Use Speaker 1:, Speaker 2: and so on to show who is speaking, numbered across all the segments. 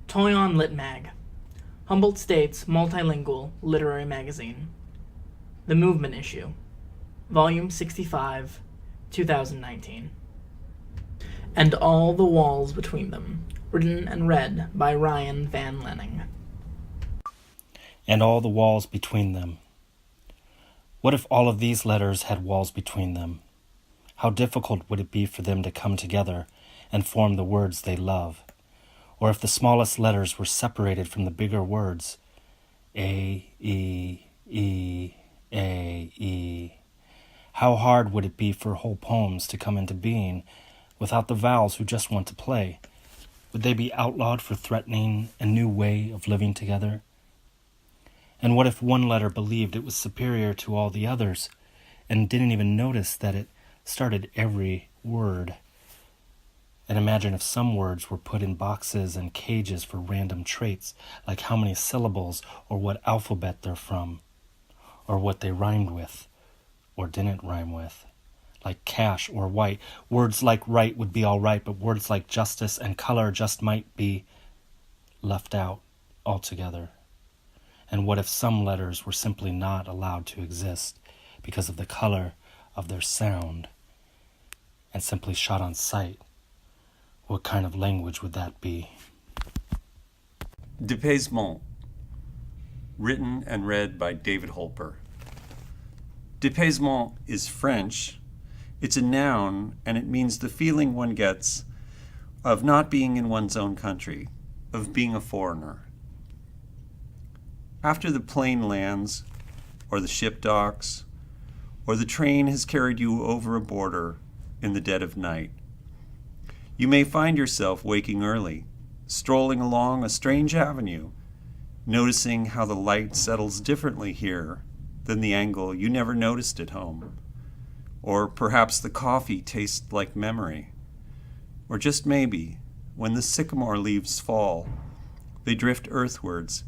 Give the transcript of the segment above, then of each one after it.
Speaker 1: Toyon Lit Mag, Humboldt State's multilingual literary magazine. The Movement Issue, Volume 65, 2019. And All the Walls Between Them, written and read by Ryan Van Lenning.
Speaker 2: And all the walls between them. What if all of these letters had walls between them? How difficult would it be for them to come together and form the words they love? Or if the smallest letters were separated from the bigger words, A, E, E, A, E. How hard would it be for whole poems to come into being without the vowels who just want to play? Would they be outlawed for threatening a new way of living together? And what if one letter believed it was superior to all the others and didn't even notice that it started every word? And imagine if some words were put in boxes and cages for random traits, like how many syllables or what alphabet they're from, or what they rhymed with or didn't rhyme with. Like cash or white. Words like right would be all right, but words like justice and color just might be left out altogether. And what if some letters were simply not allowed to exist because of the color of their sound and simply shot on sight? What kind of language would that be?
Speaker 3: Dépaysement, written and read by David Holper. Dépaysement is French. It's a noun, and it means the feeling one gets of not being in one's own country, of being a foreigner. After the plane lands, or the ship docks, or the train has carried you over a border in the dead of night, you may find yourself waking early, strolling along a strange avenue, noticing how the light settles differently here than the angle you never noticed at home. Or perhaps the coffee tastes like memory. Or just maybe, when the sycamore leaves fall, they drift earthwards,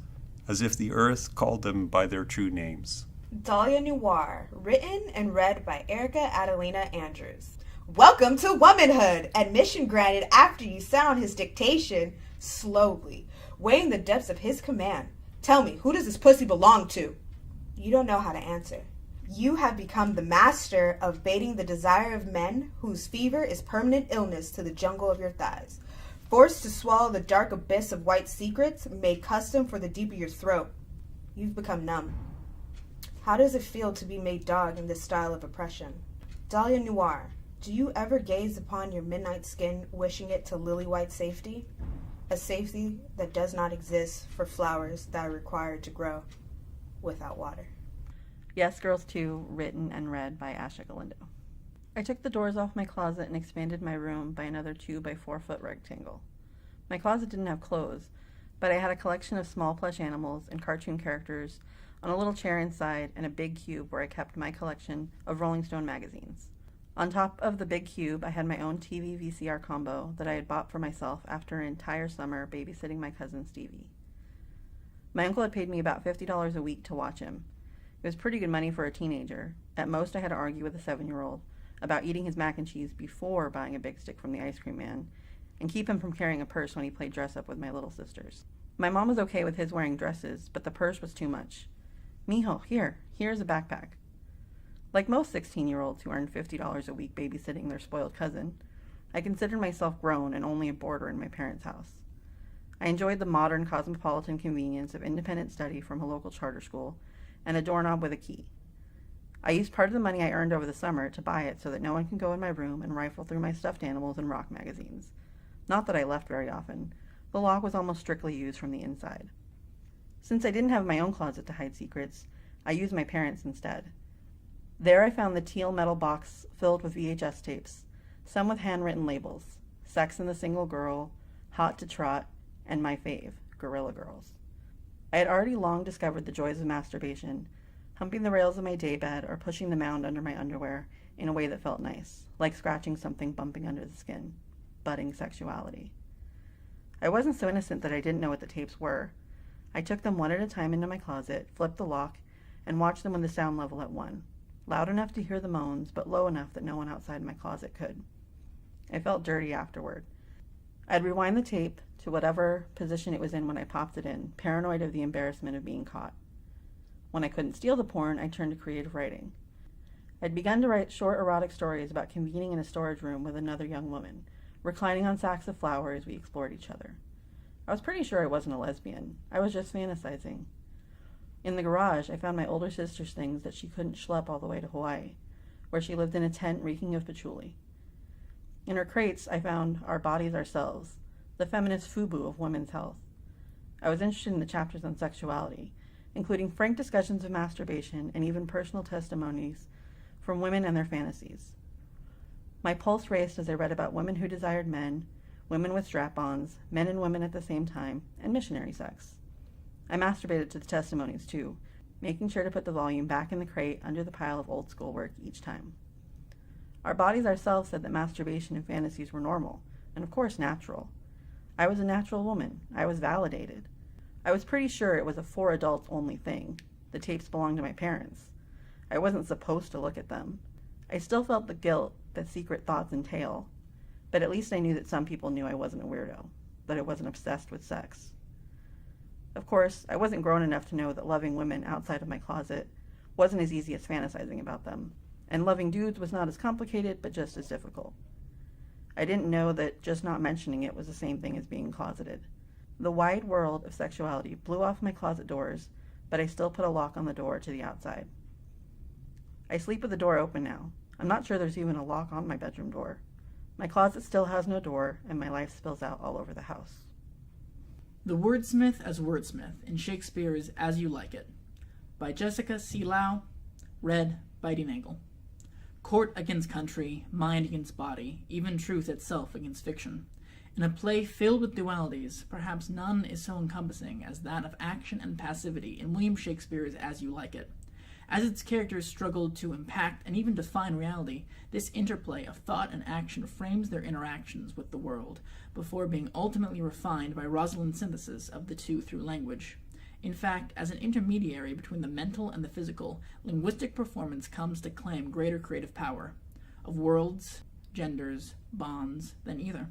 Speaker 3: as if the earth called them by their true names.
Speaker 4: Dahlia Noir, written and read by Erica Adelina Andrews. Welcome to womanhood! Admission granted after you sound his dictation slowly, weighing the depths of his command. Tell me, who does this pussy belong to? You don't know how to answer. You have become the master of baiting the desire of men whose fever is permanent illness to the jungle of your thighs. Forced to swallow the dark abyss of white secrets made custom for the deep of your throat. You've become numb. How does it feel to be made dog in this style of oppression? Dahlia Noir, do you ever gaze upon your midnight skin wishing it to lily-white safety? A safety that does not exist for flowers that are required to grow without water.
Speaker 5: Yes Girls 2, written and read by Asha Galindo. I took the doors off my closet and expanded my room by another 2 by 4 foot rectangle. My closet didn't have clothes, but I had a collection of small plush animals and cartoon characters on a little chair inside and a big cube where I kept my collection of Rolling Stone magazines. On top of the big cube, I had my own TV VCR combo that I had bought for myself after an entire summer babysitting my cousin Stevie. My uncle had paid me about $50 a week to watch him. It was pretty good money for a teenager. At most, I had to argue with a 7-year-old about eating his mac and cheese before buying a big stick from the ice cream man, and keep him from carrying a purse when he played dress up with my little sisters. My mom was okay with his wearing dresses, but the purse was too much. Mijo, here's a backpack. Like most 16-year-olds who earned $50 a week babysitting their spoiled cousin, I considered myself grown and only a boarder in my parents' house. I enjoyed the modern cosmopolitan convenience of independent study from a local charter school and a doorknob with a key. I used part of the money I earned over the summer to buy it so that no one can go in my room and rifle through my stuffed animals and rock magazines. Not that I left very often. The lock was almost strictly used from the inside. Since I didn't have my own closet to hide secrets, I used my parents' instead. There I found the teal metal box filled with VHS tapes, some with handwritten labels, Sex and the Single Girl, Hot to Trot, and my fave, Gorilla Girls. I had already long discovered the joys of masturbation, humping the rails of my daybed or pushing the mound under my underwear in a way that felt nice, like scratching something bumping under the skin. Budding sexuality. I wasn't so innocent that I didn't know what the tapes were. I took them one at a time into my closet, flipped the lock, and watched them with the sound level at 1. Loud enough to hear the moans, but low enough that no one outside my closet could. I felt dirty afterward. I'd rewind the tape to whatever position it was in when I popped it in, paranoid of the embarrassment of being caught. When I couldn't steal the porn, I turned to creative writing. I'd begun to write short erotic stories about convening in a storage room with another young woman, reclining on sacks of flour as we explored each other. I was pretty sure I wasn't a lesbian. I was just fantasizing. In the garage, I found my older sister's things that she couldn't schlep all the way to Hawaii, where she lived in a tent reeking of patchouli. In her crates, I found Our Bodies Ourselves, the feminist FUBU of women's health. I was interested in the chapters on sexuality, including frank discussions of masturbation and even personal testimonies from women and their fantasies. My pulse raced as I read about women who desired men, women with strap-ons, men and women at the same time, and missionary sex. I masturbated to the testimonies too, making sure to put the volume back in the crate under the pile of old school work each time. Our Bodies Ourselves said that masturbation and fantasies were normal, and of course natural. I was a natural woman. I was validated. I was pretty sure it was a for adults only thing. The tapes belonged to my parents. I wasn't supposed to look at them. I still felt the guilt that secret thoughts entail, but at least I knew that some people knew I wasn't a weirdo, that I wasn't obsessed with sex. Of course, I wasn't grown enough to know that loving women outside of my closet wasn't as easy as fantasizing about them, and loving dudes was not as complicated, but just as difficult. I didn't know that just not mentioning it was the same thing as being closeted. The wide world of sexuality blew off my closet doors, but I still put a lock on the door to the outside. I sleep with the door open now. I'm not sure there's even a lock on my bedroom door. My closet still has no door, and my life spills out all over the house.
Speaker 1: The Wordsmith as Wordsmith in Shakespeare's As You Like It, by Jessica C. Lau, read by Dean Engel. Court against country, mind against body, even truth itself against fiction. In a play filled with dualities, perhaps none is so encompassing as that of action and passivity in William Shakespeare's As You Like It. As its characters struggled to impact and even define reality, this interplay of thought and action frames their interactions with the world, before being ultimately refined by Rosalind's synthesis of the two through language. In fact, as an intermediary between the mental and the physical, linguistic performance comes to claim greater creative power, of worlds, genders, bonds, than either.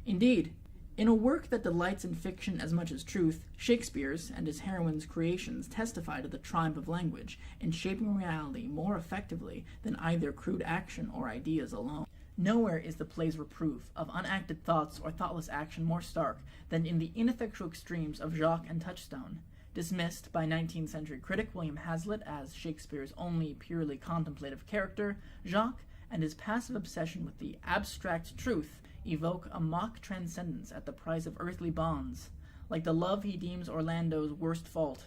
Speaker 1: Indeed, in a work that delights in fiction as much as truth, Shakespeare's and his heroine's creations testify to the triumph of language in shaping reality more effectively than either crude action or ideas alone. Nowhere is the play's reproof of unacted thoughts or thoughtless action more stark than in the ineffectual extremes of Jacques and Touchstone. Dismissed by 19th century critic William Hazlitt as Shakespeare's only purely contemplative character, Jacques and his passive obsession with the abstract truth evoke a mock transcendence at the price of earthly bonds, like the love he deems Orlando's worst fault.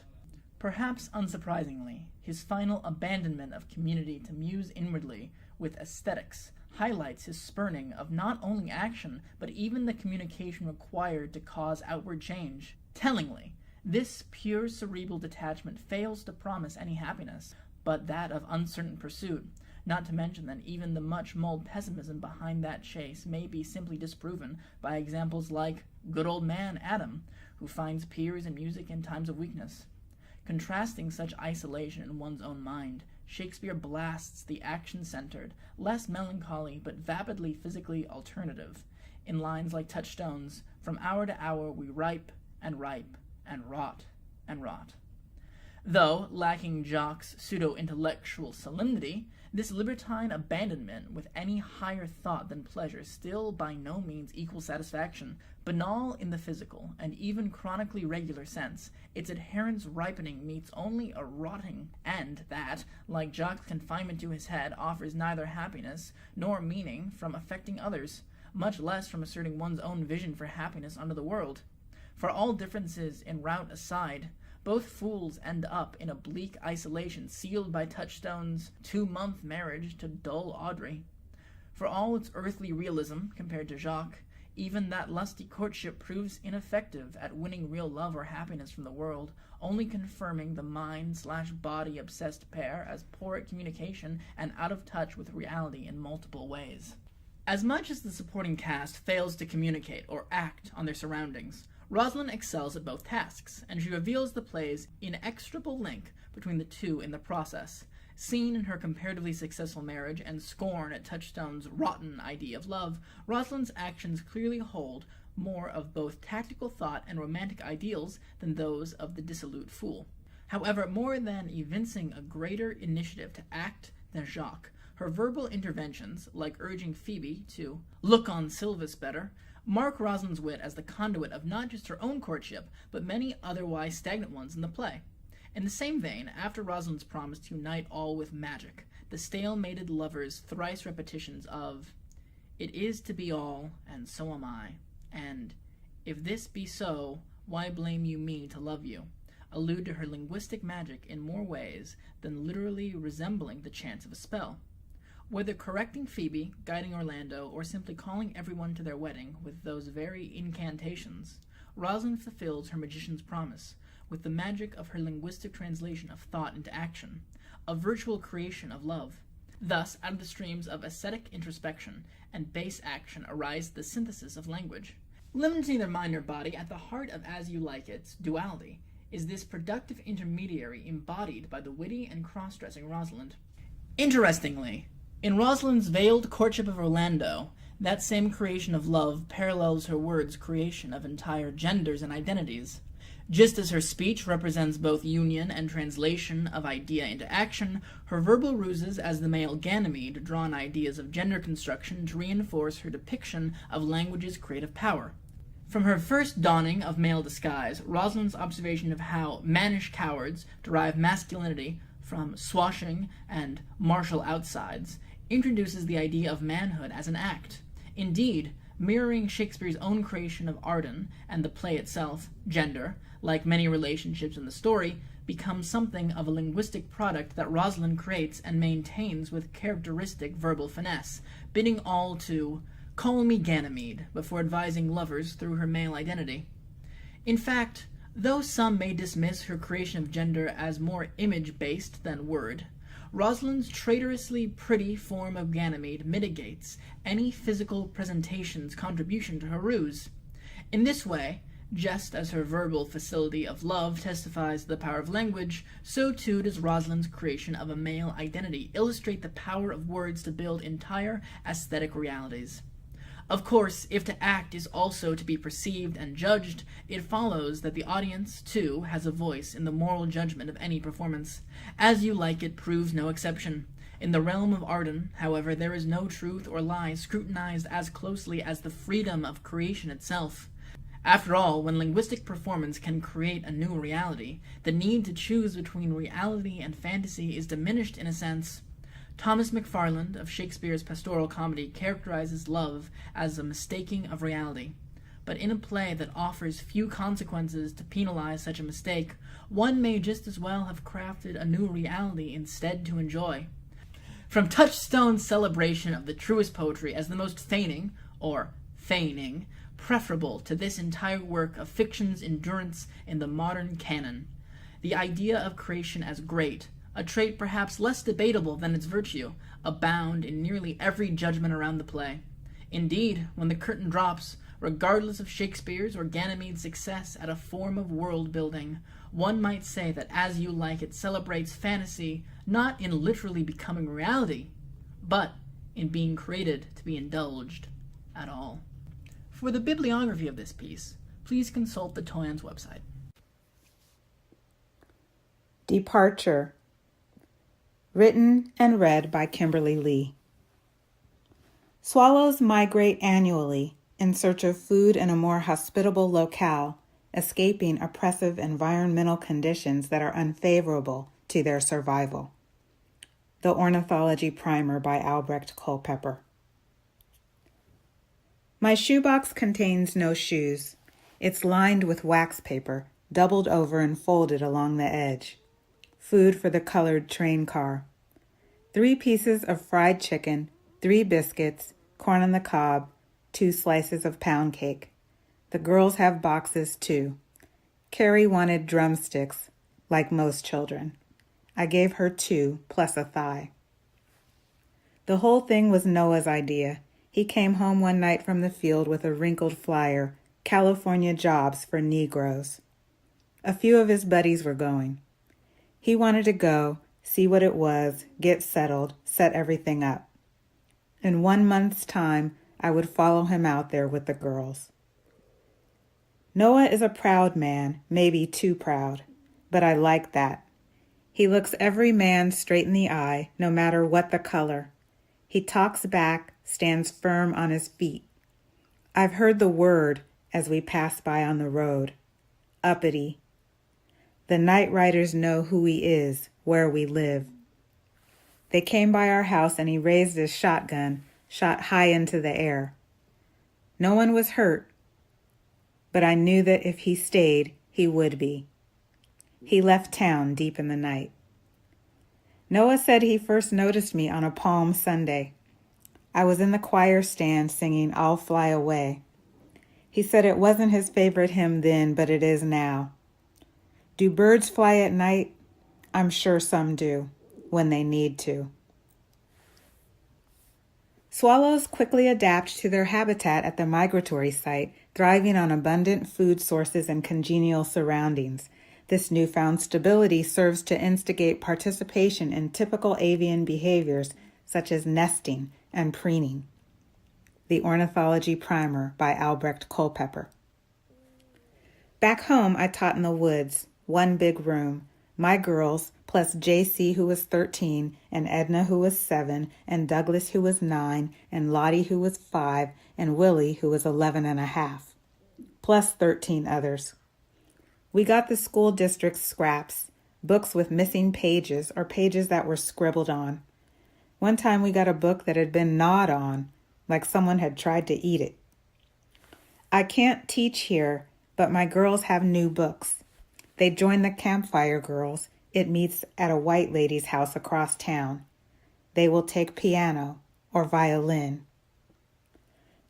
Speaker 1: Perhaps unsurprisingly, his final abandonment of community to muse inwardly with aesthetics highlights his spurning of not only action, but even the communication required to cause outward change. Tellingly, this pure cerebral detachment fails to promise any happiness, but that of uncertain pursuit, not to mention that even the much-mulled pessimism behind that chase may be simply disproven by examples like good old man Adam, who finds peers in music in times of weakness. Contrasting such isolation in one's own mind, Shakespeare blasts the action-centered, less melancholy but vapidly physically alternative, in lines like Touchstone's, "From hour to hour we ripe and rot and rot." Though lacking Jacques' pseudo-intellectual solemnity, this libertine abandonment with any higher thought than pleasure still by no means equals satisfaction. Banal in the physical, and even chronically regular sense, its adherent's ripening meets only a rotting end that, like Jacques' confinement to his head, offers neither happiness nor meaning from affecting others, much less from asserting one's own vision for happiness under the world. For all differences in route aside, both fools end up in a bleak isolation sealed by Touchstone's 2-month marriage to dull Audrey. For all its earthly realism compared to Jacques, even that lusty courtship proves ineffective at winning real love or happiness from the world, only confirming the mind/body obsessed pair as poor at communication and out of touch with reality in multiple ways. As much as the supporting cast fails to communicate or act on their surroundings, Rosalind excels at both tasks, and she reveals the play's inextricable link between the two in the process. Seen in her comparatively successful marriage and scorn at Touchstone's rotten idea of love, Rosalind's actions clearly hold more of both tactical thought and romantic ideals than those of the dissolute fool. However, more than evincing a greater initiative to act than Jacques, her verbal interventions, like urging Phoebe to look on Sylvis better, mark Rosalind's wit as the conduit of not just her own courtship, but many otherwise stagnant ones in the play. In the same vein, after Rosalind's promise to unite all with magic, the stalemated lovers' thrice repetitions of, "It is to be all, and so am I," and "If this be so, why blame you me to love you?" allude to her linguistic magic in more ways than literally resembling the chants of a spell. Whether correcting Phoebe, guiding Orlando, or simply calling everyone to their wedding with those very incantations, Rosalind fulfills her magician's promise with the magic of her linguistic translation of thought into action, a virtual creation of love. Thus, out of the streams of ascetic introspection and base action arises the synthesis of language. Limiting their mind or body, at the heart of As You Like It's duality, is this productive intermediary embodied by the witty and cross-dressing Rosalind. Interestingly, in Rosalind's veiled courtship of Orlando, that same creation of love parallels her words' creation of entire genders and identities. Just as her speech represents both union and translation of idea into action, her verbal ruses as the male Ganymede draw on ideas of gender construction to reinforce her depiction of language's creative power. From her first donning of male disguise, Rosalind's observation of how mannish cowards derive masculinity from swashing and martial outsides introduces the idea of manhood as an act. Indeed, mirroring Shakespeare's own creation of Arden and the play itself, gender, like many relationships in the story, becomes something of a linguistic product that Rosalind creates and maintains with characteristic verbal finesse, bidding all to "call me Ganymede" before advising lovers through her male identity. In fact, though some may dismiss her creation of gender as more image-based than word, Rosalind's traitorously pretty form of Ganymede mitigates any physical presentation's contribution to her ruse. In this way, just as her verbal facility of love testifies to the power of language, so too does Rosalind's creation of a male identity illustrate the power of words to build entire aesthetic realities. Of course, if to act is also to be perceived and judged, it follows that the audience, too, has a voice in the moral judgment of any performance. As You Like It proves no exception. In the realm of Arden, however, there is no truth or lie scrutinized as closely as the freedom of creation itself. After all, when linguistic performance can create a new reality, the need to choose between reality and fantasy is diminished in a sense. Thomas McFarland of Shakespeare's pastoral comedy characterizes love as a mistaking of reality. But in a play that offers few consequences to penalize such a mistake, one may just as well have crafted a new reality instead to enjoy. From Touchstone's celebration of the truest poetry as the most feigning, or feigning, preferable to this entire work of fiction's endurance in the modern canon, the idea of creation as great, a trait perhaps less debatable than its virtue, abound in nearly every judgment around the play. Indeed, when the curtain drops, regardless of Shakespeare's or Ganymede's success at a form of world-building, one might say that As You Like It celebrates fantasy not in literally becoming reality, but in being created to be indulged at all. For the bibliography of this piece, please consult the Toyon's website.
Speaker 6: Departure. Written and read by Kimberly Lee. Swallows migrate annually in search of food in a more hospitable locale, escaping oppressive environmental conditions that are unfavorable to their survival. The Ornithology Primer by Albrecht Culpepper. My shoebox contains no shoes. It's lined with wax paper, doubled over and folded along the edge. Food for the colored train car. 3 pieces of fried chicken, 3 biscuits, corn on the cob, 2 slices of pound cake. The girls have boxes too. Carrie wanted drumsticks, like most children. I gave her 2 plus a thigh. The whole thing was Noah's idea. He came home one night from the field with a wrinkled flyer, California jobs for Negroes. A few of his buddies were going. He wanted to go, see what it was, get settled, set everything up. In 1 month's time, I would follow him out there with the girls. Noah is a proud man, maybe too proud, but I like that. He looks every man straight in the eye, no matter what the color. He talks back, stands firm on his feet. I've heard the word as we pass by on the road. Uppity. The night riders know who he is, where we live. They came by our house and he raised his shotgun, shot high into the air. No one was hurt, but I knew that if he stayed, he would be. He left town deep in the night. Noah said he first noticed me on a Palm Sunday. I was in the choir stand singing I'll Fly Away. He said it wasn't his favorite hymn then, but it is now. Do birds fly at night? I'm sure some do, when they need to. Swallows quickly adapt to their habitat at the migratory site, thriving on abundant food sources and congenial surroundings. This newfound stability serves to instigate participation in typical avian behaviors such as nesting and preening. The Ornithology Primer by Albrecht Culpeper. Back home, I taught in the woods, one big room. My girls, plus JC, who was 13, and Edna, who was 7, and Douglas, who was 9, and Lottie, who was 5, and Willie, who was 11 and a half, plus 13 others. We got the school district's scraps, books with missing pages or pages that were scribbled on. One time we got a book that had been gnawed on, like someone had tried to eat it. I can't teach here, but my girls have new books. They joined the Campfire Girls. It meets at a white lady's house across town. They will take piano or violin.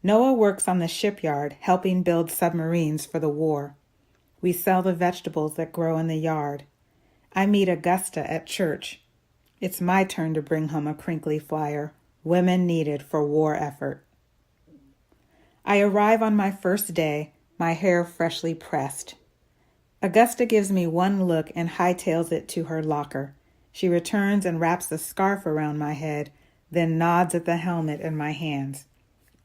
Speaker 6: Noah works on the shipyard, helping build submarines for the war. We sell the vegetables that grow in the yard. I meet Augusta at church. It's my turn to bring home a crinkly flyer, Women Needed for War Effort. I arrive on my first day, my hair freshly pressed. Augusta gives me one look and hightails it to her locker. She returns and wraps the scarf around my head, then nods at the helmet in my hands.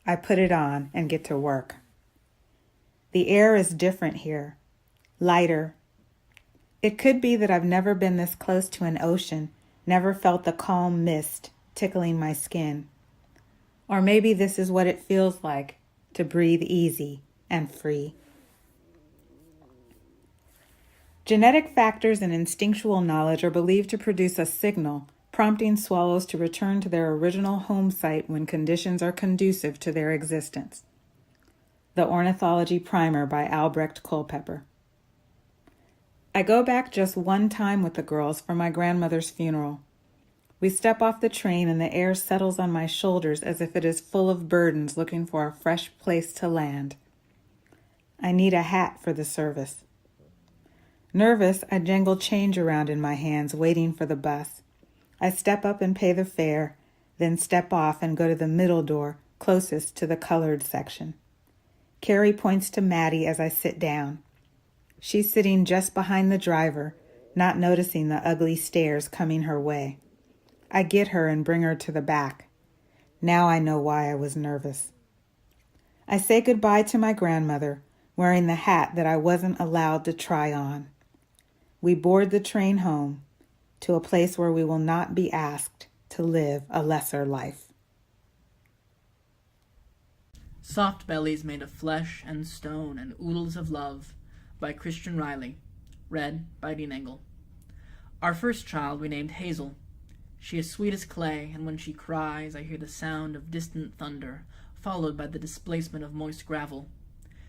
Speaker 6: I put it on and get to work. The air is different here, lighter. It could be that I've never been this close to an ocean, never felt the calm mist tickling my skin. Or maybe this is what it feels like to breathe easy and free. Genetic factors and instinctual knowledge are believed to produce a signal, prompting swallows to return to their original home site when conditions are conducive to their existence. The Ornithology Primer by Albrecht Culpeper. I go back just one time with the girls for my grandmother's funeral. We step off the train and the air settles on my shoulders as if it is full of burdens looking for a fresh place to land. I need a hat for the service. Nervous, I jangle change around in my hands, waiting for the bus. I step up and pay the fare, then step off and go to the middle door, closest to the colored section. Carrie points to Maddie as I sit down. She's sitting just behind the driver, not noticing the ugly stares coming her way. I get her and bring her to the back. Now I know why I was nervous. I say goodbye to my grandmother, wearing the hat that I wasn't allowed to try on. We board the train home to a place where we will not be asked to live a lesser life.
Speaker 1: Soft Bellies Made of Flesh and Stone and Oodles of Love by Christian Riley. Read by Dean Engel. Our first child we named Hazel. She is sweet as clay, and when she cries I hear the sound of distant thunder, followed by the displacement of moist gravel.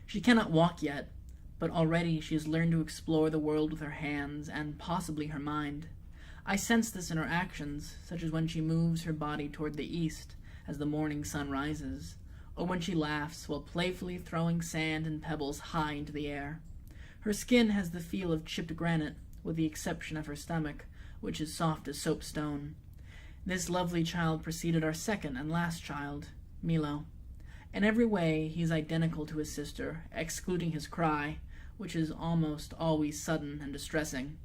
Speaker 1: She cannot walk yet, but already she has learned to explore the world with her hands and possibly her mind. I sense this in her actions, such as when she moves her body toward the east as the morning sun rises, or when she laughs while playfully throwing sand and pebbles high into the air. Her skin has the feel of chipped granite, with the exception of her stomach, which is soft as soapstone. This lovely child preceded our second and last child, Milo. In every way he is identical to his sister, excluding his cry, which is almost always sudden and distressing.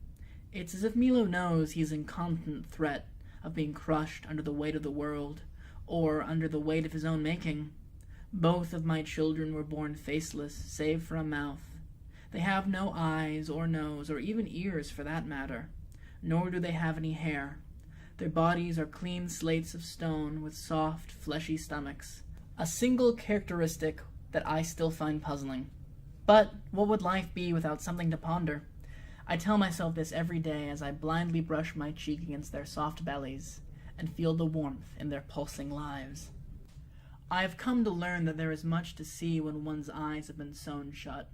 Speaker 1: It's as if Milo knows he is in constant threat of being crushed under the weight of the world, or under the weight of his own making. Both of my children were born faceless, save for a mouth, They have no eyes or nose or even ears for that matter, nor do they have any hair. Their bodies are clean slates of stone with soft, fleshy stomachs, a single characteristic that I still find puzzling. But what would life be without something to ponder? I tell myself this every day as I blindly brush my cheek against their soft bellies and feel the warmth in their pulsing lives. I have come to learn that there is much to see when one's eyes have been sewn shut.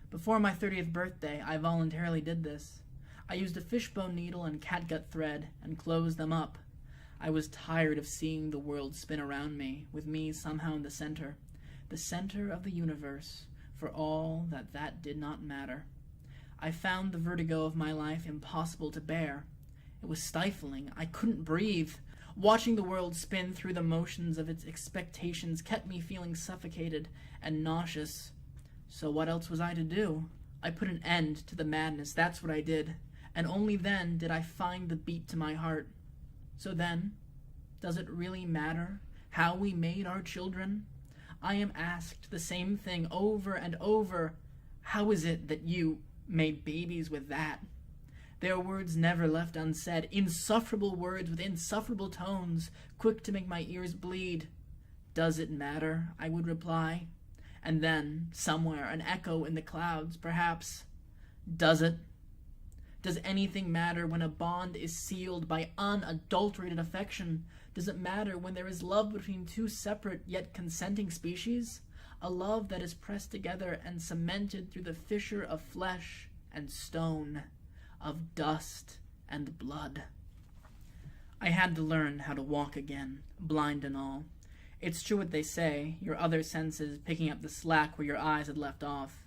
Speaker 1: Before my 30th birthday, I voluntarily did this. I used a fishbone needle and catgut thread and closed them up. I was tired of seeing the world spin around me, with me somehow in the center of the universe, for all that did not matter. I found the vertigo of my life impossible to bear. It was stifling. I couldn't breathe. Watching the world spin through the motions of its expectations kept me feeling suffocated and nauseous. So what else was I to do? I put an end to the madness, that's what I did. And only then did I find the beat to my heart. So then, does it really matter how we made our children? I am asked the same thing over and over. How is it that you made babies with that? Their words never left unsaid, insufferable words with insufferable tones, quick to make my ears bleed. Does it matter? I would reply. And then, somewhere, an echo in the clouds, perhaps. Does it? Does anything matter when a bond is sealed by unadulterated affection? Does it matter when there is love between two separate yet consenting species? A love that is pressed together and cemented through the fissure of flesh and stone, of dust and blood. I had to learn how to walk again, blind and all. It's true what they say, your other senses picking up the slack where your eyes had left off.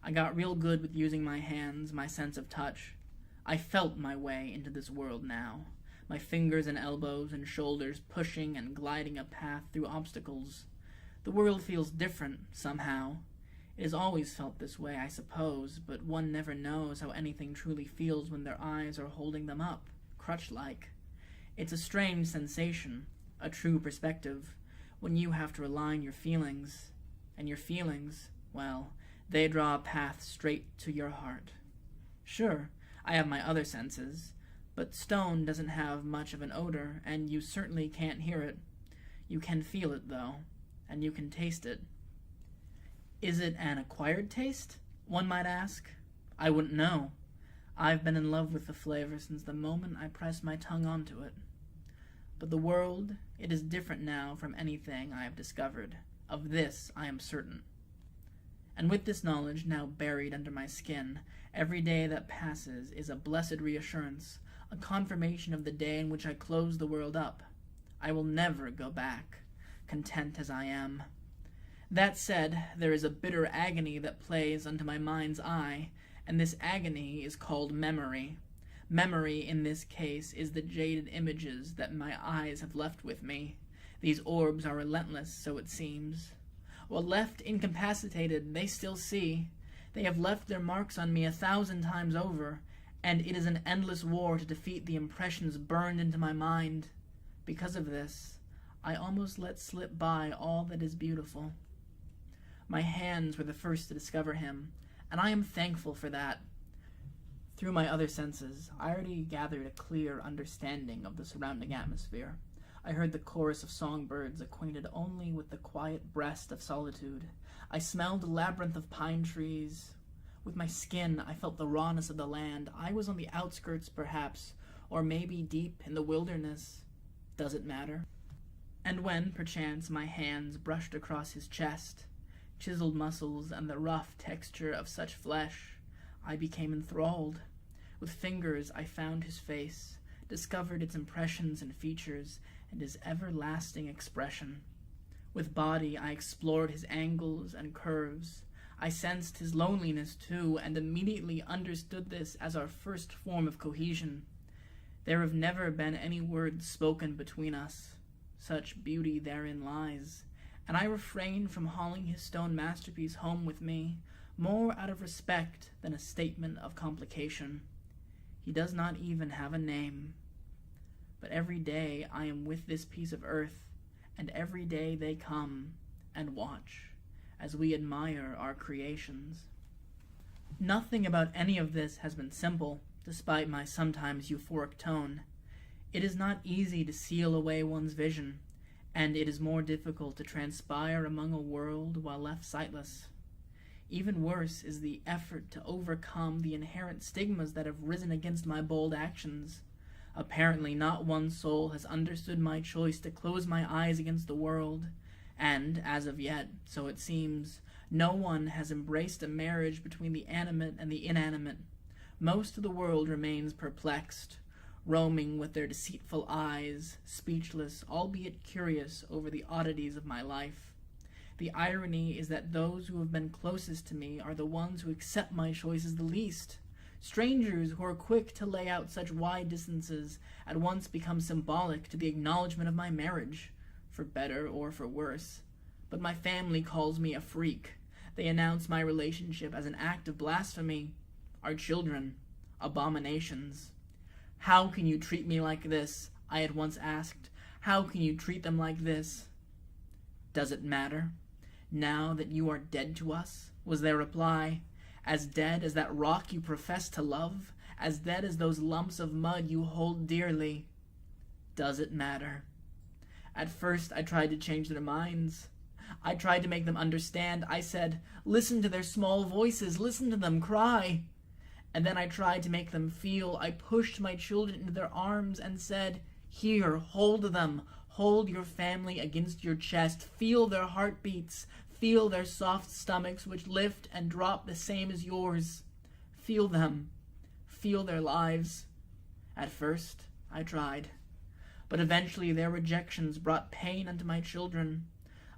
Speaker 1: I got real good with using my hands, my sense of touch. I felt my way into this world now, my fingers and elbows and shoulders pushing and gliding a path through obstacles. The world feels different, somehow. It has always felt this way, I suppose, but one never knows how anything truly feels when their eyes are holding them up, crutch-like. It's a strange sensation, a true perspective, when you have to align your feelings, and your feelings, well, they draw a path straight to your heart. Sure, I have my other senses, but stone doesn't have much of an odor, and you certainly can't hear it. You can feel it, though, and you can taste it. Is it an acquired taste? One might ask. I wouldn't know. I've been in love with the flavor since the moment I pressed my tongue onto it. But the world, it is different now from anything I have discovered. Of this I am certain. And with this knowledge now buried under my skin, every day that passes is a blessed reassurance, a confirmation of the day in which I closed the world up. I will never go back, content as I am. That said, there is a bitter agony that plays unto my mind's eye, and this agony is called memory. Memory, in this case, is the jaded images that my eyes have left with me. These orbs are relentless, so it seems. While left incapacitated, they still see. They have left their marks on me 1,000 times over, and it is an endless war to defeat the impressions burned into my mind. Because of this, I almost let slip by all that is beautiful. My hands were the first to discover him, and I am thankful for that. Through my other senses, I already gathered a clear understanding of the surrounding atmosphere. I heard the chorus of songbirds acquainted only with the quiet breast of solitude. I smelled a labyrinth of pine trees. With my skin, I felt the rawness of the land. I was on the outskirts, perhaps, or maybe deep in the wilderness. Does it matter? And when, perchance, my hands brushed across his chest, chiseled muscles and the rough texture of such flesh, I became enthralled. With fingers I found his face, discovered its impressions and features, and his everlasting expression. With body I explored his angles and curves. I sensed his loneliness, too, and immediately understood this as our first form of cohesion. There have never been any words spoken between us. Such beauty therein lies, and I refrained from hauling his stone masterpiece home with me, more out of respect than a statement of complication. He does not even have a name. But every day I am with this piece of earth, and every day they come and watch as we admire our creations. Nothing about any of this has been simple, despite my sometimes euphoric tone. It is not easy to seal away one's vision, and it is more difficult to transpire among a world while left sightless. Even worse is the effort to overcome the inherent stigmas that have risen against my bold actions. Apparently not one soul has understood my choice to close my eyes against the world, and, as of yet, so it seems, no one has embraced a marriage between the animate and the inanimate. Most of the world remains perplexed, roaming with their deceitful eyes, speechless, albeit curious, over the oddities of my life. The irony is that those who have been closest to me are the ones who accept my choices the least. Strangers who are quick to lay out such wide distances at once become symbolic to the acknowledgement of my marriage, for better or for worse. But my family calls me a freak. They announce my relationship as an act of blasphemy. Our children, abominations. "How can you treat me like this?" I had once asked. "How can you treat them like this?" "Does it matter? Now that you are dead to us," was their reply. "As dead as that rock you profess to love, as dead as those lumps of mud you hold dearly. Does it matter?" At first I tried to change their minds. I tried to make them understand. I said, "Listen to their small voices, listen to them cry." And then I tried to make them feel. I pushed my children into their arms and said, "Here, hold them. Hold your family against your chest. Feel their heartbeats. Feel their soft stomachs which lift and drop the same as yours. Feel them. Feel their lives." At first, I tried. But eventually their rejections brought pain unto my children.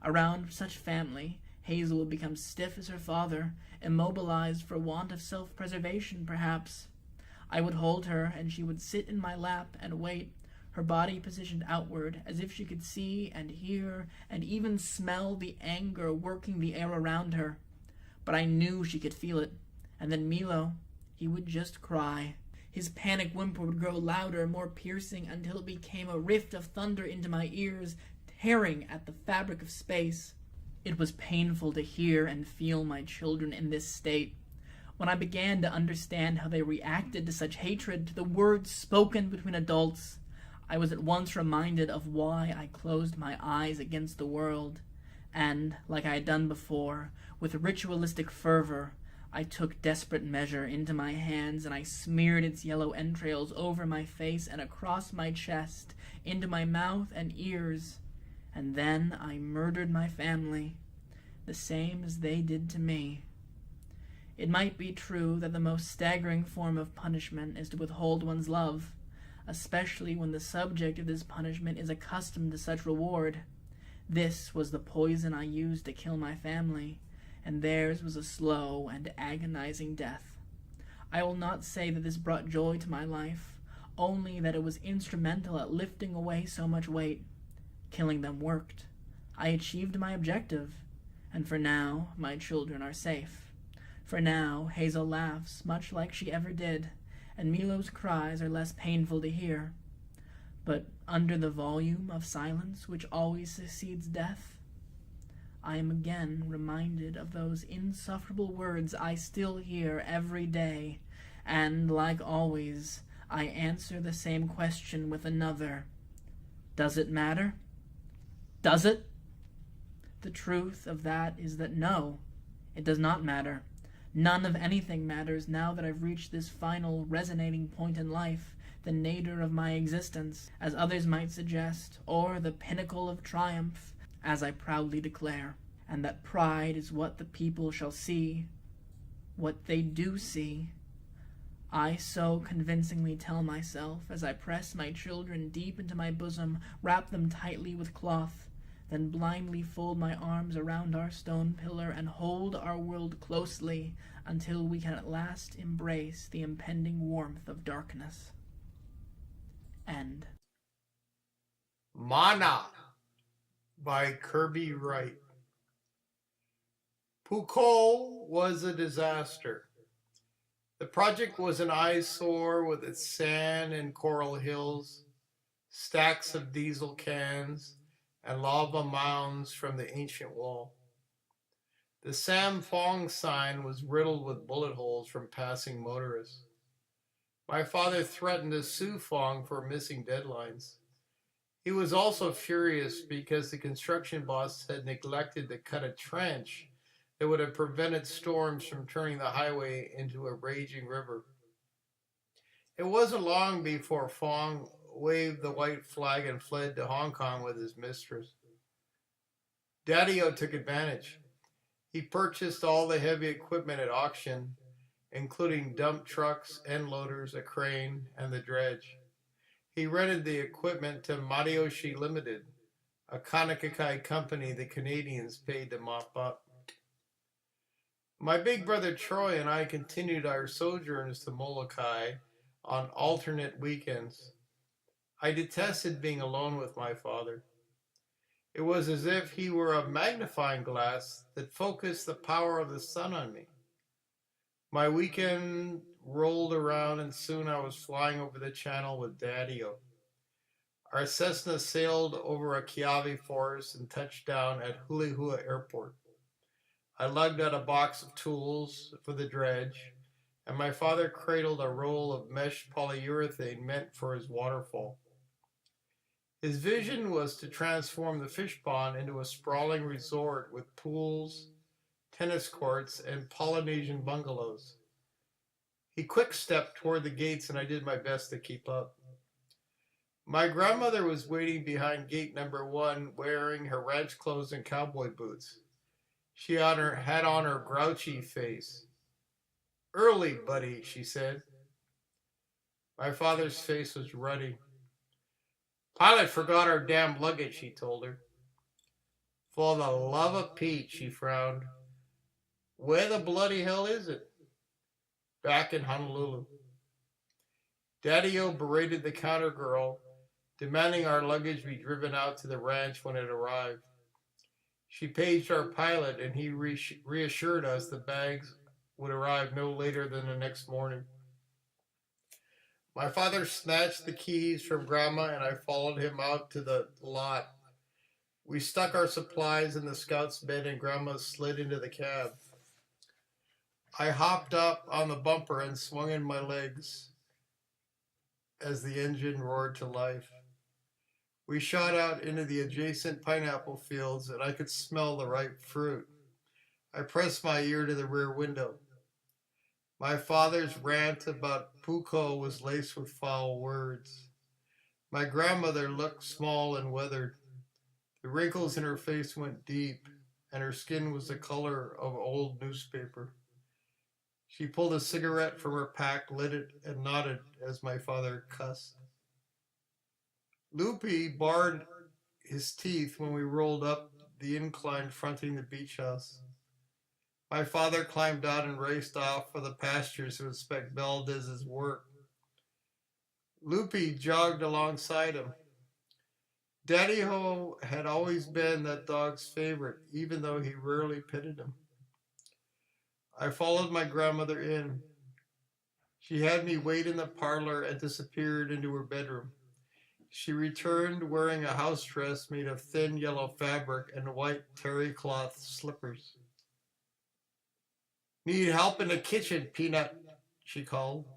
Speaker 1: Around such family, Hazel would become stiff as her father, immobilized for want of self-preservation, perhaps. I would hold her, and she would sit in my lap and wait, her body positioned outward, as if she could see and hear and even smell the anger working the air around her. But I knew she could feel it. And then Milo, he would just cry. His panic whimper would grow louder, more piercing, until it became a rift of thunder into my ears, tearing at the fabric of space. It was painful to hear and feel my children in this state. When I began to understand how they reacted to such hatred, to the words spoken between adults, I was at once reminded of why I closed my eyes against the world, and, like I had done before, with ritualistic fervor, I took desperate measure into my hands, and I smeared its yellow entrails over my face and across my chest, into my mouth and ears, and then I murdered my family, the same as they did to me. It might be true that the most staggering form of punishment is to withhold one's love, especially when the subject of this punishment is accustomed to such reward. This was the poison I used to kill my family, and theirs was a slow and agonizing death. I will not say that this brought joy to my life, only that it was instrumental at lifting away so much weight. Killing them worked. I achieved my objective, and for now my children are safe. For now Hazel laughs much like she ever did, and Milo's cries are less painful to hear. But under the volume of silence which always succeeds death, I am again reminded of those insufferable words I still hear every day, and, like always, I answer the same question with another. Does it matter? Does it? The truth of that is that no, it does not matter. None of anything matters now that I've reached this final resonating point in life, the nadir of my existence, as others might suggest, or the pinnacle of triumph, as I proudly declare, and that pride is what the people shall see, what they do see. I so convincingly tell myself as I press my children deep into my bosom, wrap them tightly with cloth, then blindly fold my arms around our stone pillar and hold our world closely until we can at last embrace the impending warmth of darkness. End.
Speaker 7: Mana by Kirby Wright. Pucol was a disaster. The project was an eyesore with its sand and coral hills, stacks of diesel cans, and lava mounds from the ancient wall. The Sam Fong sign was riddled with bullet holes from passing motorists. My father threatened to sue Fong for missing deadlines. He was also furious because the construction boss had neglected to cut a trench that would have prevented storms from turning the highway into a raging river. It wasn't long before Fong waved the white flag and fled to Hong Kong with his mistress. Daddy-O took advantage. He purchased all the heavy equipment at auction, including dump trucks, end loaders, a crane, and the dredge. He rented the equipment to Matayoshi Limited, a Kanakakai company the Canadians paid to mop up. My big brother Troy and I continued our sojourns to Molokai on alternate weekends. I detested being alone with my father. It was as if he were a magnifying glass that focused the power of the sun on me. My weekend rolled around and soon I was flying over the channel with Daddy-O. Our Cessna sailed over a Kiawe forest and touched down at Hulihua Airport. I lugged out a box of tools for the dredge, and my father cradled a roll of mesh polyurethane meant for his waterfall. His vision was to transform the fish pond into a sprawling resort with pools, tennis courts, and Polynesian bungalows. He quick-stepped toward the gates, and I did my best to keep up. My grandmother was waiting behind gate number 1, wearing her ranch clothes and cowboy boots. She had on her grouchy face. "Early, buddy," she said. My father's face was ruddy. "Pilot forgot our damn luggage," he told her. "For the love of Pete," she frowned. "Where the bloody hell is it?" "Back in Honolulu." Daddy-O berated the counter girl, demanding our luggage be driven out to the ranch when it arrived. She paged our pilot, and he reassured us the bags would arrive no later than the next morning. My father snatched the keys from Grandma, and I followed him out to the lot. We stuck our supplies in the scout's bed, and Grandma slid into the cab. I hopped up on the bumper and swung in my legs as the engine roared to life. We shot out into the adjacent pineapple fields, and I could smell the ripe fruit. I pressed my ear to the rear window. My father's rant about Puko was laced with foul words. My grandmother looked small and weathered. The wrinkles in her face went deep, and her skin was the color of old newspaper. She pulled a cigarette from her pack, lit it, and nodded as my father cussed. Loopy bared his teeth when we rolled up the incline fronting the beach house. My father climbed out and raced off for the pastures to inspect Valdez's work. Loopy jogged alongside him. Daddy-O had always been that dog's favorite, even though he rarely petted him. I followed my grandmother in. She had me wait in the parlor and disappeared into her bedroom. She returned wearing a house dress made of thin yellow fabric and white terry cloth slippers. "Need help in the kitchen, Peanut," she called.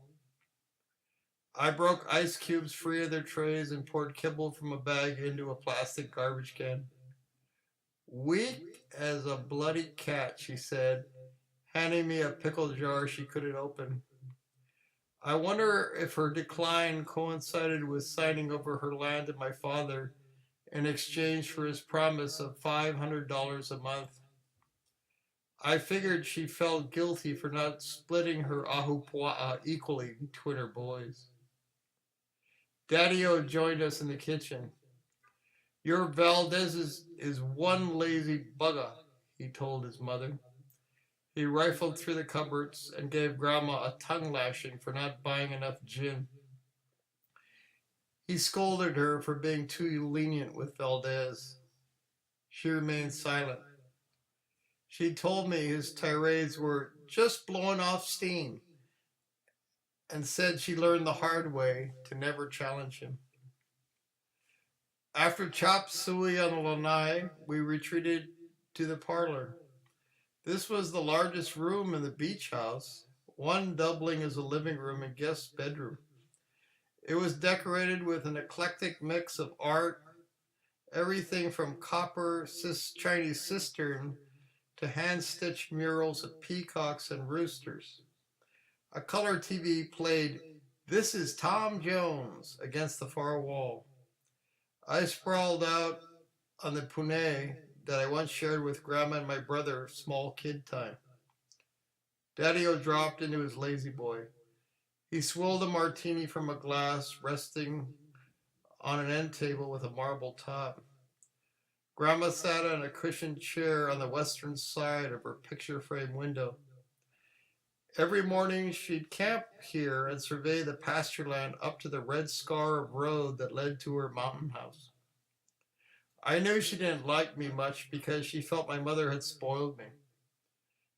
Speaker 7: I broke ice cubes free of their trays and poured kibble from a bag into a plastic garbage can. "Weak as a bloody cat," she said, handing me a pickle jar she couldn't open. I wonder if her decline coincided with signing over her land to my father in exchange for his promise of $500 a month. I figured she felt guilty for not splitting her ahupua'a equally between her boys. Daddy-O joined us in the kitchen. "Your Valdez is one lazy bugger," he told his mother. He rifled through the cupboards and gave Grandma a tongue lashing for not buying enough gin. He scolded her for being too lenient with Valdez. She remained silent. She told me his tirades were just blowing off steam, and said she learned the hard way to never challenge him. After chop suey on the lanai, we retreated to the parlor. This was the largest room in the beach house, one doubling as a living room and guest bedroom. It was decorated with an eclectic mix of art, everything from copper Chinese cistern to hand-stitched murals of peacocks and roosters. A color TV played "This is Tom Jones" against the far wall. I sprawled out on the punai that I once shared with Grandma and my brother, small kid time. Daddy-O dropped into his lazy boy. He swilled a martini from a glass resting on an end table with a marble top. Grandma sat on a cushioned chair on the western side of her picture frame window. Every morning she'd camp here and survey the pasture land up to the red scar of road that led to her mountain house. I knew she didn't like me much because she felt my mother had spoiled me.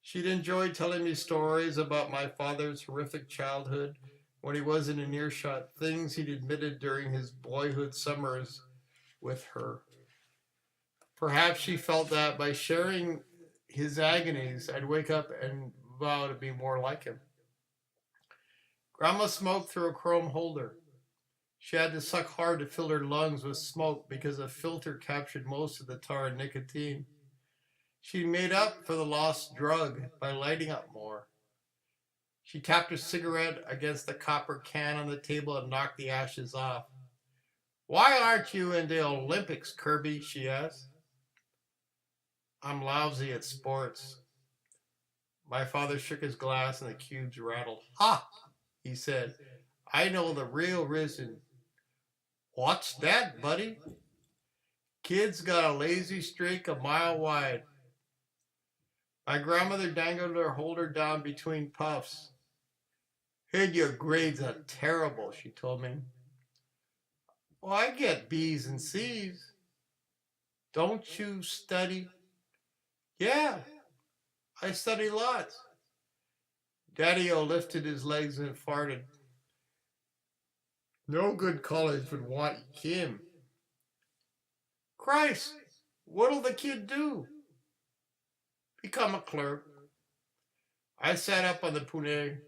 Speaker 7: She'd enjoyed telling me stories about my father's horrific childhood when he wasn't in earshot, things he'd admitted during his boyhood summers with her. Perhaps she felt that by sharing his agonies, I'd wake up and vow to be more like him. Grandma smoked through a chrome holder. She had to suck hard to fill her lungs with smoke because a filter captured most of the tar and nicotine. She made up for the lost drug by lighting up more. She tapped her cigarette against the copper can on the table and knocked the ashes off. "Why aren't you in the Olympics, Kirby?" she asked. "I'm lousy at sports." My father shook his glass and the cubes rattled. "Ha!" he said. "I know the real reason." "What's that, buddy?" "Kid's got a lazy streak a mile wide." My grandmother dangled her holder down between puffs. "Heard your grades are terrible," she told me. "Well, I get B's and C's." "Don't you study?" "Yeah, I study lots." Daddy-O lifted his legs and farted. "No good college would want him." "Christ, what'll the kid do?" "Become a clerk." I sat up on the punai.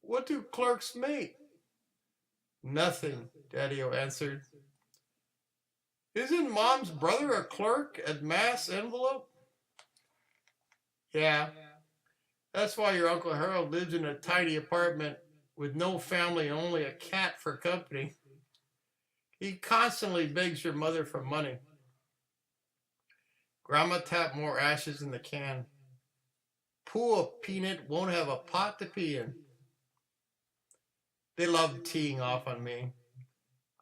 Speaker 7: "What do clerks make?" "Nothing," Daddy-O answered. "Isn't Mom's brother a clerk at Mass Envelope?" "Yeah. That's why your Uncle Harold lives in a tiny apartment with no family and only a cat for company. He constantly begs your mother for money." Grandma tapped more ashes in the can. "Poor Peanut won't have a pot to pee in." They loved teeing off on me.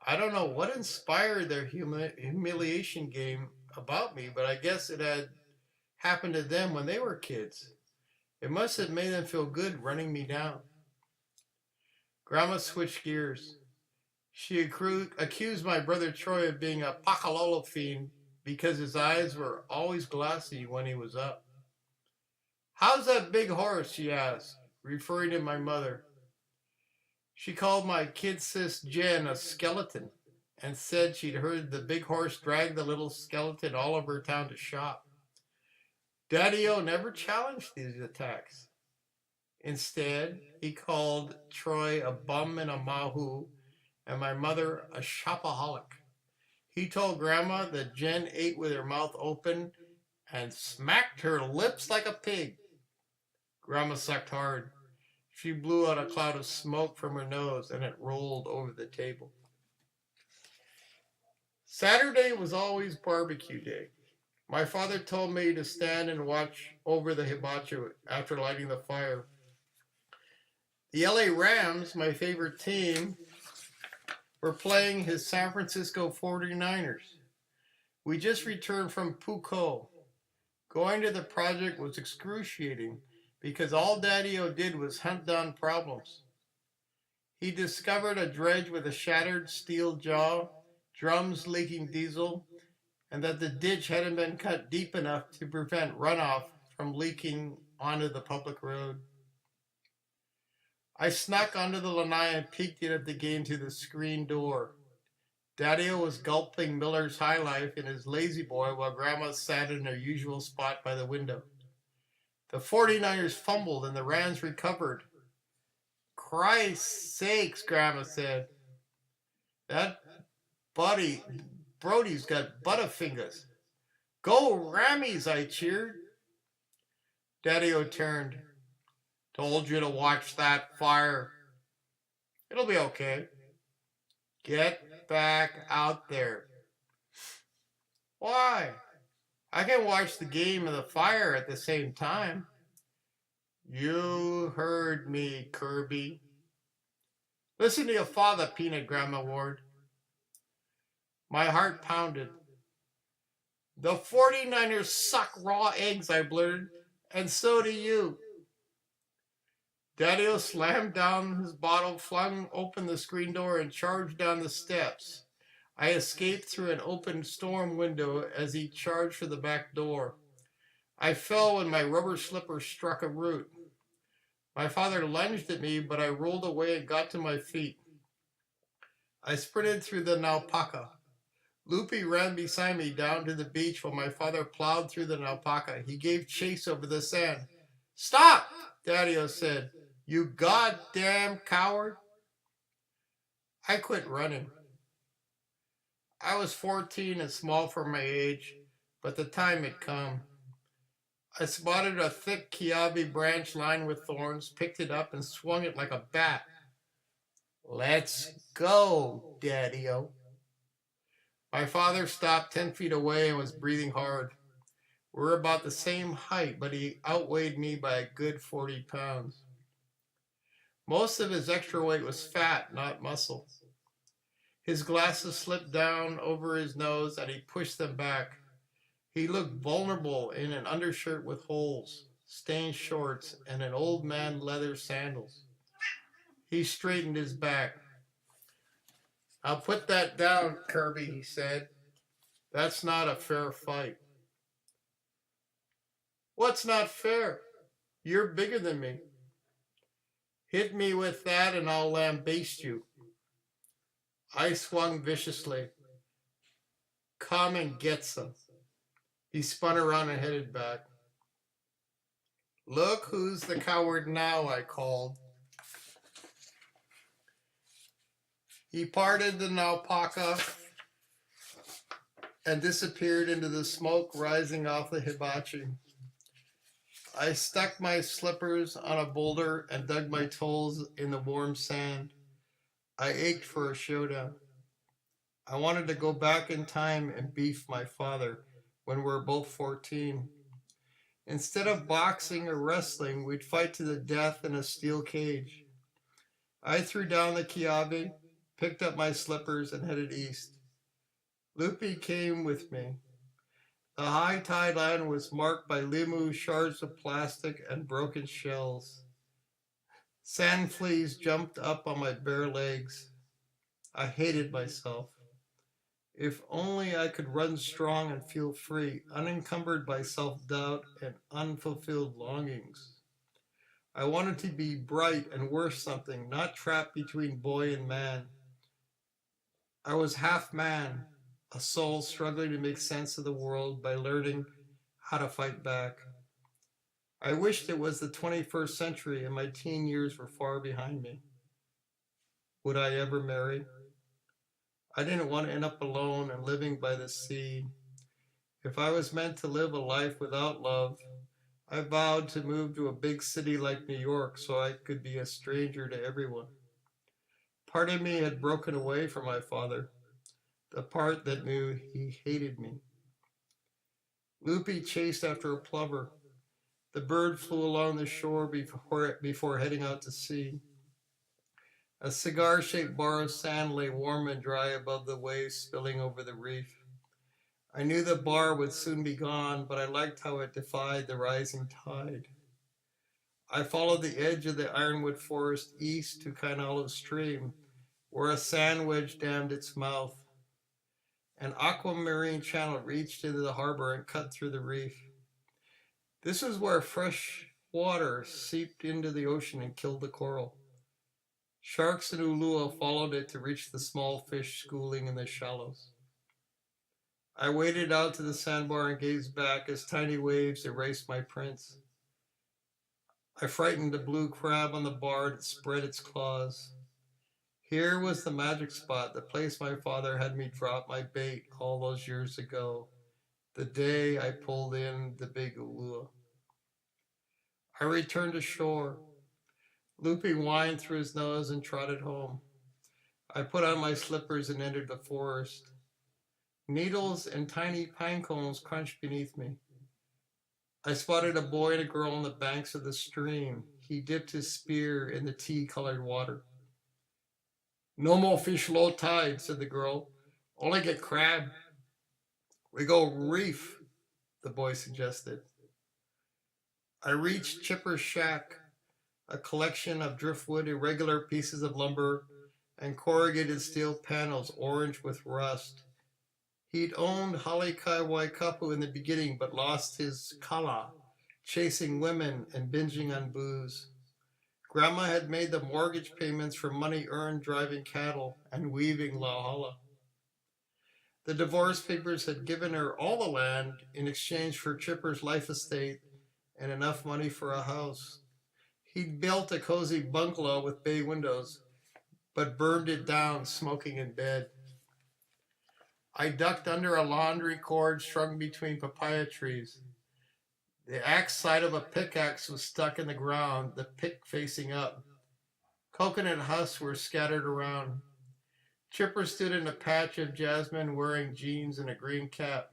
Speaker 7: I don't know what inspired their humiliation game about me, but I guess it had happened to them when they were kids. It must have made them feel good running me down. Grandma switched gears. She accused my brother Troy of being a Pakalolo fiend because his eyes were always glassy when he was up. "How's that big horse?" she asked, referring to my mother. She called my kid sis Jen a skeleton and said she'd heard the big horse drag the little skeleton all over town to shop. Daddy-O never challenged these attacks. Instead, he called Troy a bum and a mahu, and my mother a shopaholic. He told Grandma that Jen ate with her mouth open and smacked her lips like a pig. Grandma sucked hard. She blew out a cloud of smoke from her nose, and it rolled over the table. Saturday was always barbecue day. My father told me to stand and watch over the hibachi after lighting the fire. The LA Rams, my favorite team, were playing his San Francisco 49ers. We just returned from Puco. Going to the project was excruciating because all Daddy-O did was hunt down problems. He discovered a dredge with a shattered steel jaw, drums leaking diesel, and that the ditch hadn't been cut deep enough to prevent runoff from leaking onto the public road. I snuck onto the lanai and peeked in at the game through the screen door. Daddy-O was gulping Miller's High Life in his lazy boy while Grandma sat in her usual spot by the window. The 49ers fumbled and the Rams recovered. Christ's sakes, Grandma said. That Brody's got butterfingers. Go Rammies, I cheered. Daddy-O turned. Told you to watch that fire. It'll be okay. Get back out there. Why? I can watch the game and the fire at the same time. You heard me, Kirby. Listen to your father, Peanut, Grandma Ward. My heart pounded. The 49ers suck raw eggs, I blurted, and so do you. Daddy-O slammed down his bottle, flung open the screen door, and charged down the steps. I escaped through an open storm window as he charged for the back door. I fell when my rubber slipper struck a root. My father lunged at me, but I rolled away and got to my feet. I sprinted through the Naupaka. Loopy ran beside me down to the beach while my father plowed through the Naupaka. He gave chase over the sand. Stop, Daddy-O said. You goddamn coward. I quit running. I was 14 and small for my age, but the time had come. I spotted a thick kiabi branch lined with thorns, picked it up, and swung it like a bat. Let's go, Daddy-O. My father stopped 10 feet away and was breathing hard. We were about the same height, but he outweighed me by a good 40 pounds. Most of his extra weight was fat, not muscle. His glasses slipped down over his nose and he pushed them back. He looked vulnerable in an undershirt with holes, stained shorts, and an old man leather sandals. He straightened his back. I'll put that down, Kirby, he said. That's not a fair fight. What's not fair? You're bigger than me. Hit me with that and I'll lambaste you. I swung viciously. Come and get some. He spun around and headed back. Look who's the coward now, I called. He parted the Naupaka and disappeared into the smoke rising off the hibachi. I stuck my slippers on a boulder and dug my toes in the warm sand. I ached for a showdown. I wanted to go back in time and beef my father when we were both 14. Instead of boxing or wrestling, we'd fight to the death in a steel cage. I threw down the kiabi, picked up my slippers, and headed east. Loopy came with me. The high tide line was marked by limu, shards of plastic, and broken shells. Sand fleas jumped up on my bare legs. I hated myself. If only I could run strong and feel free, unencumbered by self-doubt and unfulfilled longings. I wanted to be bright and worth something, not trapped between boy and man. I was half man, a soul struggling to make sense of the world by learning how to fight back. I wished it was the 21st century and my teen years were far behind me. Would I ever marry? I didn't want to end up alone and living by the sea. If I was meant to live a life without love, I vowed to move to a big city like New York so I could be a stranger to everyone. Part of me had broken away from my father, the part that knew he hated me. Loopy chased after a plover. The bird flew along the shore before heading out to sea. A cigar-shaped bar of sand lay warm and dry above the waves spilling over the reef. I knew the bar would soon be gone, but I liked how it defied the rising tide. I followed the edge of the ironwood forest east to Kainalo Stream, where a sand wedge dammed its mouth. An aquamarine channel reached into the harbor and cut through the reef. This is where fresh water seeped into the ocean and killed the coral. Sharks and ulua followed it to reach the small fish schooling in the shallows. I waded out to the sandbar and gazed back as tiny waves erased my prints. I frightened the blue crab on the bar that spread its claws. Here was the magic spot, the place my father had me drop my bait all those years ago, the day I pulled in the big ulua. I returned to shore. Looping whined through his nose and trotted home. I put on my slippers and entered the forest. Needles and tiny pine cones crunched beneath me. I spotted a boy and a girl on the banks of the stream. He dipped his spear in the tea-colored water. No more fish low tide, said the girl. Only get crab. We go reef, the boy suggested. I reached Chipper's shack, a collection of driftwood, irregular pieces of lumber, and corrugated steel panels orange with rust. He'd owned Halikai Waikapu in the beginning, but lost his kala, chasing women and binging on booze. Grandma had made the mortgage payments from money earned driving cattle and weaving lauhala. The divorce papers had given her all the land in exchange for Chipper's life estate and enough money for a house. He'd built a cozy bungalow with bay windows, but burned it down smoking in bed. I ducked under a laundry cord strung between papaya trees. The axe side of a pickaxe was stuck in the ground, the pick facing up. Coconut husks were scattered around. Chipper stood in a patch of jasmine wearing jeans and a green cap.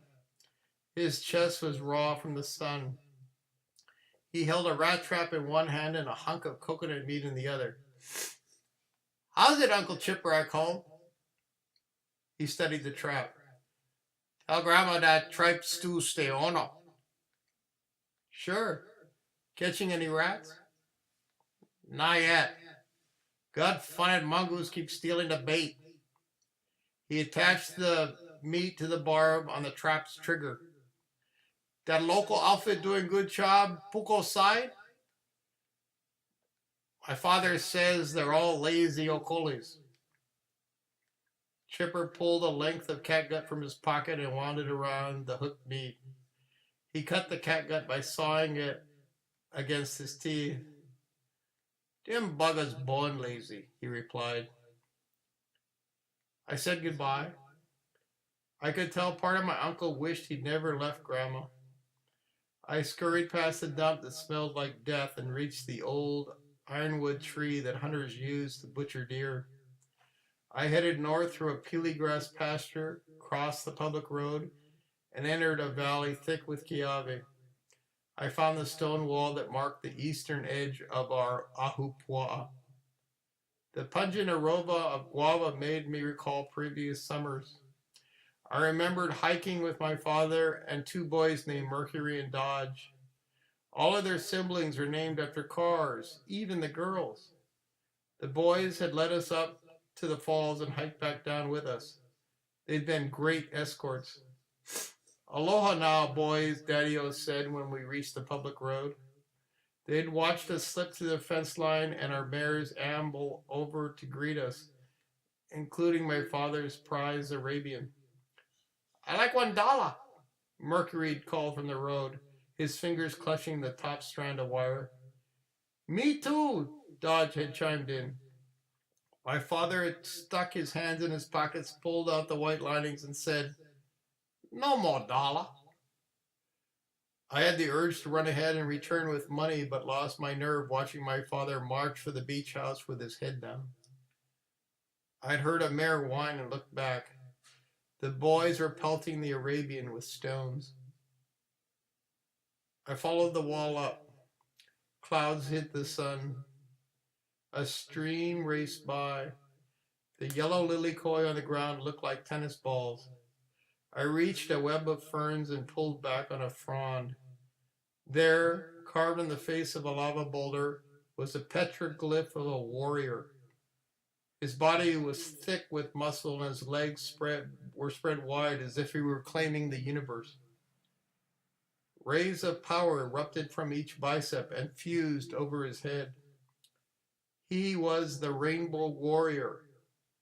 Speaker 7: His chest was raw from the sun. He held a rat trap in one hand and a hunk of coconut meat in the other. How's it, Uncle Chipper? I called. He studied the trap. Tell Grandma that tripe stew stay on her. Sure. Catching any rats? Not yet. God-funded mongoose keep stealing the bait. He attached the meat to the barb on the trap's trigger. That local outfit doing good job, Puko side? My father says they're all lazy okolis. Chipper pulled a length of catgut from his pocket and wound it around the hooked meat. He cut the catgut by sawing it against his teeth. Them buggers born lazy, he replied. I said goodbye. I could tell part of my uncle wished he'd never left Grandma. I scurried past the dump that smelled like death and reached the old ironwood tree that hunters used to butcher deer. I headed north through a peely grass pasture, crossed the public road, and entered a valley thick with kiawe. I found the stone wall that marked the eastern edge of our ahupua'a. The pungent aroma of guava made me recall previous summers. I remembered hiking with my father and two boys named Mercury and Dodge. All of their siblings were named after cars, even the girls. The boys had led us up to the falls and hiked back down with us. They'd been great escorts. Aloha now, boys, Daddy-O said when we reached the public road. They'd watched us slip through the fence line and our mares amble over to greet us, including my father's prize Arabian. I like $1, Mercury called from the road, his fingers clutching the top strand of wire. Me too, Dodge had chimed in. My father had stuck his hands in his pockets, pulled out the white linings, and said, No more $1. I had the urge to run ahead and return with money, but lost my nerve watching my father march for the beach house with his head down. I'd heard a mare whine and looked back. The boys were pelting the Arabian with stones. I followed the wall up. Clouds hid the sun. A stream raced by. The yellow lily koi on the ground looked like tennis balls. I reached a web of ferns and pulled back on a frond. There, carved in the face of a lava boulder, was a petroglyph of a warrior. His body was thick with muscle and his legs were spread wide as if he were claiming the universe. Rays of power erupted from each bicep and fused over his head. He was the Rainbow Warrior,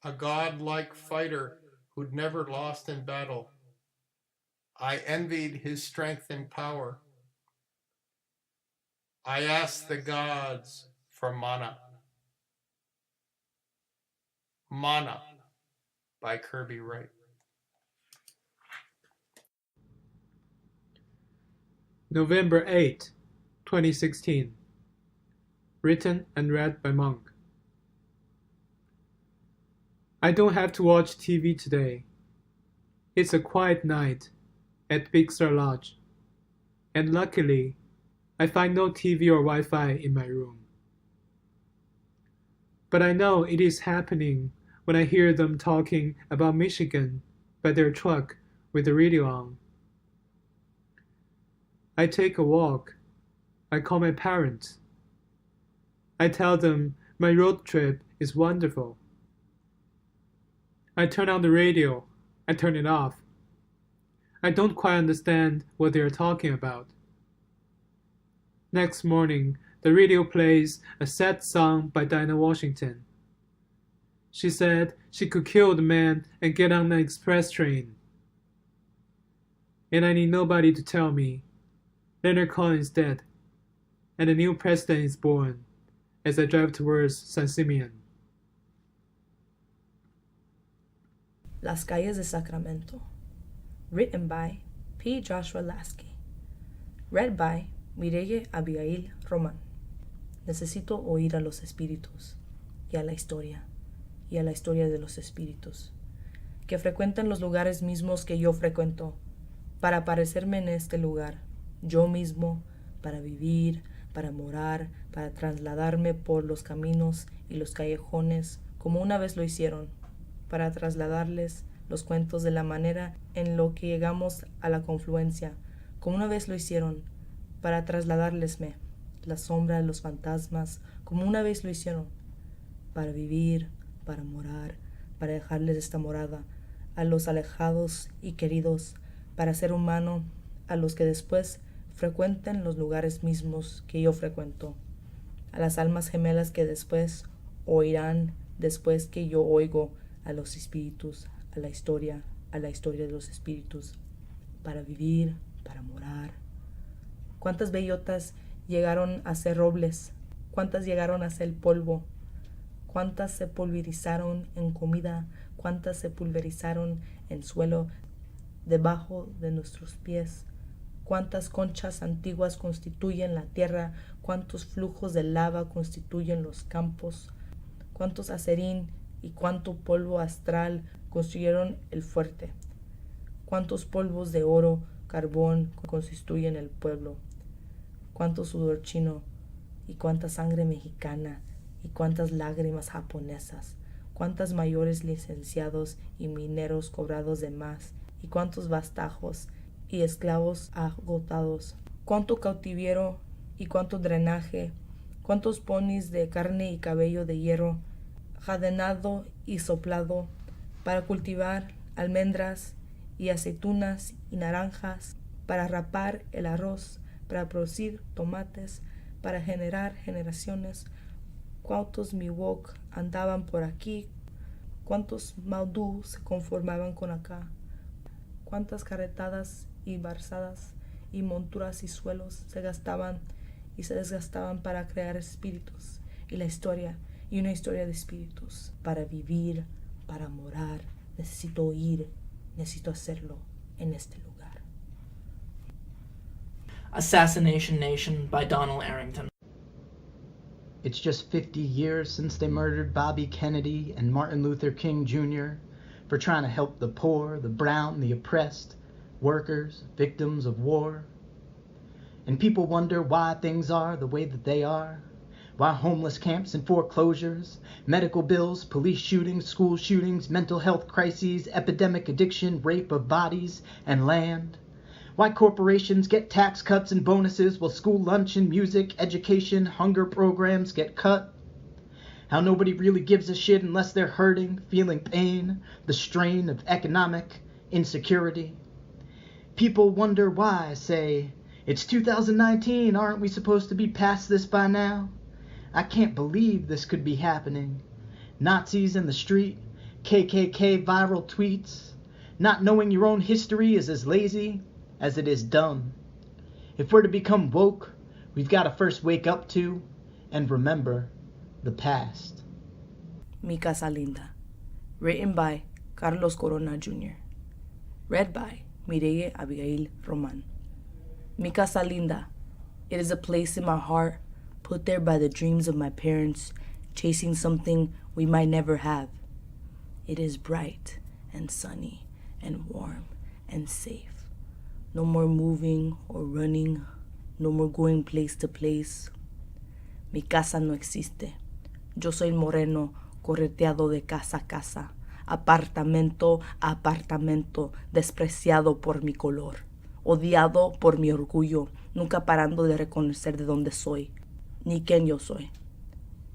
Speaker 7: a godlike fighter who'd never lost in battle. I envied his strength and power. I ask the gods for mana. Mana by Kirby Wright.
Speaker 8: November 8, 2016. Written and read by Monk. I don't have to watch TV today. It's a quiet night at Big Star Lodge, and luckily, I find no TV or Wi-Fi in my room. But I know it is happening when I hear them talking about Michigan by their truck with the radio on. I take a walk. I call my parents. I tell them my road trip is wonderful. I turn on the radio. I turn it off. I don't quite understand what they are talking about. Next morning, the radio plays a sad song by Dinah Washington. She said she could kill the man and get on an express train. And I need nobody to tell me Leonard Cohen is dead, and a new president is born as I drive towards San Simeon.
Speaker 9: Las Calles de Sacramento. Written by P. Joshua Lasky. Read by Mireille Abigail Roman. Necesito oír a los espíritus y a la historia de los espíritus, que frecuentan los lugares mismos que yo frecuento, para parecerme en este lugar, yo mismo, para vivir, para morar, para trasladarme por los caminos y los callejones, como una vez lo hicieron, para trasladarles los cuentos de la manera en lo que llegamos a la confluencia, como una vez lo hicieron, para trasladarlesme la sombra de los fantasmas, como una vez lo hicieron, para vivir, para morar, para dejarles esta morada a los alejados y queridos, para ser humano a los que después frecuenten los lugares mismos que yo frecuento, a las almas gemelas que después oirán después que yo oigo, a los espíritus, a la historia de los espíritus, para vivir, para morar. ¿Cuántas bellotas llegaron a ser robles? ¿Cuántas llegaron a ser polvo? ¿Cuántas se pulverizaron en comida? ¿Cuántas se pulverizaron en suelo debajo de nuestros pies? ¿Cuántas conchas antiguas constituyen la tierra? ¿Cuántos flujos de lava constituyen los campos? ¿Cuántos azerín y cuánto polvo astral construyeron el fuerte? ¿Cuántos polvos de oro, carbón constituyen el pueblo? ¿Cuánto sudor chino y cuánta sangre mexicana y cuántas lágrimas japonesas? ¿Cuántos mayores licenciados y mineros cobrados de más? ¿Y cuántos vastajos y esclavos agotados? ¿Cuánto cautiverio y cuánto drenaje? ¿Cuántos ponis de carne y cabello de hierro, jadenado y soplado, para cultivar almendras y aceitunas y naranjas, para rapar el arroz, para producir tomates, para generar generaciones? ¿Cuántos Miwok andaban por aquí? ¿Cuántos Maudú se conformaban con acá? ¿Cuántas carretadas y barzadas y monturas y suelos se gastaban y se desgastaban para crear espíritus y la historia y una historia de espíritus? Para vivir, para morar, necesito oír, necesito hacerlo en este lugar.
Speaker 1: Assassination Nation by Donald Arrington.
Speaker 10: It's just 50 years since they murdered Bobby Kennedy and Martin Luther King Jr. for trying to help the poor, the brown, the oppressed, workers, victims of war. And people wonder why things are the way that they are. Why homeless camps and foreclosures, medical bills, police shootings, school shootings, mental health crises, epidemic addiction, rape of bodies and land. Why corporations get tax cuts and bonuses while school lunch and music, education, hunger programs get cut. How nobody really gives a shit unless they're hurting, feeling pain, the strain of economic insecurity. People wonder why, say, it's 2019, aren't we supposed to be past this by now? I can't believe this could be happening. Nazis in the street, KKK viral tweets. Not knowing your own history is as lazy as it is dumb. If we're to become woke, We've got to first wake up to and remember the past.
Speaker 9: Mi Casa Linda. Written by Carlos Corona Jr. Read by Mireille Abigail Roman. Mi Casa Linda. It is a place in my heart, put there by the dreams of my parents, chasing something we might never have. It is bright and sunny and warm and safe. No more moving or running, no more going place to place. Mi casa no existe. Yo soy el moreno correteado de casa a casa, apartamento a apartamento, despreciado por mi color, odiado por mi orgullo, nunca parando de reconocer de dónde soy, ni quién yo soy.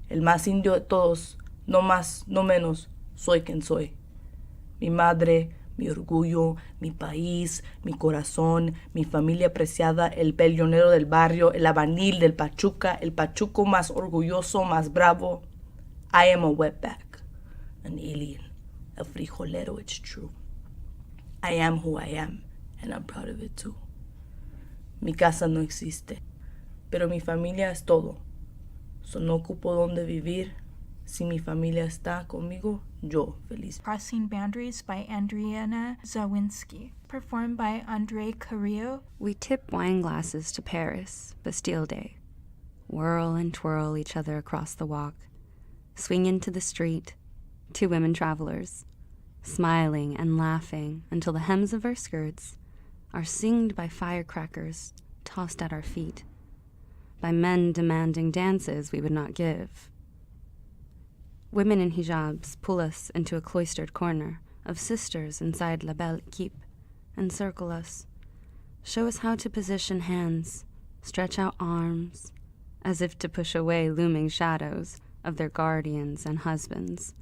Speaker 9: El más indio de todos, no más, no menos, soy quien soy. Mi madre, mi orgullo, mi país, mi corazón, mi familia apreciada, el peleonero del barrio, el abanil del Pachuca, el pachuco más orgulloso, más bravo. I am a wetback, an alien, a frijolero, it's true. I am who I am, and I'm proud of it too. Mi casa no existe, pero mi familia es todo. So no ocupo dónde vivir. Si mi familia está conmigo, yo feliz.
Speaker 11: Crossing Boundaries by Andriana Zawinski. Performed by Andre Carrillo.
Speaker 12: We tip wine glasses to Paris, Bastille Day. Whirl and twirl each other across the walk. Swing into the street, two women travelers, smiling and laughing until the hems of our skirts are singed by firecrackers tossed at our feet, by men demanding dances we would not give. Women in hijabs pull us into a cloistered corner of sisters inside La Belle Équipe and circle us, show us how to position hands, stretch out arms, as if to push away looming shadows of their guardians and husbands,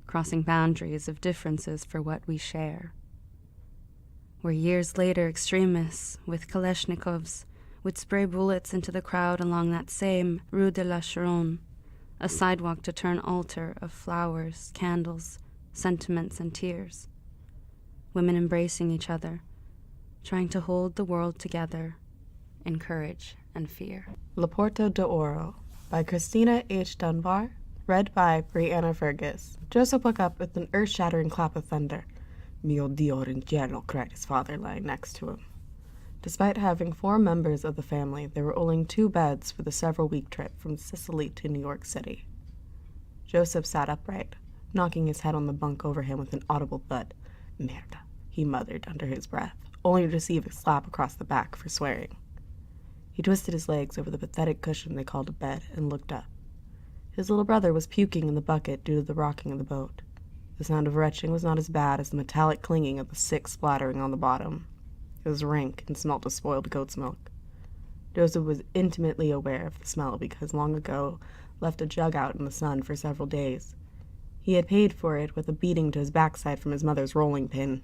Speaker 12: crossing boundaries of differences for what we share. Where years later extremists with Kalashnikovs would spray bullets into the crowd along that same Rue de la Charonne, a sidewalk to turn altar of flowers, candles, sentiments, and tears. Women embracing each other, trying to hold the world together in courage and fear.
Speaker 5: La Porta d'Oro by Christina H. Dunbar, read by Brianna Fergus. Joseph woke up with an earth-shattering clap of thunder. Mio Dio in cielo, cried his father, lying next to him. Despite having 4 members of the family, there were only 2 beds for the several-week trip from Sicily to New York City. Joseph sat upright, knocking his head on the bunk over him with an audible thud. Merda, he muttered under his breath, only to receive a slap across the back for swearing. He twisted his legs over the pathetic cushion they called a bed and looked up. His little brother was puking in the bucket due to the rocking of the boat. The sound of retching was not as bad as the metallic clinging of the sick splattering on the bottom. It was rank and smelt of spoiled goat's milk. Joseph was intimately aware of the smell because long ago left a jug out in the sun for several days. He had paid for it with a beating to his backside from his mother's rolling pin.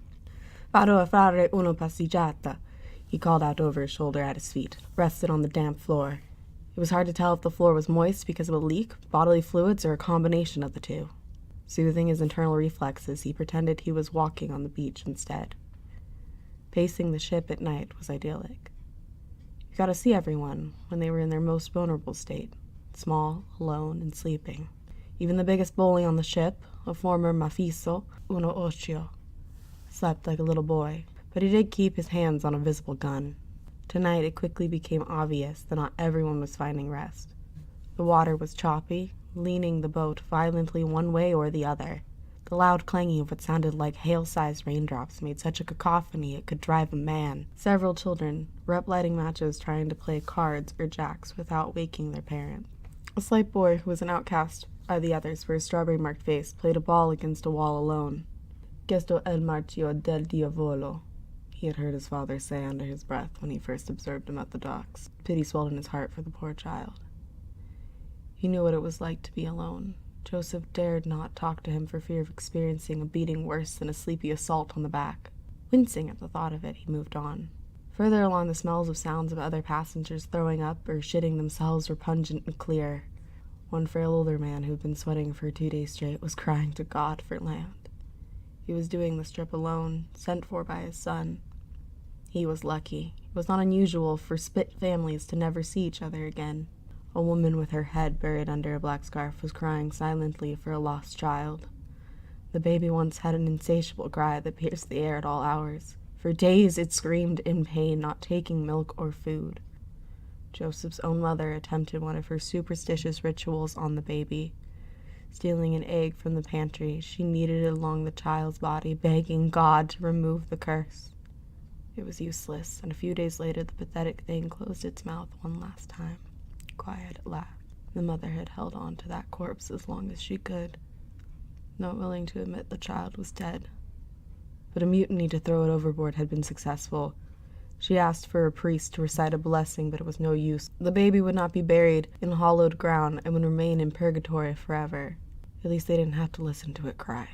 Speaker 5: Vado a fare una passeggiata, he called out over his shoulder at his feet, rested on the damp floor. It was hard to tell if the floor was moist because of a leak, bodily fluids, or a combination of the two. Soothing his internal reflexes, he pretended he was walking on the beach instead. Pacing the ship at night was idyllic. You got to see everyone when they were in their most vulnerable state, small, alone, and sleeping. Even the biggest bully on the ship, a former mafiso, uno ocio, slept like a little boy, but he did keep his hands on a visible gun. Tonight it quickly became obvious that not everyone was finding rest. The water was choppy, leaning the boat violently one way or the other. The loud clanging of what sounded like hail-sized raindrops made such a cacophony it could drive a man. Several children were up lighting matches trying to play cards or jacks without waking their parents. A slight boy who was an outcast by the others for his strawberry-marked face played a ball against a wall alone. Questo el marchio del diavolo, he had heard his father say under his breath when he first observed him at the docks. Pity swelled in his heart for the poor child. He knew what it was like to be alone. Joseph dared not talk to him for fear of experiencing a beating worse than a sleepy assault on the back. Wincing at the thought of it, he moved on. Further along, the smells of sounds of other passengers throwing up or shitting themselves were pungent and clear. One frail older man who had been sweating for 2 days straight was crying to God for land. He was doing this trip alone, sent for by his son. He was lucky. It was not unusual for split families to never see each other again. A woman with her head buried under a black scarf was crying silently for a lost child. The baby once had an insatiable cry that pierced the air at all hours. For days it screamed in pain, not taking milk or food. Joseph's own mother attempted one of her superstitious rituals on the baby. Stealing an egg from the pantry, she kneaded it along the child's body, begging God to remove the curse. It was useless, and a few days later the pathetic thing closed its mouth one last time. Quiet at last. The mother had held on to that corpse as long as she could, not willing to admit the child was dead. But a mutiny to throw it overboard had been successful. She asked for a priest to recite a blessing, but it was no use. The baby would not be buried in hollowed ground and would remain in purgatory forever. At least they didn't have to listen to it cry.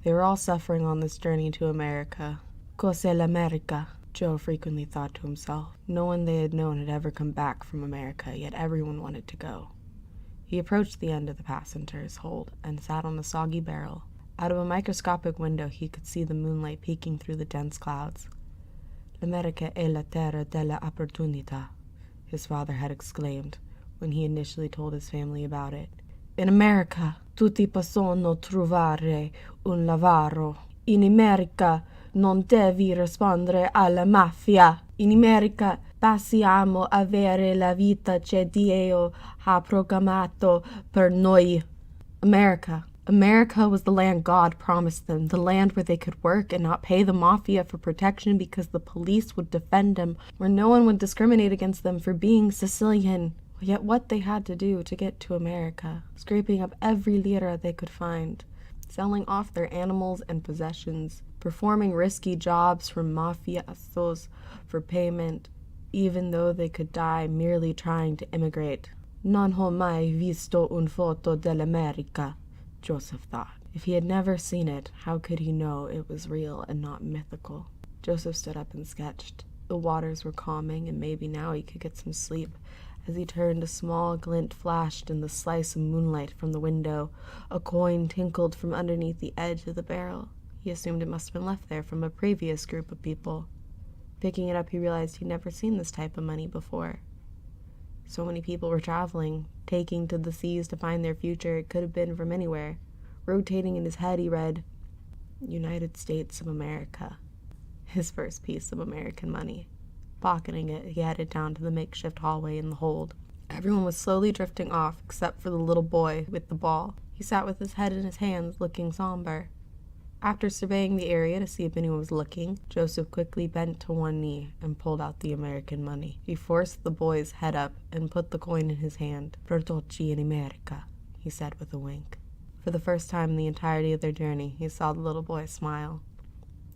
Speaker 5: They were all suffering on this journey to America. Cos'è l'America? Joe frequently thought to himself. No one they had known had ever come back from America, yet everyone wanted to go. He approached the end of the passenger's hold and sat on a soggy barrel. Out of a microscopic window he could see the moonlight peeking through the dense clouds. L'America è la terra della opportunità, his father had exclaimed when he initially told his family about it. In America, tutti possono trovare un lavoro. In America, non devi rispondere alla mafia. In America, possiamo avere la vita che Dio ha programmato per noi. America was the land God promised them, the land where they could work and not pay the mafia for protection because the police would defend them, where no one would discriminate against them for being Sicilian. Yet what they had to do to get to America, scraping up every lira they could find, selling off their animals and possessions, performing risky jobs for mafiosos for payment, even though they could die merely trying to immigrate. Non ho mai visto un foto dell'America, Joseph thought. If he had never seen it, how could he know it was real and not mythical? Joseph stood up and sketched. The waters were calming, and maybe now he could get some sleep. As he turned, a small glint flashed in the slice of moonlight from the window. A coin tinkled from underneath the edge of the barrel. He assumed it must have been left there from a previous group of people. Picking it up, he realized he'd never seen this type of money before. So many people were traveling, taking to the seas to find their future. It could have been from anywhere. Rotating in his head, he read, United States of America. His first piece of American money. Pocketing it, he headed down to the makeshift hallway in the hold. Everyone was slowly drifting off, except for the little boy with the ball. He sat with his head in his hands, looking somber. After surveying the area to see if anyone was looking, Joseph quickly bent to one knee and pulled out the American money. He forced the boy's head up and put the coin in his hand. Prodotti in America, he said with a wink. For the first time in the entirety of their journey, he saw the little boy smile.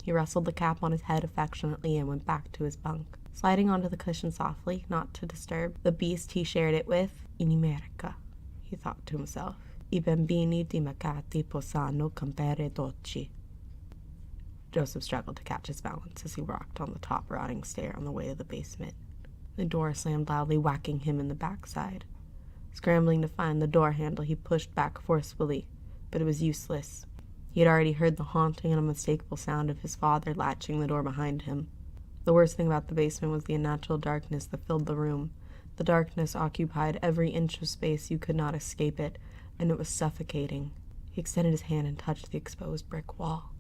Speaker 5: He rustled the cap on his head affectionately and went back to his bunk. Sliding onto the cushion softly, not to disturb the beast he shared it with, in America, he thought to himself. I bambini dimaccati possano campere dolci. Joseph struggled to catch his balance as he rocked on the top rotting stair on the way to the basement. The door slammed loudly, whacking him in the backside. Scrambling to find the door handle, he pushed back forcefully, but it was useless. He had already heard the haunting and unmistakable sound of his father latching the door behind him. The worst thing about the basement was the unnatural darkness that filled the room. The darkness occupied every inch of space. You could not escape it, and it was suffocating. He extended his hand and touched the exposed brick wall.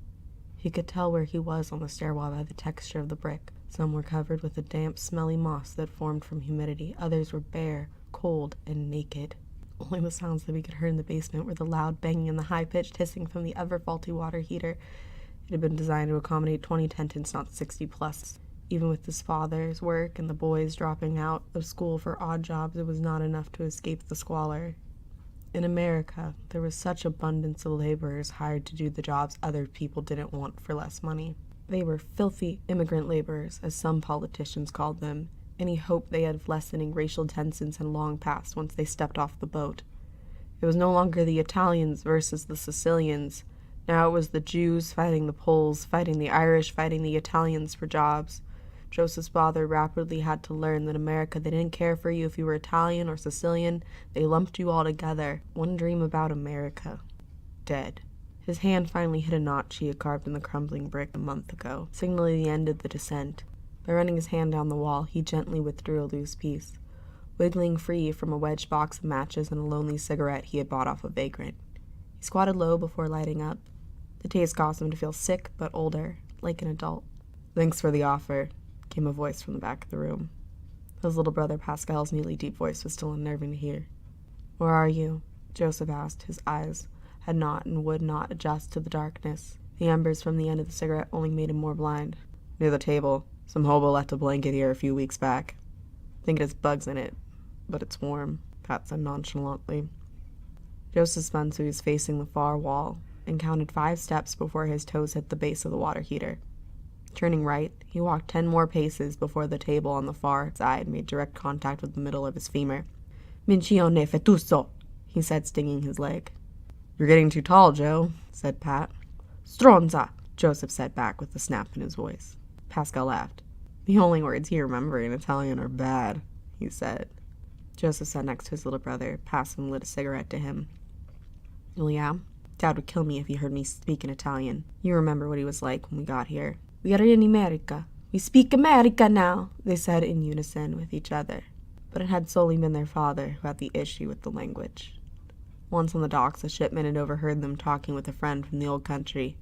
Speaker 5: He could tell where he was on the stairwell by the texture of the brick. Some were covered with a damp, smelly moss that formed from humidity. Others were bare, cold, and naked. Only the sounds that we could hear in the basement were the loud banging and the high-pitched hissing from the ever-faulty water heater. It had been designed to accommodate 20 tenants, not 60+. Even with his father's work and the boys dropping out of school for odd jobs, it was not enough to escape the squalor. In America, there was such abundance of laborers hired to do the jobs other people didn't want for less money. They were filthy immigrant laborers, as some politicians called them. Any hope they had of lessening racial tensions had long passed once they stepped off the boat. It was no longer the Italians versus the Sicilians. Now it was the Jews fighting the Poles, fighting the Irish, fighting the Italians for jobs. Joseph's father rapidly had to learn that America, they didn't care for you if you were Italian or Sicilian. They lumped you all together. One dream about America. Dead.
Speaker 9: His hand finally hit a notch he had carved in the crumbling brick a month ago, signaling the end of the descent. By running his hand down the wall, he gently withdrew a loose piece, wiggling free from a wedged box of matches and a lonely cigarette he had bought off a vagrant. He squatted low before lighting up. The taste caused him to feel sick but older, like an adult. "Thanks for the offer," came a voice from the back of the room. His little brother Pascal's neatly deep voice was still unnerving to hear. "Where are you?" Joseph asked. His eyes had not and would not adjust to the darkness. The embers from the end of the cigarette only made him more blind. "Near the table. Some hobo left a blanket here a few weeks back. Think it has bugs in it, but it's warm," Pat said nonchalantly. Joseph spun so he was facing the far wall and counted 5 steps before his toes hit the base of the water heater. Turning right, he walked 10 more paces before the table on the far side made direct contact with the middle of his femur. "Mincione fettuso," he said, stinging his leg. "You're getting too tall, Joe," said Pat. "Stronza," Joseph said back with a snap in his voice. Pascal laughed. "The only words you remember in Italian are bad," he said. Joseph sat next to his little brother, passed and lit a cigarette to him. "Well, yeah, Dad would kill me if he heard me speak in Italian. You remember what he was like when we got here." "We are in America. We speak America now," they said in unison with each other. But it had solely been their father who had the issue with the language. Once on the docks, a shipman had overheard them talking with a friend from the old country.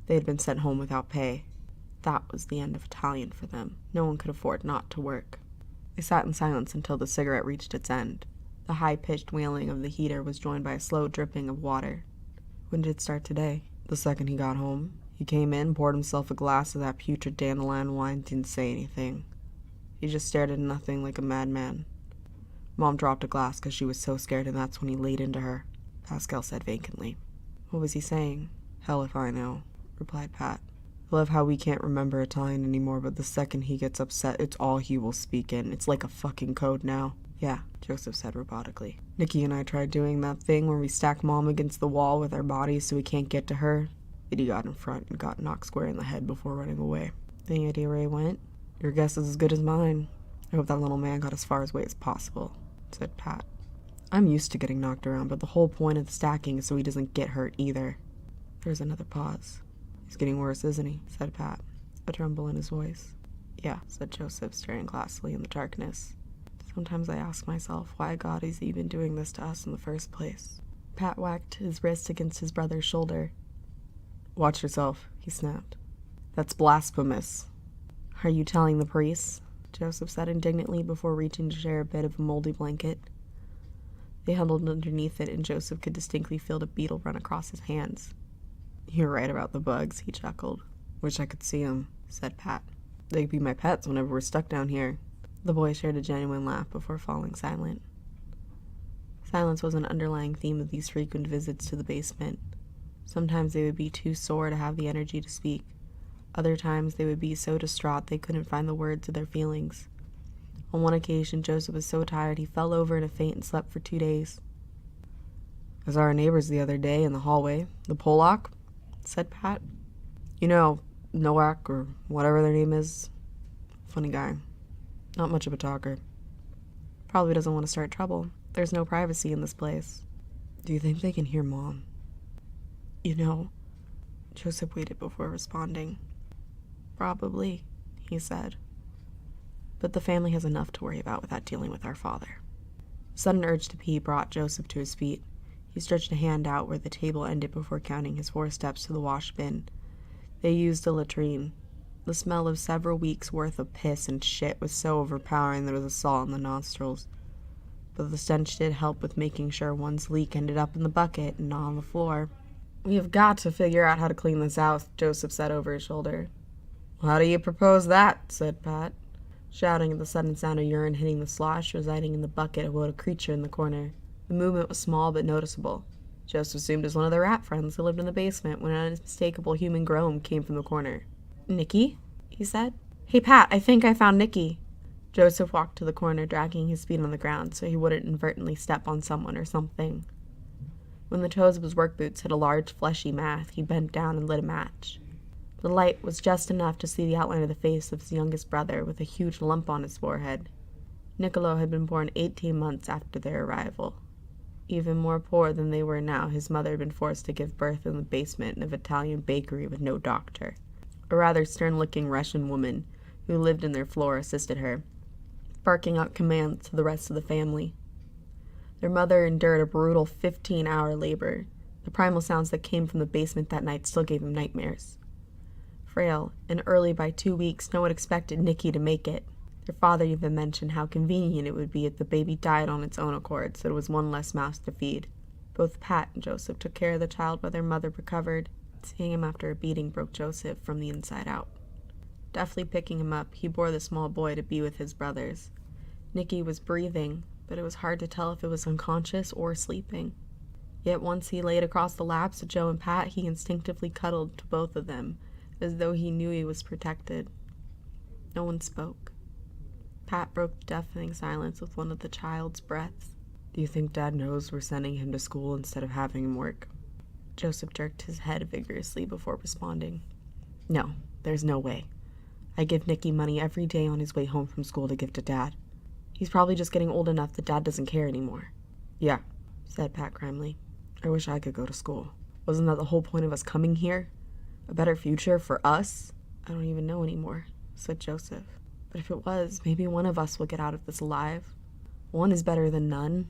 Speaker 9: They had been sent home without pay. That was the end of Italian for them. No one could afford not to work. They sat in silence until the cigarette reached its end. The high-pitched wailing of the heater was joined by a slow dripping of water. "When did it start today?" "The second he got home. He came in, poured himself a glass of that putrid dandelion wine, didn't say anything. He just stared at nothing like a madman. Mom dropped a glass because she was so scared, and that's when he laid into her," Pascal said vacantly. "What was he saying?" "Hell if I know," replied Pat. "I love how we can't remember Italian anymore, but the second he gets upset, it's all he will speak in. It's like a fucking code now." "Yeah," Joseph said robotically. "Nikki and I tried doing that thing where we stack Mom against the wall with our bodies so we can't get to her. Eddie got in front and got knocked square in the head before running away." "Any idea where he went?" "Your guess is as good as mine. I hope that little man got as far away as possible," said Pat. "I'm used to getting knocked around, but the whole point of the stacking is so he doesn't get hurt either." There was another pause. "He's getting worse, isn't he?" said Pat, a tremble in his voice. "Yeah," said Joseph, staring glassily in the darkness. "Sometimes I ask myself why God is even doing this to us in the first place." Pat whacked his wrist against his brother's shoulder. "Watch yourself," he snapped. "That's blasphemous." "Are you telling the priests?" Joseph said indignantly before reaching to share a bit of a moldy blanket. They huddled underneath it, and Joseph could distinctly feel a beetle run across his hands. "You're right about the bugs," he chuckled. "Wish I could see 'em," said Pat. "They could be my pets whenever we're stuck down here." The boy shared a genuine laugh before falling silent. Silence was an underlying theme of these frequent visits to the basement. Sometimes they would be too sore to have the energy to speak. Other times they would be so distraught they couldn't find the words of their feelings. On one occasion, Joseph was so tired he fell over in a faint and slept for 2 days. "I saw our neighbors the other day in the hallway. The Polak," said Pat. "You know, Nowak, or whatever their name is. Funny guy. Not much of a talker. Probably doesn't want to start trouble. There's no privacy in this place." "Do you think they can hear Mom?" "You know," Joseph waited before responding. "Probably," he said. "But the family has enough to worry about without dealing with our father." A sudden urge to pee brought Joseph to his feet. He stretched a hand out where the table ended before counting his 4 steps to the wash bin. They used a latrine. The smell of several weeks' worth of piss and shit was so overpowering there was a salt in the nostrils. But the stench did help with making sure one's leak ended up in the bucket and not on the floor. "We have got to figure out how to clean this house," Joseph said over his shoulder. "Well, how do you propose that?" said Pat, shouting at the sudden sound of urine hitting the slosh residing in the bucket about a creature in the corner. The movement was small but noticeable. Joseph assumed it was one of the rat friends who lived in the basement when an unmistakable human groan came from the corner. "Nikki?" he said. "Hey, Pat, I think I found Nikki." Joseph walked to the corner, dragging his feet on the ground so he wouldn't inadvertently step on someone or something. When the toes of his work boots hit a large, fleshy mat, he bent down and lit a match. The light was just enough to see the outline of the face of his youngest brother with a huge lump on his forehead. Niccolo had been born 18 months after their arrival.
Speaker 13: Even more poor than they were now, his mother had been forced to give birth in the basement of an Italian bakery with no doctor. A rather stern-looking Russian woman who lived in their floor assisted her, barking out commands to the rest of the family. Their mother endured a brutal 15-hour labor. The primal sounds that came from the basement that night still gave him nightmares. Frail and early by 2 weeks, no one expected Nikki to make it. Their father even mentioned how convenient it would be if the baby died on its own accord, so it was one less mouse to feed. Both Pat and Joseph took care of the child while their mother recovered. Seeing him after a beating broke Joseph from the inside out. Deftly picking him up, he bore the small boy to be with his brothers. Nikki was breathing, but it was hard to tell if it was unconscious or sleeping. Yet once he laid across the laps of Joe and Pat, he instinctively cuddled to both of them, as though he knew he was protected. No one spoke. Pat broke the deafening silence with one of the child's breaths. "Do you think Dad knows we're sending him to school instead of having him work?" Joseph jerked his head vigorously before responding. "No, there's no way. I give Nicky money every day on his way home from school to give to Dad. He's probably just getting old enough that Dad doesn't care anymore." "Yeah," said Pat grimly. "I wish I could go to school. Wasn't that the whole point of us coming here? A better future for us?" "I don't even know anymore," said Joseph. "But if it was, maybe one of us will get out of this alive. One is better than none."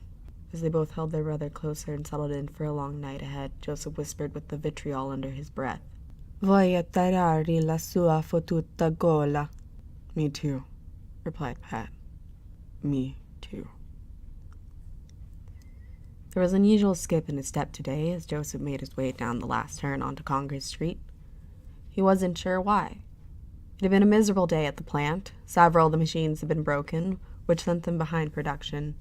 Speaker 13: As they both held their brother closer and settled in for a long night ahead, Joseph whispered with the vitriol under his breath, "Voglio tarargli la sua fottuta gola." "Me too," replied Pat. "Me too." There was an unusual skip in his step today as Joseph made his way down the last turn onto Congress Street. He wasn't sure why. It had been a miserable day at the plant. Several of the machines had been broken, which sent them behind production.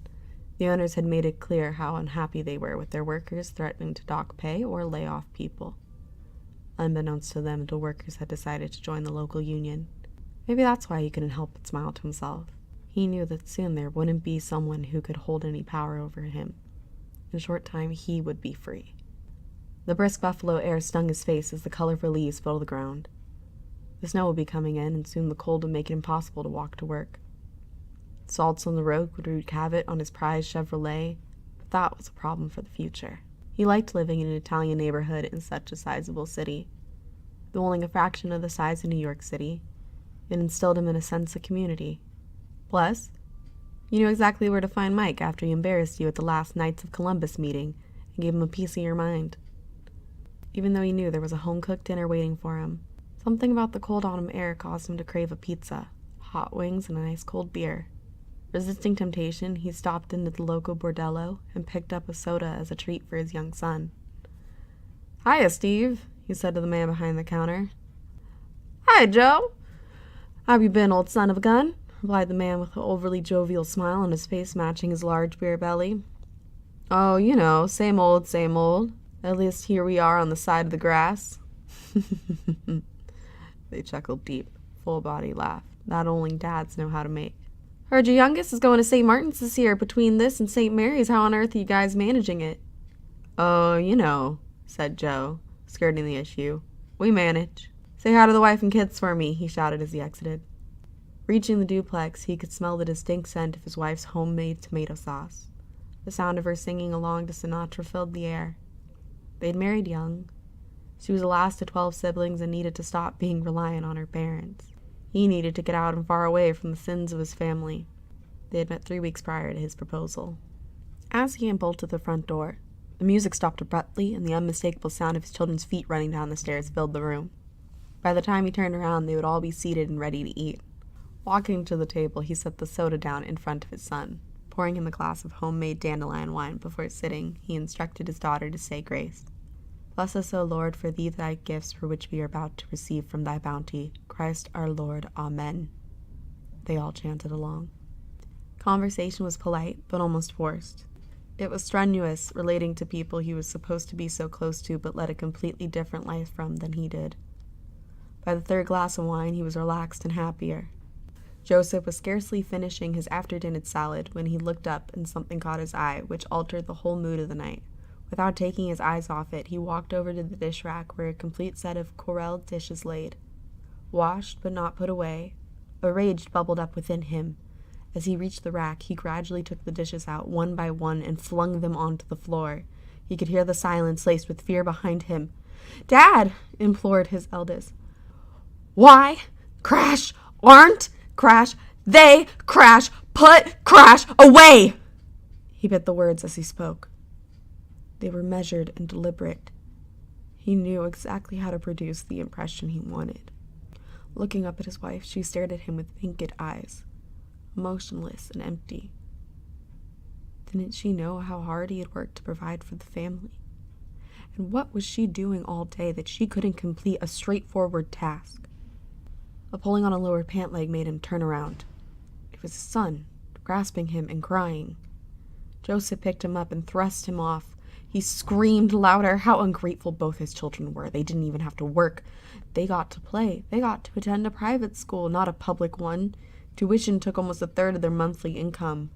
Speaker 13: The owners had made it clear how unhappy they were with their workers threatening to dock pay or lay off people. Unbeknownst to them, the workers had decided to join the local union. Maybe that's why he couldn't help but smile to himself. He knew that soon there wouldn't be someone who could hold any power over him. In a short time, he would be free. The brisk buffalo air stung his face as the colorful leaves filled the ground. The snow would be coming in, and soon the cold would make it impossible to walk to work. Salts on the road would wreak havoc on his prized Chevrolet, but that was a problem for the future. He liked living in an Italian neighborhood in such a sizable city. Though only a fraction of the size of New York City, it instilled him in a sense of community. Plus, you knew exactly where to find Mike after he embarrassed you at the last Knights of Columbus meeting and gave him a piece of your mind. Even though he knew there was a home-cooked dinner waiting for him, something about the cold autumn air caused him to crave a pizza, hot wings, and a nice cold beer. Resisting temptation, he stopped into the local bordello and picked up a soda as a treat for his young son. "Hiya, Steve," he said to the man behind the counter. "Hi, Joe. How you been, old son of a gun?" replied the man with an overly jovial smile on his face matching his large beer belly. "Oh, you know, same old, same old. At least here we are on the side of the grass." They chuckled deep, full-body laugh that only dads know how to make. "Heard your youngest is going to St. Martin's this year. Between this and St. Mary's, how on earth are you guys managing it?" "Oh, you know," said Joe, skirting the issue. "We manage. Say hi to the wife and kids for me," he shouted as he exited. Reaching the duplex, he could smell the distinct scent of his wife's homemade tomato sauce. The sound of her singing along to Sinatra filled the air. They'd married young. She was the last of 12 siblings and needed to stop being reliant on her parents. He needed to get out and far away from the sins of his family. They had met 3 weeks prior to his proposal. As he unbolted the front door, the music stopped abruptly and the unmistakable sound of his children's feet running down the stairs filled the room. By the time he turned around, they would all be seated and ready to eat. Walking to the table, he set the soda down in front of his son. Pouring him a glass of homemade dandelion wine before sitting, he instructed his daughter to say grace. "Bless us, O Lord, for these thy gifts for which we are about to receive from thy bounty. Christ our Lord. Amen." They all chanted along. Conversation was polite, but almost forced. It was strenuous, relating to people he was supposed to be so close to but led a completely different life from than he did. By the third glass of wine, he was relaxed and happier. Joseph was scarcely finishing his after-dinner salad when he looked up and something caught his eye, which altered the whole mood of the night. Without taking his eyes off it, he walked over to the dish rack where a complete set of Corelle dishes laid. Washed but not put away, a rage bubbled up within him, As he reached the rack, he gradually took the dishes out one by one and flung them onto the floor. He could hear the silence laced with fear behind him. "Dad!" implored his eldest. "Why? Crash! Aren't crash! They crash! Put crash away!" He bit the words as he spoke. They were measured and deliberate. He knew exactly how to produce the impression he wanted. Looking up at his wife, she stared at him with vacant eyes, motionless and empty. Didn't she know how hard he had worked to provide for the family? And what was she doing all day that she couldn't complete a straightforward task? A pulling on a lower pant leg made him turn around. It was his son, grasping him and crying. Joseph picked him up and thrust him off. He screamed louder. How ungrateful both his children were. They didn't even have to work. They got to play. They got to attend a private school, not a public one. Tuition took almost a third of their monthly income.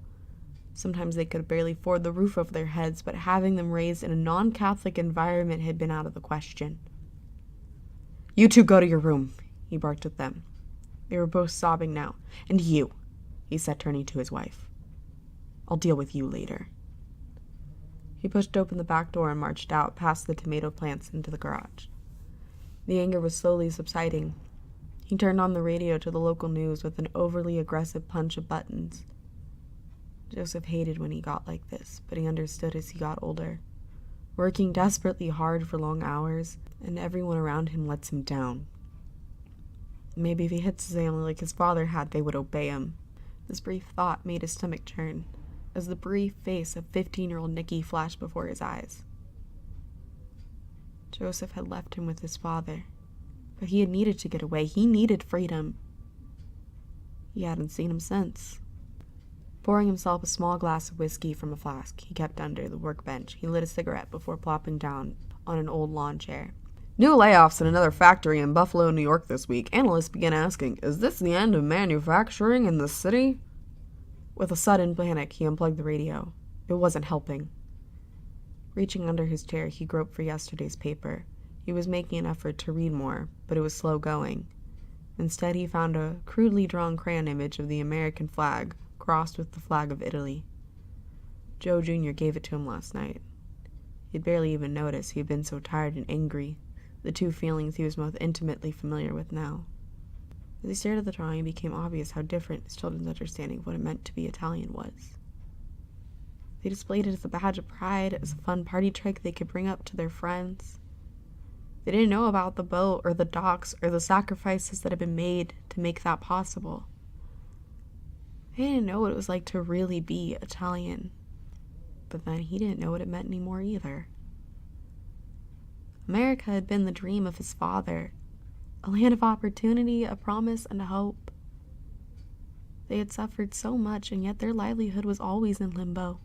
Speaker 13: Sometimes they could barely afford the roof over their heads, but having them raised in a non-Catholic environment had been out of the question. "You two go to your room," he barked at them. They were both sobbing now. "And you," he said, turning to his wife. "I'll deal with you later." He pushed open the back door and marched out past the tomato plants into the garage. The anger was slowly subsiding. He turned on the radio to the local news with an overly aggressive punch of buttons. Joseph hated when he got like this, but he understood as he got older. Working desperately hard for long hours, and everyone around him lets him down. Maybe if he hits his family like his father had, they would obey him. This brief thought made his stomach churn, as the brief face of 15-year-old Nikki flashed before his eyes. Joseph had left him with his father, but he had needed to get away. He needed freedom. He hadn't seen him since. Pouring himself a small glass of whiskey from a flask he kept under the workbench, he lit a cigarette before plopping down on an old lawn chair. "New layoffs in another factory in Buffalo, New York this week. Analysts began asking, is this the end of manufacturing in the city?" With a sudden panic, he unplugged the radio. It wasn't helping. Reaching under his chair, he groped for yesterday's paper. He was making an effort to read more, but it was slow going. Instead, he found a crudely drawn crayon image of the American flag, crossed with the flag of Italy. Joe Jr. gave it to him last night. He'd barely even noticed he had been so tired and angry, the two feelings he was most intimately familiar with now. As he stared at the drawing, it became obvious how different his children's understanding of what it meant to be Italian was. They displayed it as a badge of pride, as a fun party trick they could bring up to their friends. They didn't know about the boat or the docks or the sacrifices that had been made to make that possible. They didn't know what it was like to really be Italian. But then he didn't know what it meant anymore either. America had been the dream of his father, a land of opportunity, a promise, and a hope. They had suffered so much, and yet their livelihood was always in limbo.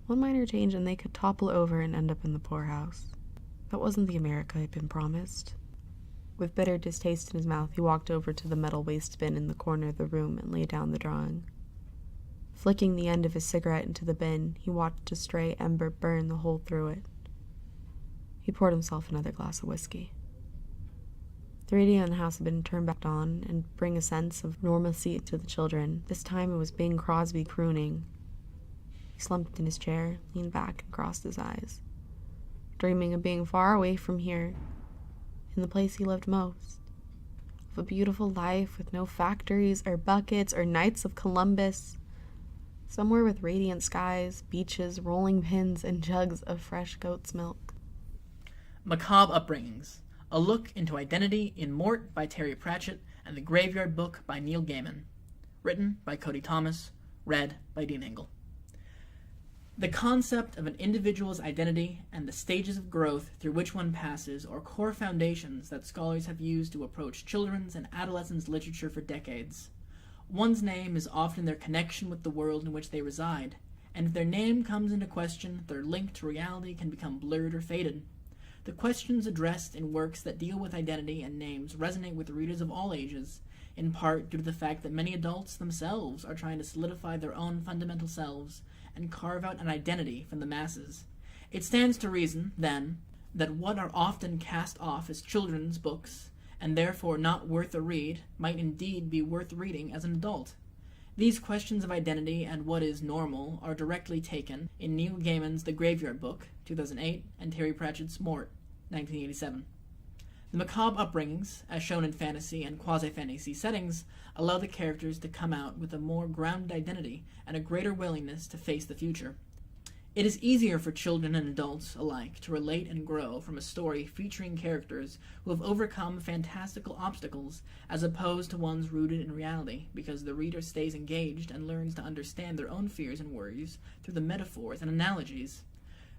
Speaker 13: One minor change and they could topple over and end up in the poorhouse. That wasn't the America had been promised. With bitter distaste in his mouth, he walked over to the metal waste bin in the corner of the room and laid down the drawing. Flicking the end of his cigarette into the bin, he watched a stray ember burn the hole through it. He poured himself another glass of whiskey. The radio in the house had been turned back on and bring a sense of normalcy to the children. This time it was Bing Crosby crooning. He slumped in his chair, leaned back, and crossed his eyes, dreaming of being far away from here, in the place he loved most, of a beautiful life with no factories or buckets or Knights of Columbus, somewhere with radiant skies, beaches, rolling pins, and jugs of fresh goat's milk.
Speaker 1: Macabre Upbringings, A Look into Identity in Mort by Terry Pratchett and The Graveyard Book by Neil Gaiman. Written by Cody Thomas, read by Dean Engel. The concept of an individual's identity and the stages of growth through which one passes are core foundations that scholars have used to approach children's and adolescents' literature for decades. One's name is often their connection with the world in which they reside, and if their name comes into question, their link to reality can become blurred or faded. The questions addressed in works that deal with identity and names resonate with readers of all ages, in part due to the fact that many adults themselves are trying to solidify their own fundamental selves and carve out an identity from the masses. It stands to reason, then, that what are often cast off as children's books, and therefore not worth a read, might indeed be worth reading as an adult. These questions of identity and what is normal are directly taken in Neil Gaiman's The Graveyard Book, 2008, and Terry Pratchett's Mort, 1987. The macabre upbringings, as shown in fantasy and quasi-fantasy settings, allow the characters to come out with a more grounded identity and a greater willingness to face the future. It is easier for children and adults alike to relate and grow from a story featuring characters who have overcome fantastical obstacles as opposed to ones rooted in reality, because the reader stays engaged and learns to understand their own fears and worries through the metaphors and analogies.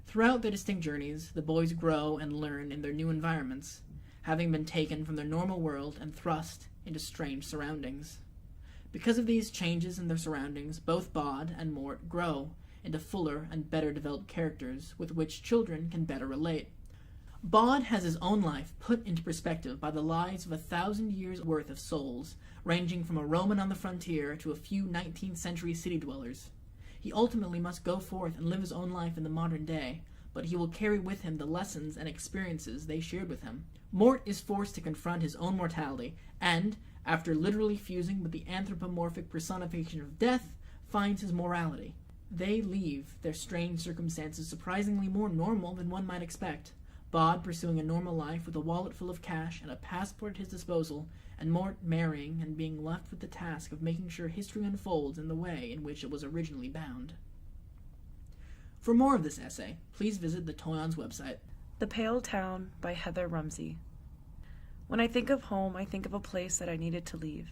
Speaker 1: Throughout their distinct journeys, the boys grow and learn in their new environments, having been taken from their normal world and thrust into strange surroundings. Because of these changes in their surroundings, both Bod and Mort grow into fuller and better developed characters with which children can better relate. Bod has his own life put into perspective by the lives of 1,000 years' worth of souls, ranging from a Roman on the frontier to a few 19th century city dwellers. He ultimately must go forth and live his own life in the modern day, but he will carry with him the lessons and experiences they shared with him. Mort is forced to confront his own mortality, and, after literally fusing with the anthropomorphic personification of death, finds his morality. They leave their strange circumstances surprisingly more normal than one might expect. Bod pursuing a normal life with a wallet full of cash and a passport at his disposal, and Mort marrying and being left with the task of making sure history unfolds in the way in which it was originally bound. For more of this essay, please visit the Toyon's website.
Speaker 14: The Pale Town by Heather Rumsey. When I think of home, I think of a place that I needed to leave.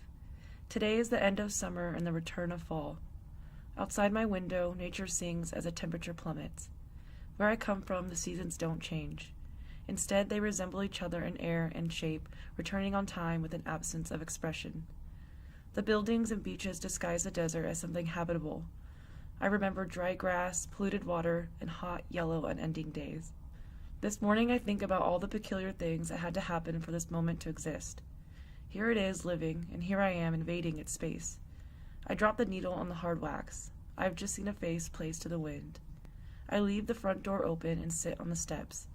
Speaker 14: Today is the end of summer and the return of fall. Outside my window, nature sings as the temperature plummets. Where I come from, the seasons don't change. Instead, they resemble each other in air and shape, returning on time with an absence of expression. The buildings and beaches disguise the desert as something habitable. I remember dry grass, polluted water, and hot, yellow, unending days. This morning I think about all the peculiar things that had to happen for this moment to exist. Here it is, living, and here I am invading its space. I drop the needle on the hard wax. I have just seen a face placed to the wind. I leave the front door open and sit on the steps.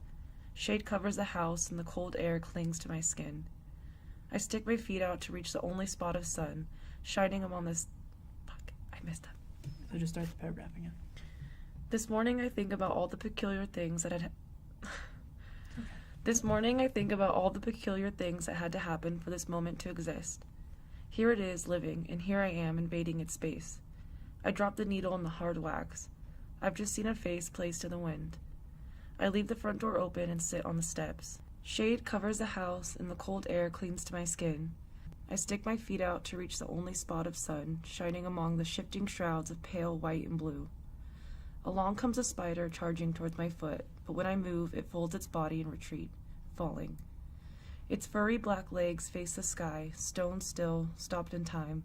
Speaker 14: Shade covers the house and the cold air clings to my skin. I stick my feet out to reach the only spot of sun shining among this... Fuck, I messed up.
Speaker 1: So just start the paragraph again.
Speaker 14: This morning I think about all the peculiar things that had... This morning I think about all the peculiar things that had to happen for this moment to exist. Here it is, living, and here I am invading its space. I drop the needle on the hard wax. I've just seen a face placed to the wind. I leave the front door open and sit on the steps. Shade covers the house and the cold air clings to my skin. I stick my feet out to reach the only spot of sun shining among the shifting shrouds of pale white and blue. Along comes a spider charging towards my foot, but when I move, it folds its body in retreat, falling. Its furry black legs face the sky, stone still, stopped in time.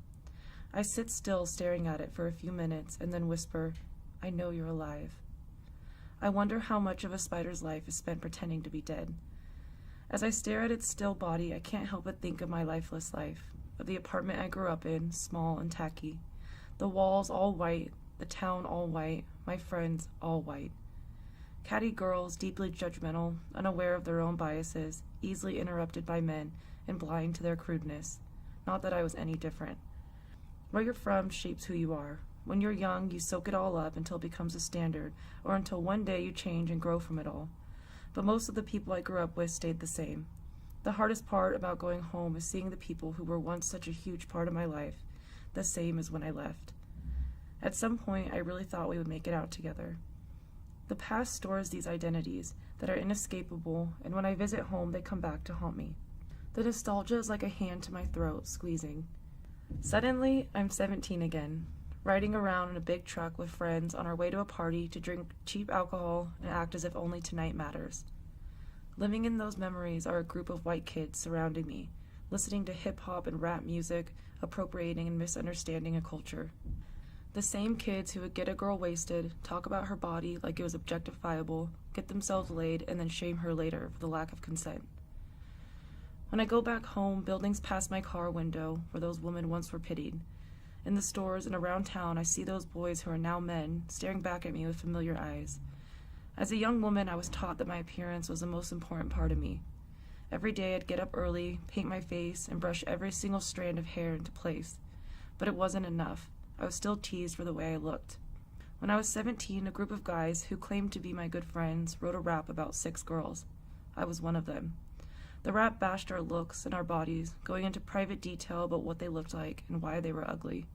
Speaker 14: I sit still staring at it for a few minutes and then whisper, "I know you're alive." I wonder how much of a spider's life is spent pretending to be dead. As I stare at its still body, I can't help but think of my lifeless life, of the apartment I grew up in, small and tacky. The walls all white, the town all white, my friends all white. Catty girls, deeply judgmental, unaware of their own biases, easily interrupted by men, and blind to their crudeness. Not that I was any different. Where you're from shapes who you are. When you're young, you soak it all up until it becomes a standard, or until one day you change and grow from it all. But most of the people I grew up with stayed the same. The hardest part about going home is seeing the people who were once such a huge part of my life, the same as when I left. At some point, I really thought we would make it out together. The past stores these identities that are inescapable, and when I visit home, they come back to haunt me. The nostalgia is like a hand to my throat, squeezing. Suddenly, I'm 17 again, riding around in a big truck with friends on our way to a party to drink cheap alcohol and act as if only tonight matters. Living in those memories are a group of white kids surrounding me, listening to hip-hop and rap music, appropriating and misunderstanding a culture. The same kids who would get a girl wasted, talk about her body like it was objectifiable, get themselves laid, and then shame her later for the lack of consent. When I go back home, buildings pass my car window where those women once were pitied. In the stores and around town, I see those boys who are now men staring back at me with familiar eyes. As a young woman, I was taught that my appearance was the most important part of me. Every day I'd get up early, paint my face, and brush every single strand of hair into place. But it wasn't enough. I was still teased for the way I looked. When I was 17, a group of guys who claimed to be my good friends wrote a rap about 6 girls. I was one of them. The rap bashed our looks and our bodies, going into private detail about what they looked like and why they were ugly.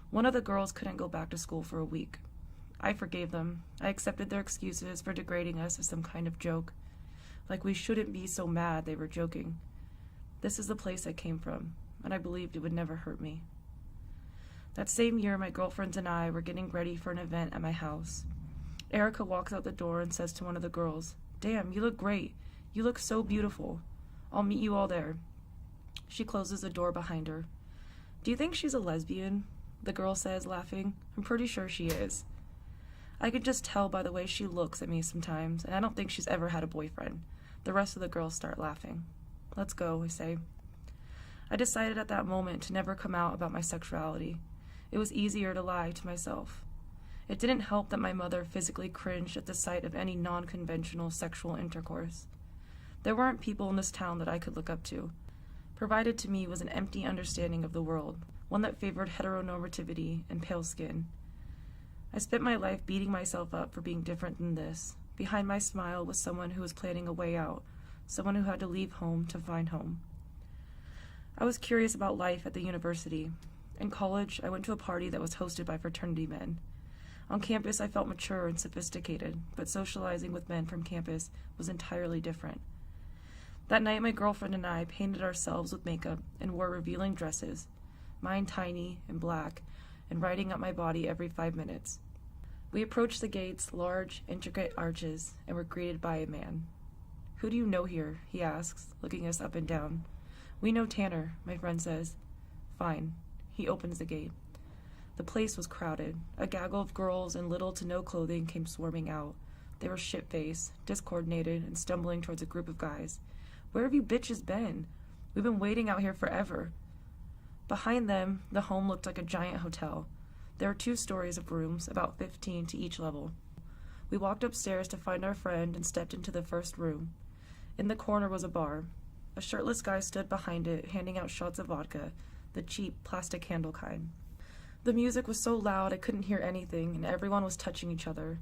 Speaker 14: One of the girls couldn't go back to school for a week. I forgave them. I accepted their excuses for degrading us as some kind of joke. Like we shouldn't be so mad they were joking. This is the place I came from, and I believed it would never hurt me. That same year, my girlfriends and I were getting ready for an event at my house. Erica walks out the door and says to one of the girls, "Damn, you look great. You look so beautiful. I'll meet you all there." She closes the door behind her. "Do you think she's a lesbian?" the girl says, laughing. "I'm pretty sure she is." I can just tell by the way she looks at me sometimes, and I don't think she's ever had a boyfriend. The rest of the girls start laughing. "Let's go," I say. I decided at that moment to never come out about my sexuality. It was easier to lie to myself. It didn't help that my mother physically cringed at the sight of any non-conventional sexual intercourse. There weren't people in this town that I could look up to. Provided to me was an empty understanding of the world, one that favored heteronormativity and pale skin. I spent my life beating myself up for being different than this. Behind my smile was someone who was planning a way out, someone who had to leave home to find home. I was curious about life at the university. In college, I went to a party that was hosted by fraternity men. On campus, I felt mature and sophisticated, but socializing with men from campus was entirely different. That night, my girlfriend and I painted ourselves with makeup and wore revealing dresses, mine tiny and black, and riding up my body every 5 minutes. We approached the gate's large, intricate arches and were greeted by a man. "Who do you know here?" he asks, looking us up and down. "We know Tanner," my friend says. "Fine." He opens the gate. The place was crowded. A gaggle of girls in little to no clothing came swarming out. They were shit-faced, discoordinated, and stumbling towards a group of guys. "Where have you bitches been? We've been waiting out here forever." Behind them, the home looked like a giant hotel. There were 2 stories of rooms, about 15 to each level. We walked upstairs to find our friend and stepped into the first room. In the corner was a bar. A shirtless guy stood behind it, handing out shots of vodka, the cheap plastic handle kind. The music was so loud I couldn't hear anything, and everyone was touching each other.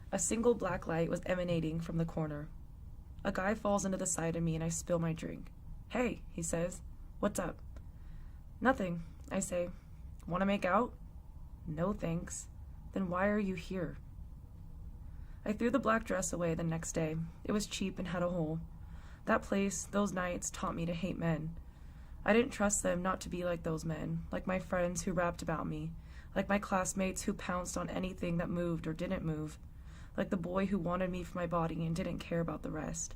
Speaker 14: A single black light was emanating from the corner. A guy falls into the side of me and I spill my drink. "Hey," he says. "What's up?" "Nothing," I say. "Want to make out?" "No, thanks." "Then why are you here?" I threw the black dress away the next day. It was cheap and had a hole. That place, those nights, taught me to hate men. I didn't trust them not to be like those men, like my friends who rapped about me, like my classmates who pounced on anything that moved or didn't move, like the boy who wanted me for my body and didn't care about the rest.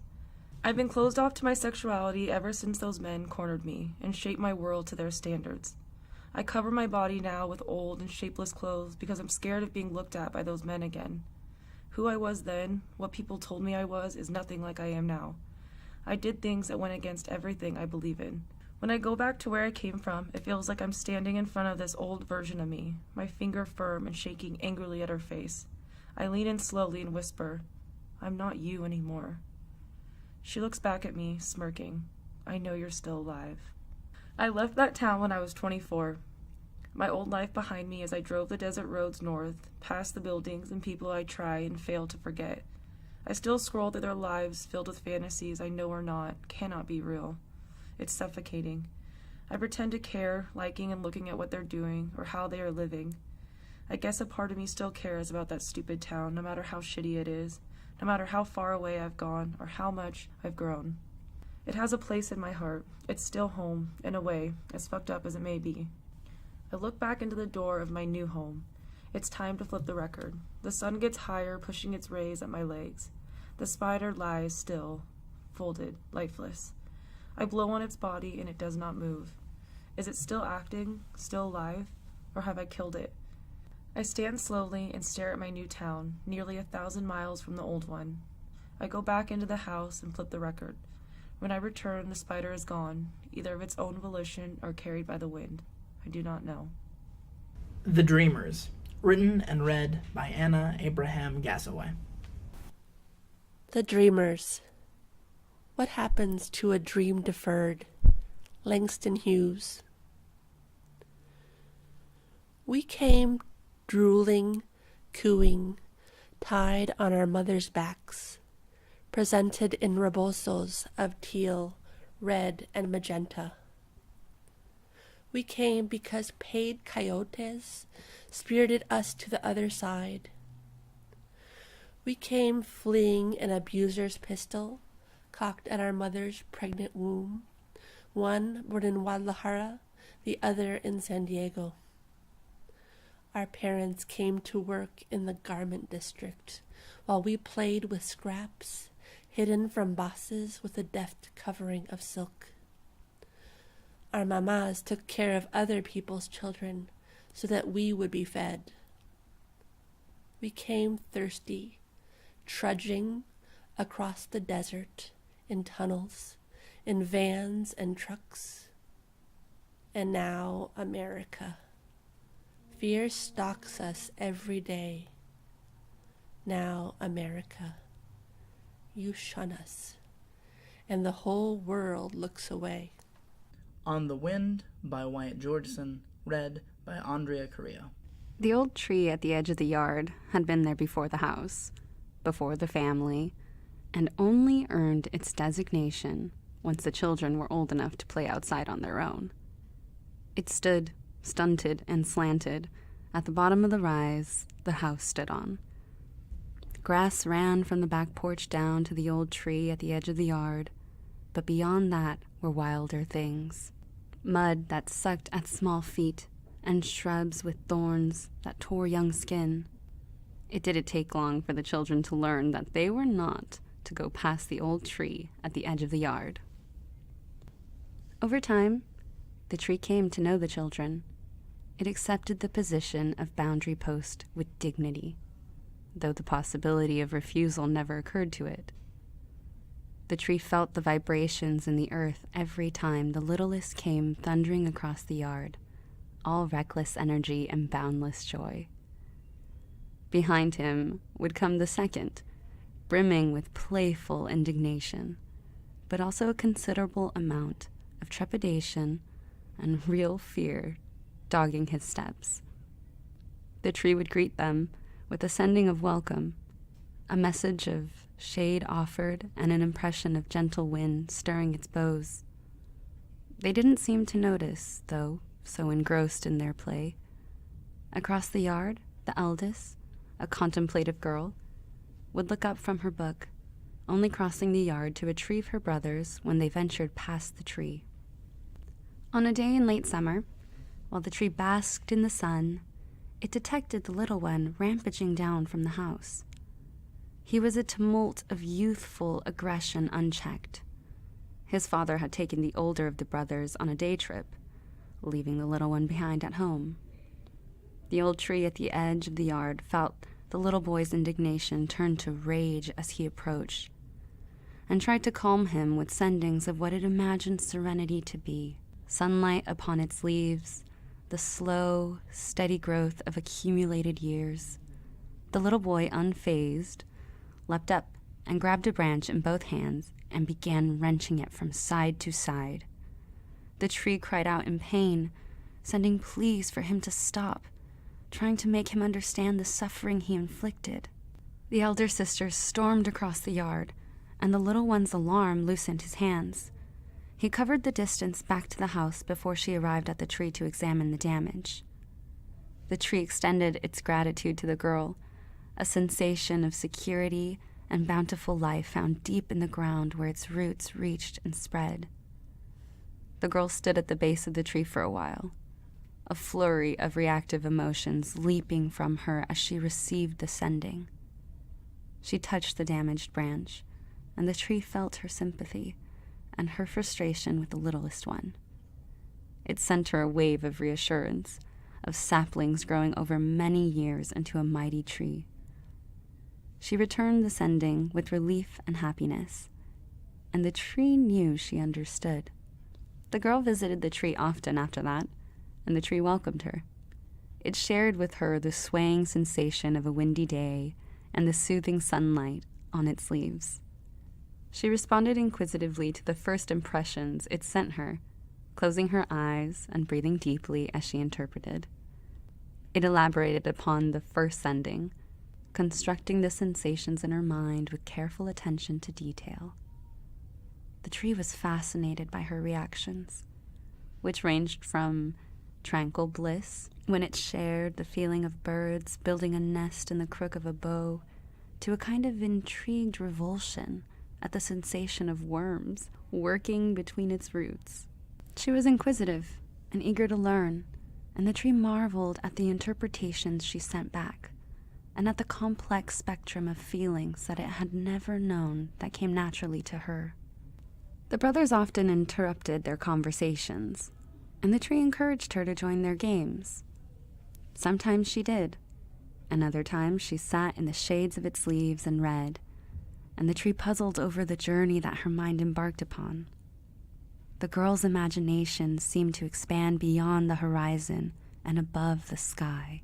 Speaker 14: I've been closed off to my sexuality ever since those men cornered me and shaped my world to their standards. I cover my body now with old and shapeless clothes because I'm scared of being looked at by those men again. Who I was then, what people told me I was, is nothing like I am now. I did things that went against everything I believe in. When I go back to where I came from, it feels like I'm standing in front of this old version of me, my finger firm and shaking angrily at her face. I lean in slowly and whisper, "I'm not you anymore." She looks back at me, smirking. "I know you're still alive." I left that town when I was 24. My old life behind me as I drove the desert roads north, past the buildings and people I try and fail to forget. I still scroll through their lives filled with fantasies I know are not, cannot be real. It's suffocating. I pretend to care, liking and looking at what they're doing or how they are living. I guess a part of me still cares about that stupid town, no matter how shitty it is, no matter how far away I've gone or how much I've grown. It has a place in my heart. It's still home, in a way, as fucked up as it may be. I look back into the door of my new home. It's time to flip the record. The sun gets higher, pushing its rays at my legs. The spider lies still, folded, lifeless. I blow on its body and it does not move. Is it still acting, still alive, or have I killed it? I stand slowly and stare at my new town, nearly 1,000 miles from the old one. I go back into the house and flip the record. When I return, the spider is gone, either of its own volition or carried by the wind. I do not know.
Speaker 1: The Dreamers, written and read by Anna Abraham Gassaway.
Speaker 15: The Dreamers. What happens to a dream deferred? Langston Hughes. We came drooling, cooing, tied on our mothers' backs, presented in rebosos of teal, red, and magenta. We came because paid coyotes spirited us to the other side. We came fleeing an abuser's pistol, cocked at our mother's pregnant womb, one born in Guadalajara, the other in San Diego. Our parents came to work in the garment district, while we played with scraps, hidden from bosses with a deft covering of silk. Our mamas took care of other people's children so that we would be fed. We came thirsty, trudging across the desert in tunnels, in vans and trucks. And now America. Fear stalks us every day. Now America. You shun us, and the whole world looks away.
Speaker 16: On the Wind by Wyatt Georgeson, read by Andrea Carrillo.
Speaker 12: The old tree at the edge of the yard had been there before the house, before the family, and only earned its designation once the children were old enough to play outside on their own. It stood, stunted and slanted, at the bottom of the rise the house stood on. Grass ran from the back porch down to the old tree at the edge of the yard, but beyond that were wilder things. Mud that sucked at small feet, and shrubs with thorns that tore young skin. It didn't take long for the children to learn that they were not to go past the old tree at the edge of the yard. Over time, the tree came to know the children. It accepted the position of boundary post with dignity, though the possibility of refusal never occurred to it. The tree felt the vibrations in the earth every time the littlest came thundering across the yard, all reckless energy and boundless joy. Behind him would come the second, brimming with playful indignation, but also a considerable amount of trepidation and real fear dogging his steps. The tree would greet them with a sending of welcome, a message of shade offered and an impression of gentle wind stirring its boughs. They didn't seem to notice, though, so engrossed in their play. Across the yard, the eldest, a contemplative girl, would look up from her book, only crossing the yard to retrieve her brothers when they ventured past the tree. On a day in late summer, while the tree basked in the sun, it detected the little one rampaging down from the house. He was a tumult of youthful aggression unchecked. His father had taken the older of the brothers on a day trip, leaving the little one behind at home. The old tree at the edge of the yard felt the little boy's indignation turn to rage as he approached, and tried to calm him with sendings of what it imagined serenity to be. Sunlight upon its leaves, the slow, steady growth of accumulated years. The little boy, unfazed, leapt up and grabbed a branch in both hands and began wrenching it from side to side. The tree cried out in pain, sending pleas for him to stop, trying to make him understand the suffering he inflicted. The elder sister stormed across the yard, and the little one's alarm loosened his hands. He covered the distance back to the house before she arrived at the tree to examine the damage. The tree extended its gratitude to the girl, a sensation of security and bountiful life found deep in the ground where its roots reached and spread. The girl stood at the base of the tree for a while, a flurry of reactive emotions leaping from her as she received the sending. She touched the damaged branch, and the tree felt her sympathy and her frustration with the littlest one. It sent her a wave of reassurance, of saplings growing over many years into a mighty tree. She returned the sending with relief and happiness, and the tree knew she understood. The girl visited the tree often after that, and the tree welcomed her. It shared with her the swaying sensation of a windy day and the soothing sunlight on its leaves. She responded inquisitively to the first impressions it sent her, closing her eyes and breathing deeply as she interpreted. It elaborated upon the first sending, constructing the sensations in her mind with careful attention to detail. The tree was fascinated by her reactions, which ranged from tranquil bliss, when it shared the feeling of birds building a nest in the crook of a bow, to a kind of intrigued revulsion at the sensation of worms working between its roots. She was inquisitive and eager to learn, and the tree marveled at the interpretations she sent back, and at the complex spectrum of feelings that it had never known that came naturally to her. The brothers often interrupted their conversations, and the tree encouraged her to join their games. Sometimes she did, and other times she sat in the shades of its leaves and read, and the tree puzzled over the journey that her mind embarked upon. The girl's imagination seemed to expand beyond the horizon and above the sky.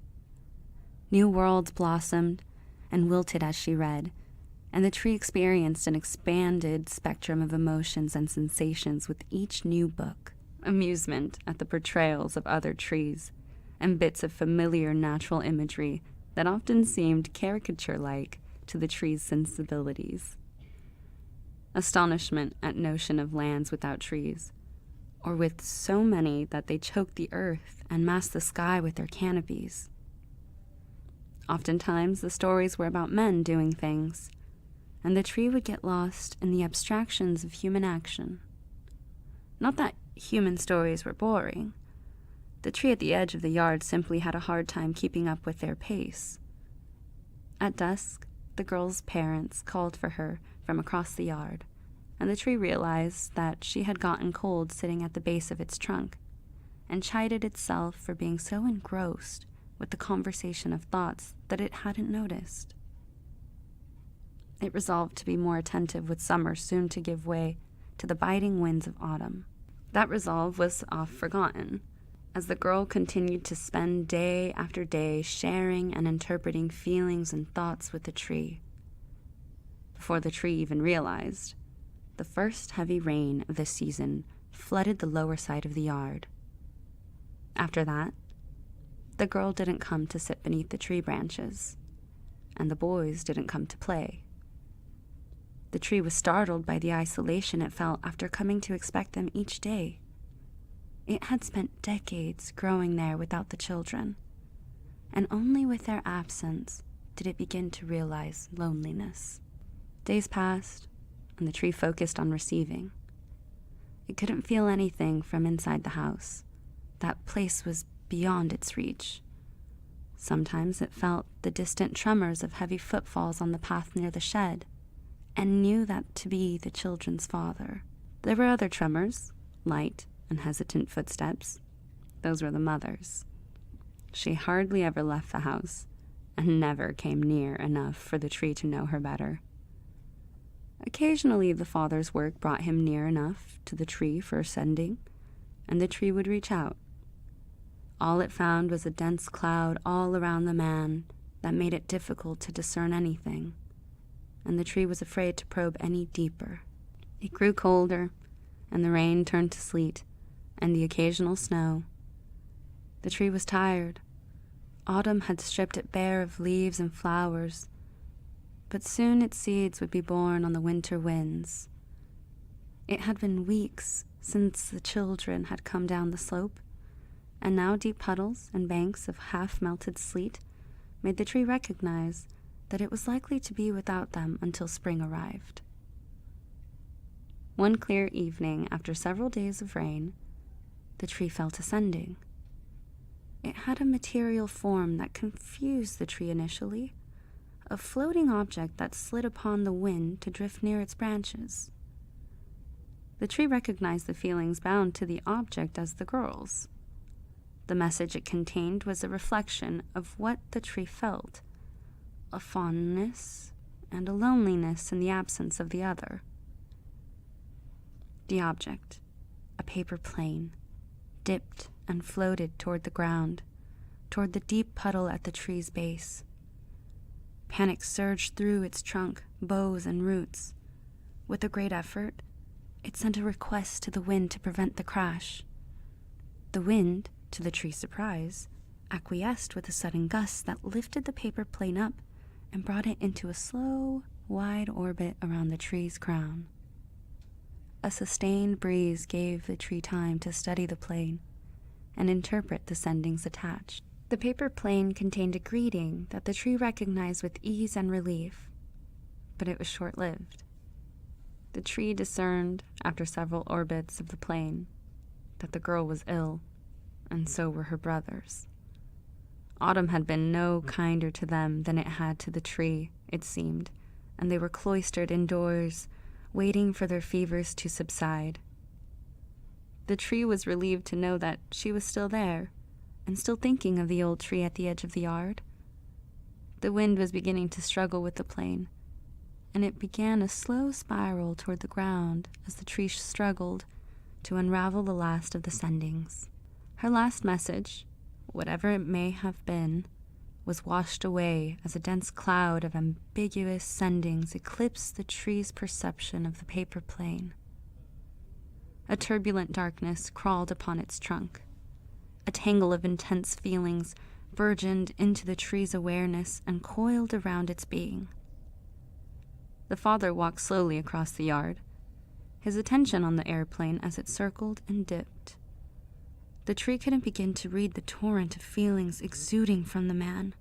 Speaker 12: New worlds blossomed and wilted as she read, and the tree experienced an expanded spectrum of emotions and sensations with each new book. Amusement at the portrayals of other trees, and bits of familiar natural imagery that often seemed caricature-like to the tree's sensibilities. Astonishment at notion of lands without trees, or with so many that they choked the earth and masked the sky with their canopies. Oftentimes the stories were about men doing things, and the tree would get lost in the abstractions of human action. Not that human stories were boring. The tree at the edge of the yard simply had a hard time keeping up with their pace. At dusk, the girl's parents called for her from across the yard, and the tree realized that she had gotten cold sitting at the base of its trunk, and chided itself for being so engrossed with the conversation of thoughts that it hadn't noticed. It resolved to be more attentive with summer soon to give way to the biting winds of autumn. That resolve was oft forgotten, as the girl continued to spend day after day sharing and interpreting feelings and thoughts with the tree. Before the tree even realized, the first heavy rain of the season flooded the lower side of the yard. After that, the girl didn't come to sit beneath the tree branches, and the boys didn't come to play. The tree was startled by the isolation it felt after coming to expect them each day. It had spent decades growing there without the children, and only with their absence did it begin to realize loneliness. Days passed, and the tree focused on receiving. It couldn't feel anything from inside the house. That place was beyond its reach. Sometimes it felt the distant tremors of heavy footfalls on the path near the shed, and knew that to be the children's father. There were other tremors, light and hesitant footsteps. Those were the mother's. She hardly ever left the house, and never came near enough for the tree to know her better. Occasionally the father's work brought him near enough to the tree for ascending, and the tree would reach out. All it found was a dense cloud all around the man that made it difficult to discern anything, and the tree was afraid to probe any deeper. It grew colder, and the rain turned to sleet, and the occasional snow. The tree was tired. Autumn had stripped it bare of leaves and flowers, but soon its seeds would be born on the winter winds. It had been weeks since the children had come down the slope, and now deep puddles and banks of half-melted sleet made the tree recognize that it was likely to be without them until spring arrived. One clear evening, after several days of rain, the tree felt ascending. It had a material form that confused the tree initially, a floating object that slid upon the wind to drift near its branches. The tree recognized the feelings bound to the object as the girl's. The message it contained was a reflection of what the tree felt, a fondness and a loneliness in the absence of the other. The object, a paper plane, dipped and floated toward the ground, toward the deep puddle at the tree's base. Panic surged through its trunk, boughs, and roots. With a great effort, it sent a request to the wind to prevent the crash. The wind, to the tree's surprise, acquiesced with a sudden gust that lifted the paper plane up and brought it into a slow, wide orbit around the tree's crown. A sustained breeze gave the tree time to study the plane and interpret the sendings attached. The paper plane contained a greeting that the tree recognized with ease and relief, but it was short-lived. The tree discerned, after several orbits of the plane, that the girl was ill, and so were her brothers. Autumn had been no kinder to them than it had to the tree, it seemed, and they were cloistered indoors, waiting for their fevers to subside. The tree was relieved to know that she was still there, and still thinking of the old tree at the edge of the yard. The wind was beginning to struggle with the plane, and it began a slow spiral toward the ground as the tree struggled to unravel the last of the sendings. Her last message, whatever it may have been, was washed away as a dense cloud of ambiguous sendings eclipsed the tree's perception of the paper plane. A turbulent darkness crawled upon its trunk. A tangle of intense feelings burgeoned into the tree's awareness and coiled around its being. The father walked slowly across the yard, his attention on the airplane as it circled and dipped. The tree couldn't begin to read the torrent of feelings exuding from the man.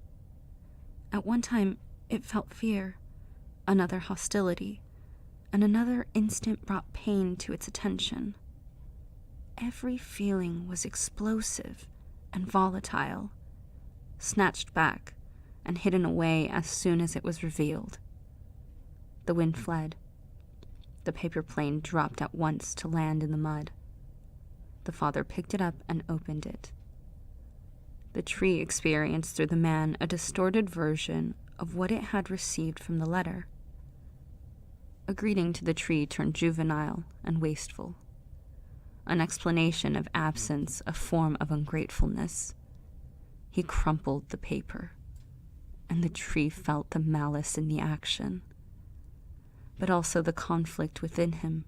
Speaker 12: At one time, it felt fear, another hostility, and another instant brought pain to its attention. Every feeling was explosive and volatile, snatched back and hidden away as soon as it was revealed. The wind fled. The paper plane dropped at once to land in the mud. The father picked it up and opened it. The tree experienced through the man a distorted version of what it had received from the letter. A greeting to the tree turned juvenile and wasteful. An explanation of absence, a form of ungratefulness. He crumpled the paper, and the tree felt the malice in the action, but also the conflict within him,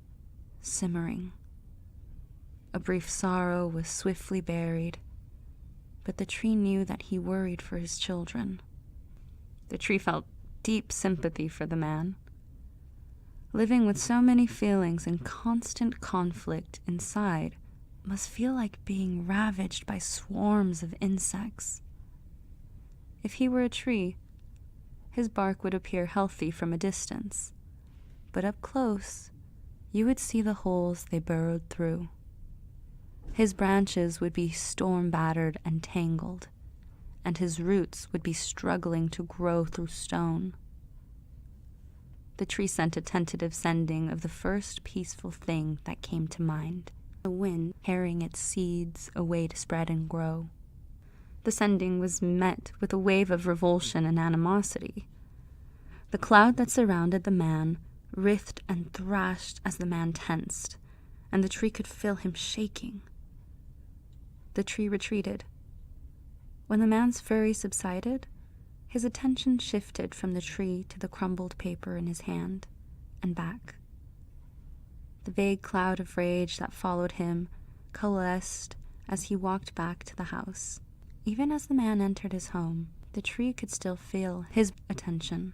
Speaker 12: simmering. A brief sorrow was swiftly buried, but the tree knew that he worried for his children. The tree felt deep sympathy for the man. Living with so many feelings in constant conflict inside must feel like being ravaged by swarms of insects. If he were a tree, his bark would appear healthy from a distance, but up close, you would see the holes they burrowed through. His branches would be storm-battered and tangled, and his roots would be struggling to grow through stone. The tree sent a tentative sending of the first peaceful thing that came to mind, the wind carrying its seeds away to spread and grow. The sending was met with a wave of revulsion and animosity. The cloud that surrounded the man writhed and thrashed as the man tensed, and the tree could feel him shaking. The tree retreated. When the man's fury subsided, his attention shifted from the tree to the crumbled paper in his hand, and back. The vague cloud of rage that followed him coalesced as he walked back to the house. Even as the man entered his home, the tree could still feel his attention.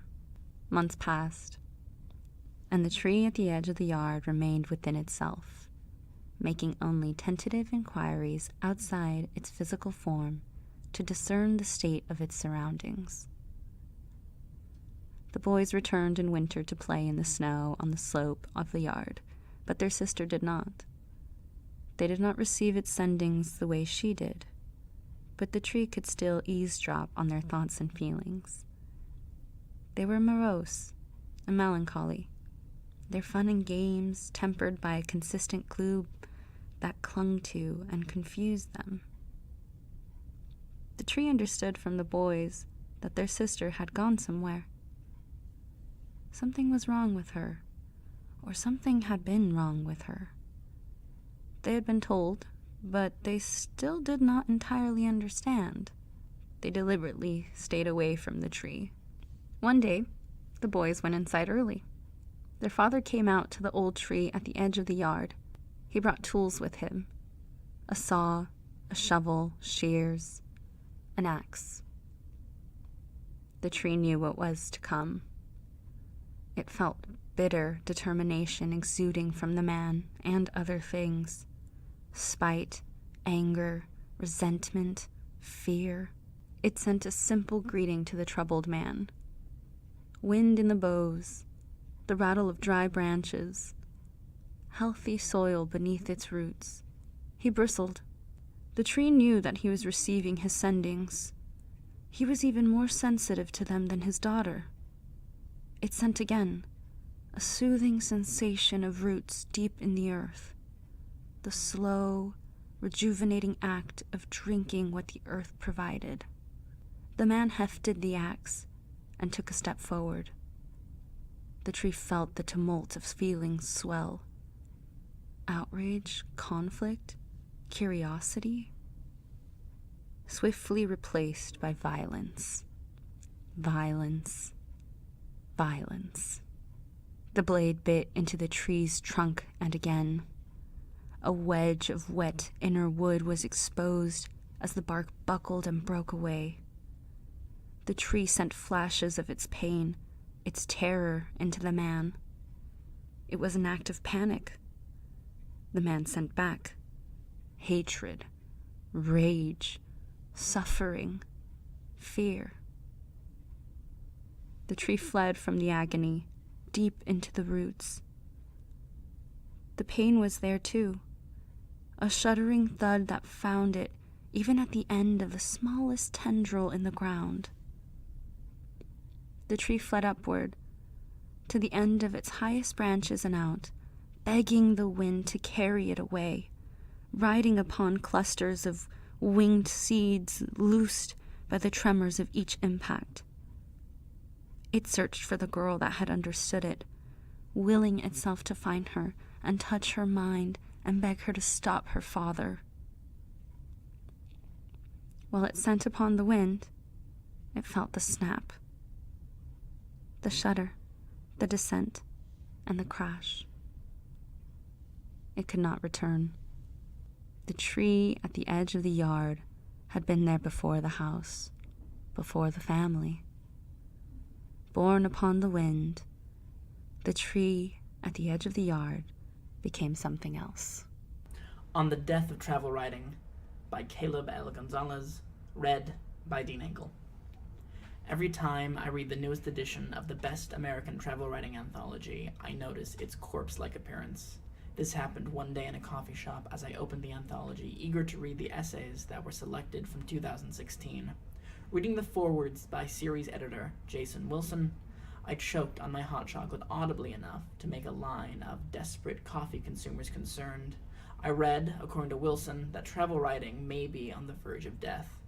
Speaker 12: Months passed, and the tree at the edge of the yard remained within itself, making only tentative inquiries outside its physical form to discern the state of its surroundings. The boys returned in winter to play in the snow on the slope of the yard, but their sister did not. They did not receive its sendings the way she did, but the tree could still eavesdrop on their thoughts and feelings. They were morose and melancholy, their fun and games tempered by a consistent gloom that clung to and confused them. The tree understood from the boys that their sister had gone somewhere. Something was wrong with her, or something had been wrong with her. They had been told, but they still did not entirely understand. They deliberately stayed away from the tree. One day, the boys went inside early. Their father came out to the old tree at the edge of the yard. He brought tools with him: a saw, a shovel, shears. An axe. The tree knew what was to come. It felt bitter determination exuding from the man and other things. Spite, anger, resentment, fear. It sent a simple greeting to the troubled man. Wind in the boughs, the rattle of dry branches, healthy soil beneath its roots. He bristled. The tree knew that he was receiving his sendings. He was even more sensitive to them than his daughter. It sent again, a soothing sensation of roots deep in the earth, the slow, rejuvenating act of drinking what the earth provided. The man hefted the axe and took a step forward. The tree felt the tumult of feelings swell. Outrage, conflict, curiosity, swiftly replaced by violence. Violence. Violence. The blade bit into the tree's trunk and again. A wedge of wet inner wood was exposed as the bark buckled and broke away. The tree sent flashes of its pain, its terror into the man. It was an act of panic. The man sent back hatred, rage, suffering, fear. The tree fled from the agony, deep into the roots. The pain was there too, a shuddering thud that found it even at the end of the smallest tendril in the ground. The tree fled upward, to the end of its highest branches and out, begging the wind to carry it away, riding upon clusters of winged seeds loosed by the tremors of each impact. It searched for the girl that had understood it, willing itself to find her and touch her mind and beg her to stop her father. While it sent upon the wind, it felt the snap, the shudder, the descent, and the crash. It could not return. The tree at the edge of the yard had been there before the house, before the family. Borne upon the wind, the tree at the edge of the yard became something else.
Speaker 1: On the Death of Travel Writing by Caleb L. Gonzalez, read by Dean Engel. Every time I read the newest edition of the Best American Travel Writing Anthology, I notice its corpse-like appearance. This happened one day in a coffee shop as I opened the anthology, eager to read the essays that were selected from 2016. Reading the forewords by series editor Jason Wilson, I choked on my hot chocolate audibly enough to make a line of desperate coffee consumers concerned. I read, according to Wilson, that travel writing may be on the verge of death.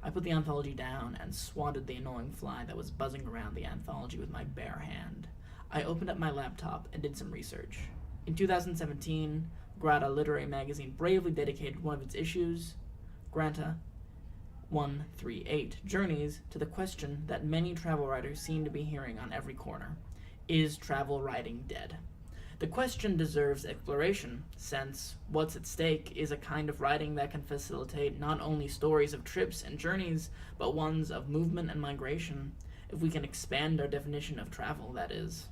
Speaker 1: I put the anthology down and swatted the annoying fly that was buzzing around the anthology with my bare hand. I opened up my laptop and did some research. In 2017, Grata Literary Magazine bravely dedicated one of its issues, Granta 138 Journeys, to the question that many travel writers seem to be hearing on every corner. Is travel writing dead? The question deserves exploration, since what's at stake is a kind of writing that can facilitate not only stories of trips and journeys, but ones of movement and migration, if we can expand our definition of travel, that is.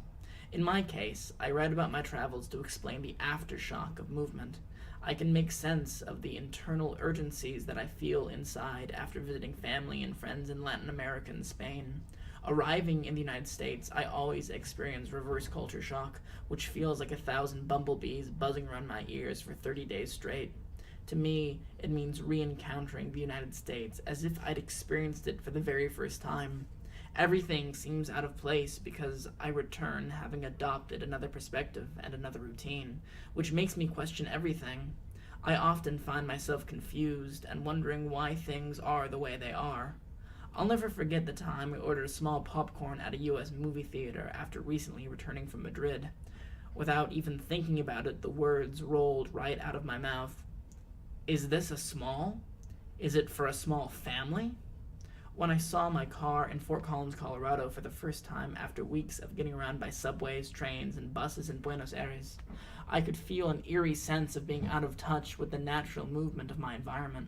Speaker 1: In my case, I write about my travels to explain the aftershock of movement. I can make sense of the internal urgencies that I feel inside after visiting family and friends in Latin America and Spain. Arriving in the United States, I always experience reverse culture shock, which feels like 1,000 bumblebees buzzing around my ears for 30 days straight. To me, it means re-encountering the United States as if I'd experienced it for the very first time. Everything seems out of place because I return having adopted another perspective and another routine, which makes me question everything. I often find myself confused and wondering why things are the way they are. I'll never forget the time I ordered a small popcorn at a US movie theater after recently returning from Madrid. Without even thinking about it, the words rolled right out of my mouth. Is this a small? Is it for a small family? When I saw my car in Fort Collins, Colorado for the first time after weeks of getting around by subways, trains, and buses in Buenos Aires, I could feel an eerie sense of being out of touch with the natural movement of my environment.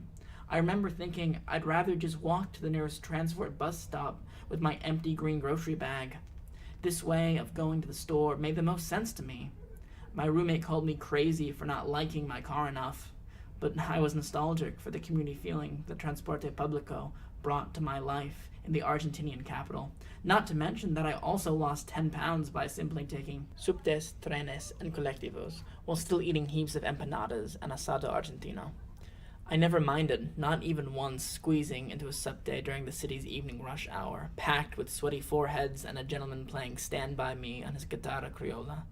Speaker 1: I remember thinking I'd rather just walk to the nearest transport bus stop with my empty green grocery bag. This way of going to the store made the most sense to me. My roommate called me crazy for not liking my car enough, but I was nostalgic for the community feeling that Transporte Publico brought to my life in the Argentinian capital. Not to mention that I also lost 10 pounds by simply taking subtes, trenes, and colectivos, while still eating heaps of empanadas and asado argentino. I never minded, not even once, squeezing into a subte during the city's evening rush hour, packed with sweaty foreheads and a gentleman playing Stand By Me on his guitarra criolla.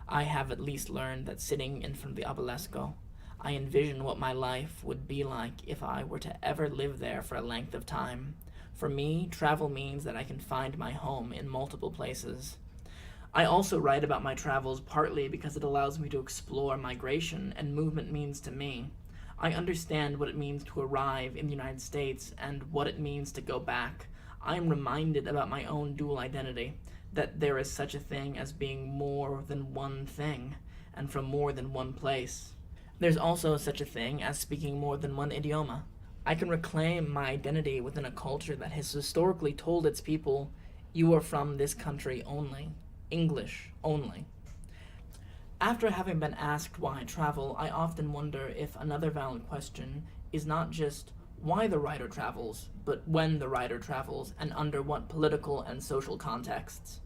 Speaker 1: I have at least learned that sitting in front of the obelisco, I envision what my life would be like if I were to ever live there for a length of time. For me, travel means that I can find my home in multiple places. I also write about my travels partly because it allows me to explore migration and movement means to me. I understand what it means to arrive in the United States and what it means to go back. I am reminded about my own dual identity, that there is such a thing as being more than one thing, and from more than one place. There's also such a thing as speaking more than one idioma. I can reclaim my identity within a culture that has historically told its people, you are from this country only, English only. After having been asked why I travel, I often wonder if another valid question is not just why the writer travels, but when the writer travels and under what political and social contexts.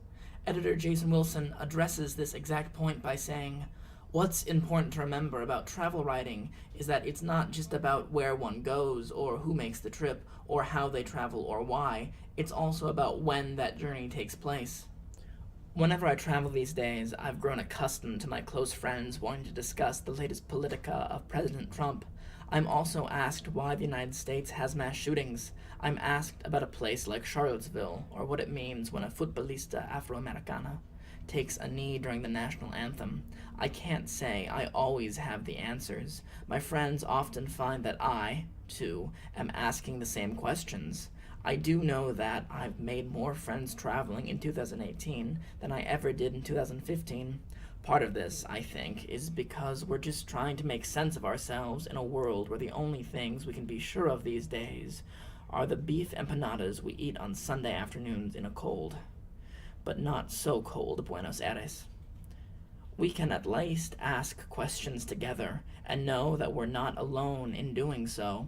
Speaker 1: Editor Jason Wilson addresses this exact point by saying, what's important to remember about travel writing is that it's not just about where one goes or who makes the trip or how they travel or why, it's also about when that journey takes place. Whenever I travel these days, I've grown accustomed to my close friends wanting to discuss the latest politica of President Trump. I'm also asked why the United States has mass shootings. I'm asked about a place like Charlottesville, or what it means when a futbolista Afroamericana takes a knee during the national anthem. I can't say I always have the answers. My friends often find that I, too, am asking the same questions. I do know that I've made more friends traveling in 2018 than I ever did in 2015. Part of this, I think, is because we're just trying to make sense of ourselves in a world where the only things we can be sure of these days are the beef empanadas we eat on Sunday afternoons in a cold, but not so cold Buenos Aires. We can at least ask questions together and know that we're not alone in doing so.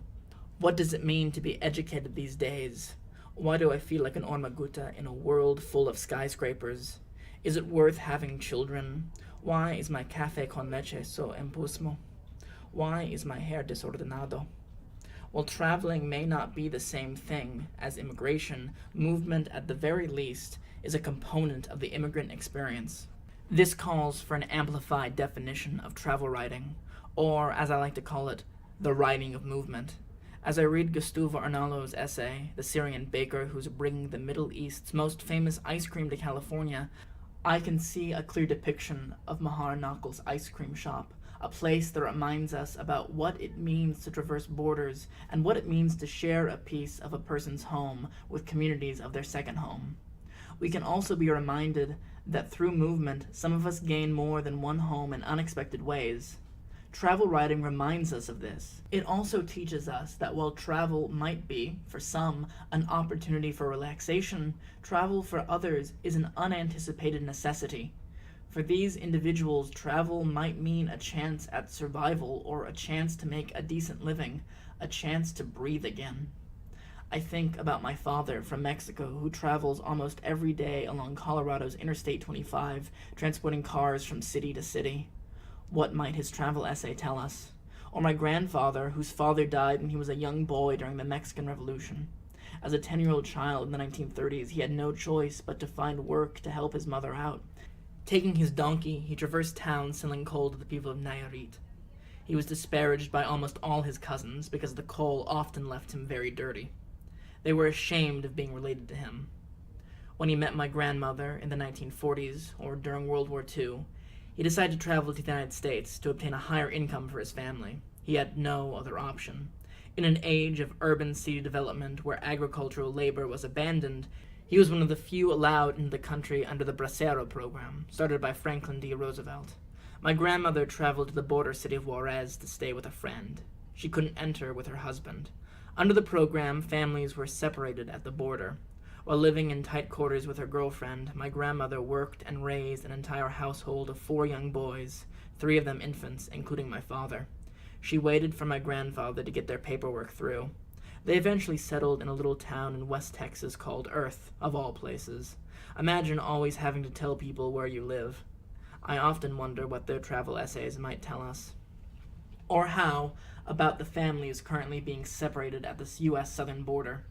Speaker 1: What does it mean to be educated these days? Why do I feel like an Ormaguta in a world full of skyscrapers? Is it worth having children? Why is my café con leche so impusmo? Why is my hair desordenado? While traveling may not be the same thing as immigration, movement at the very least is a component of the immigrant experience. This calls for an amplified definition of travel writing, or as I like to call it, the writing of movement. As I read Gustavo Arnalo's essay, The Syrian Baker Who's Bringing the Middle East's Most Famous Ice Cream to California, I can see a clear depiction of Mahar Nakal's ice cream shop, a place that reminds us about what it means to traverse borders and what it means to share a piece of a person's home with communities of their second home. We can also be reminded that through movement, some of us gain more than one home in unexpected ways. Travel writing reminds us of this. It also teaches us that while travel might be, for some, an opportunity for relaxation, travel for others is an unanticipated necessity. For these individuals, travel might mean a chance at survival or a chance to make a decent living, a chance to breathe again. I think about my father from Mexico who travels almost every day along Colorado's Interstate 25, transporting cars from city to city. What might his travel essay tell us? Or my grandfather, whose father died when he was a young boy during the Mexican Revolution. As a 10-year-old child in the 1930s, he had no choice but to find work to help his mother out. Taking his donkey, he traversed towns selling coal to the people of Nayarit. He was disparaged by almost all his cousins because the coal often left him very dirty. They were ashamed of being related to him. When he met my grandmother in the 1940s, or during World War II, he decided to travel to the United States to obtain a higher income for his family. He had no other option. In an age of urban city development where agricultural labor was abandoned, he was one of the few allowed into the country under the Bracero program, started by Franklin D. Roosevelt. My grandmother traveled to the border city of Juarez to stay with a friend. She couldn't enter with her husband. Under the program, families were separated at the border. While living in tight quarters with her girlfriend, my grandmother worked and raised an entire household of 4 young boys, 3 of them infants, including my father. She waited for my grandfather to get their paperwork through. They eventually settled in a little town in West Texas called Earth, of all places. Imagine always having to tell people where you live. I often wonder what their travel essays might tell us. Or how about the families currently being separated at the U.S. southern border,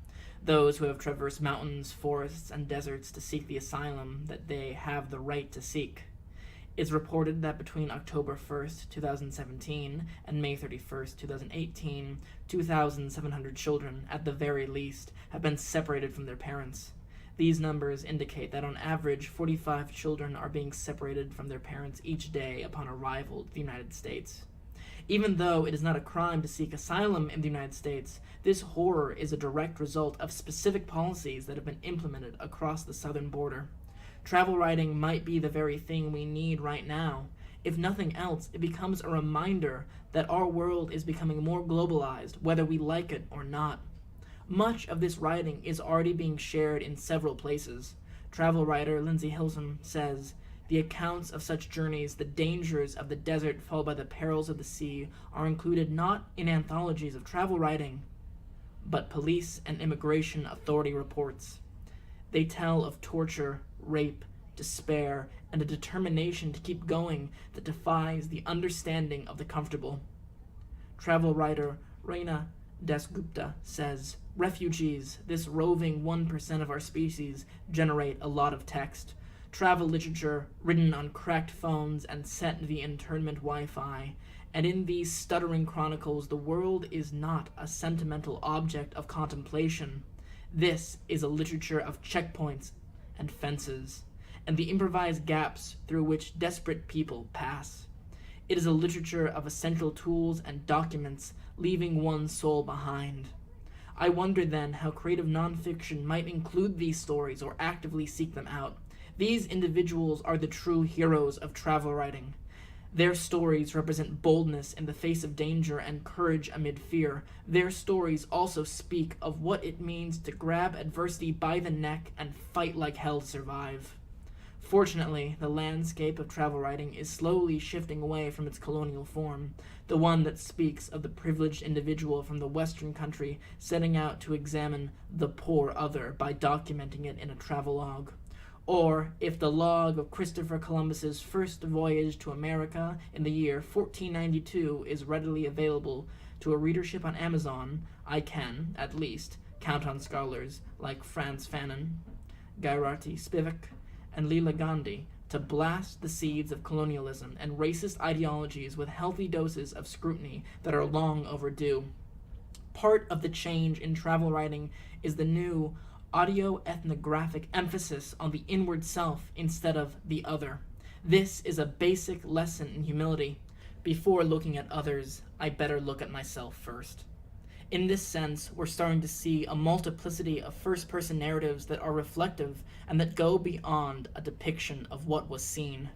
Speaker 1: those who have traversed mountains, forests, and deserts to seek the asylum that they have the right to seek. It's reported that between October 1st, 2017 and May 31st, 2018, 2,700 children, at the very least, have been separated from their parents. These numbers indicate that on average, 45 children are being separated from their parents each day upon arrival to the United States. Even though it is not a crime to seek asylum in the United States, this horror is a direct result of specific policies that have been implemented across the southern border. Travel writing might be the very thing we need right now. If nothing else, it becomes a reminder that our world is becoming more globalized, whether we like it or not. Much of this writing is already being shared in several places. Travel writer Lindsay Hilsum says, "The accounts of such journeys, the dangers of the desert followed by the perils of the sea, are included not in anthologies of travel writing, but police and immigration authority reports. They tell of torture, rape, despair, and a determination to keep going that defies the understanding of the comfortable." Travel writer Reina Dasgupta says, "Refugees, this roving 1% of our species, generate a lot of text. Travel literature written on cracked phones and set via internment Wi-Fi. And in these stuttering chronicles, the world is not a sentimental object of contemplation. This is a literature of checkpoints and fences, and the improvised gaps through which desperate people pass. It is a literature of essential tools and documents, leaving one's soul behind. I wonder then how creative nonfiction might include these stories or actively seek them out. These individuals are the true heroes of travel writing. Their stories represent boldness in the face of danger and courage amid fear. Their stories also speak of what it means to grab adversity by the neck and fight like hell to survive. Fortunately, the landscape of travel writing is slowly shifting away from its colonial form, the one that speaks of the privileged individual from the Western country setting out to examine the poor other by documenting it in a travelogue. Or, if the log of Christopher Columbus's first voyage to America in the year 1492 is readily available to a readership on Amazon, I can, at least, count on scholars like Frantz Fanon, Gairati Spivak, and Leela Gandhi to blast the seeds of colonialism and racist ideologies with healthy doses of scrutiny that are long overdue. Part of the change in travel writing is the new audio-ethnographic emphasis on the inward self instead of the other. This is a basic lesson in humility. Before looking at others, I better look at myself first. In this sense, we're starting to see a multiplicity of first-person narratives that are reflective and that go beyond a depiction of what was seen.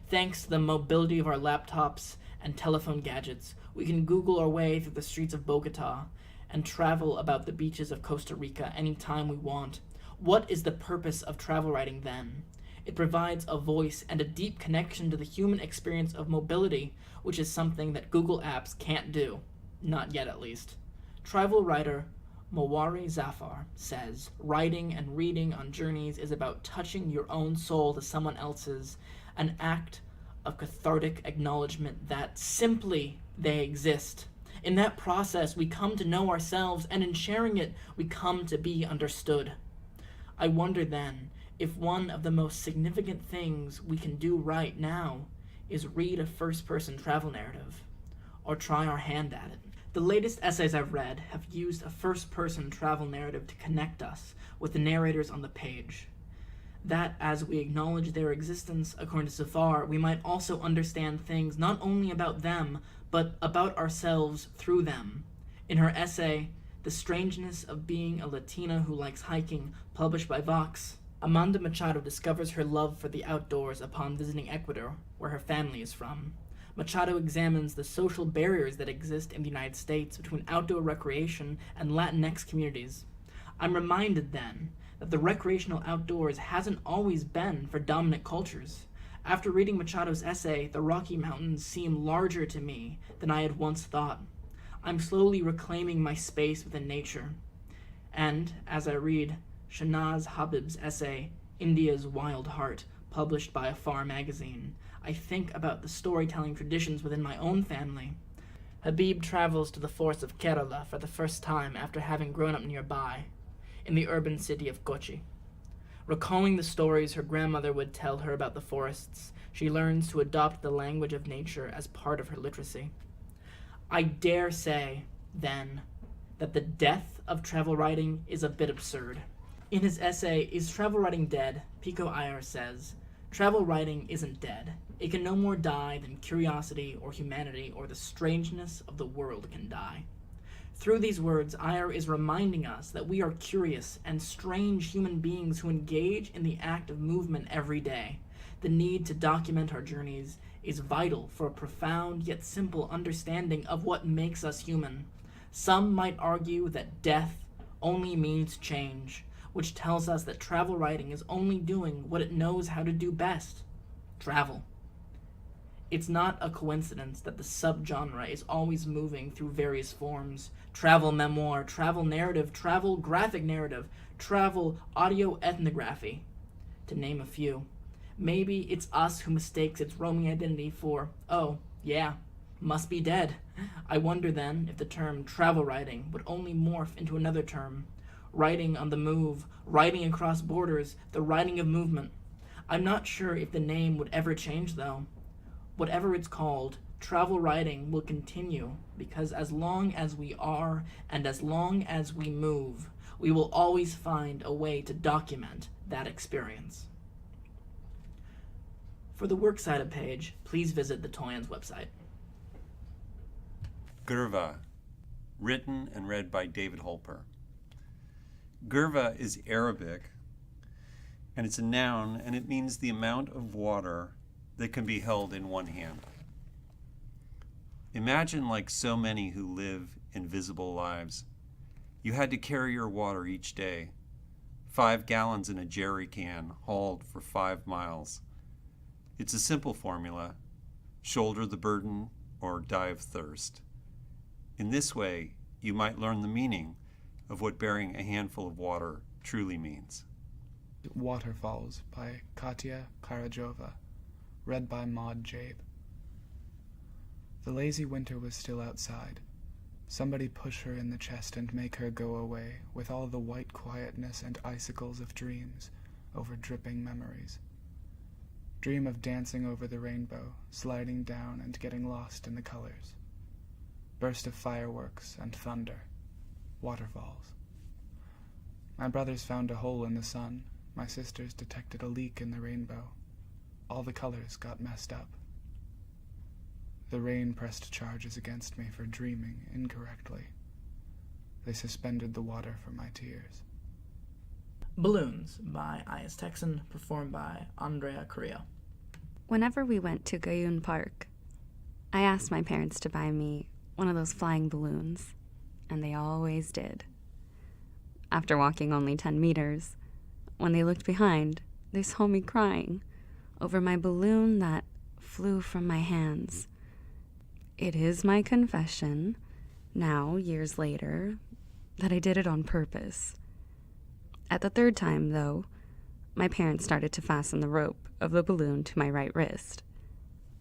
Speaker 1: Thanks to the mobility of our laptops and telephone gadgets, we can Google our way through the streets of Bogota and travel about the beaches of Costa Rica anytime we want. What is the purpose of travel writing then? It provides a voice and a deep connection to the human experience of mobility, which is something that Google apps can't do. Not yet, at least. Travel writer Mawari Zafar says, "Writing and reading on journeys is about touching your own soul to someone else's, an act of cathartic acknowledgement that simply they exist. In that process, we come to know ourselves, and in sharing it, we come to be understood." I wonder then if one of the most significant things we can do right now is read a first-person travel narrative, or try our hand at it. The latest essays I've read have used a first-person travel narrative to connect us with the narrators on the page. That as we acknowledge their existence, according to Zafar, we might also understand things not only about them, but about ourselves through them. In her essay, The Strangeness of Being a Latina Who Likes Hiking, published by Vox, Amanda Machado discovers her love for the outdoors upon visiting Ecuador, where her family is from. Machado examines the social barriers that exist in the United States between outdoor recreation and Latinx communities. I'm reminded, then, that the recreational outdoors hasn't always been for dominant cultures. After reading Machado's essay, the Rocky Mountains seem larger to me than I had once thought. I'm slowly reclaiming my space within nature. And, as I read Shanaz Habib's essay, India's Wild Heart, published by Afar magazine, I think about the storytelling traditions within my own family. Habib travels to the forests of Kerala for the first time after having grown up nearby, in the urban city of Kochi. Recalling the stories her grandmother would tell her about the forests, she learns to adopt the language of nature as part of her literacy. I dare say, then, that the death of travel writing is a bit absurd. In his essay, Is Travel Writing Dead?, Pico Iyer says, travel writing isn't dead. It can no more die than curiosity or humanity or the strangeness of the world can die. Through these words, Iyer is reminding us that we are curious and strange human beings who engage in the act of movement every day. The need to document our journeys is vital for a profound yet simple understanding of what makes us human. Some might argue that death only means change, which tells us that travel writing is only doing what it knows how to do best: travel. It's not a coincidence that the subgenre is always moving through various forms: travel memoir, travel narrative, travel graphic narrative, travel audio ethnography, to name a few. Maybe it's us who mistakes its roaming identity for, oh, yeah, must be dead. I wonder then if the term travel writing would only morph into another term: writing on the move, writing across borders, the writing of movement. I'm not sure if the name would ever change, though. Whatever it's called, travel writing will continue, because as long as we are and as long as we move, we will always find a way to document that experience. For the Works Cited page, please visit the Toyon's website.
Speaker 3: Gurva, written and read by David Holper. Gurva is Arabic, and it's a noun, and it means the amount of water that can be held in one hand. Imagine, like so many who live invisible lives, you had to carry your water each day, 5 gallons in a jerry can hauled for 5 miles. It's a simple formula: shoulder the burden or die of thirst. In this way, you might learn the meaning of what bearing a handful of water truly means.
Speaker 17: Waterfalls by Katya Karajova, read by Maud Jabe. The lazy winter was still outside. Somebody push her in the chest and make her go away with all the white quietness and icicles of dreams over dripping memories. Dream of dancing over the rainbow, sliding down and getting lost in the colors. Burst of fireworks and thunder. Waterfalls. My brothers found a hole in the sun. My sisters detected a leak in the rainbow. All the colors got messed up. The rain pressed charges against me for dreaming incorrectly. They suspended the water for my tears.
Speaker 1: Balloons by I.S. Texan, performed by Andrea Carrillo.
Speaker 12: Whenever we went to Gayun Park, I asked my parents to buy me one of those flying balloons, and they always did. After walking only 10 meters, when they looked behind, they saw me crying over my balloon that flew from my hands. It is my confession, now, years later, that I did it on purpose. At the 3rd time, though, my parents started to fasten the rope of the balloon to my right wrist.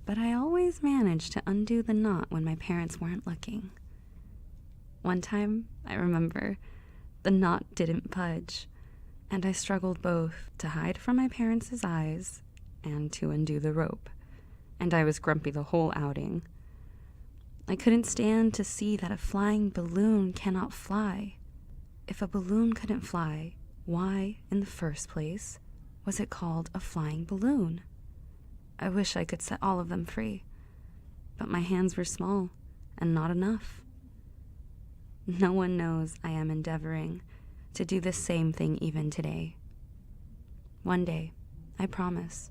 Speaker 12: But I always managed to undo the knot when my parents weren't looking. One time, I remember, the knot didn't budge, and I struggled both to hide from my parents' eyes and to undo the rope, and I was grumpy the whole outing. I couldn't stand to see that a flying balloon cannot fly. If a balloon couldn't fly, why, in the first place, was it called a flying balloon? I wish I could set all of them free, but my hands were small and not enough. No one knows I am endeavoring to do the same thing even today. One day, I promise,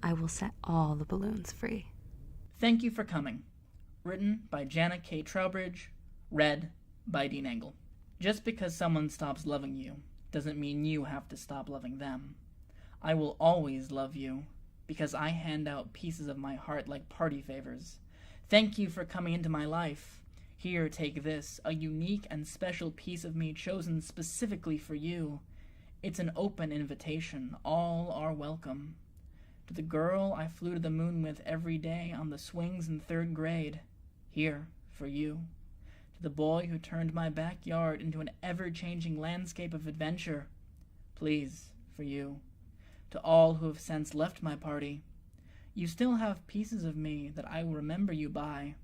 Speaker 12: I will set all the balloons free.
Speaker 1: Thank You for Coming. Written by Jana K. Trowbridge. Read by Dean Engel. Just because someone stops loving you doesn't mean you have to stop loving them. I will always love you because I hand out pieces of my heart like party favors. Thank you for coming into my life. Here, take this, a unique and special piece of me chosen specifically for you. It's an open invitation. All are welcome. To the girl I flew to the moon with every day on the swings in 3rd grade. Here, for you. To the boy who turned my backyard into an ever-changing landscape of adventure. Please, for you. To all who have since left my party. You still have pieces of me that I will remember you by.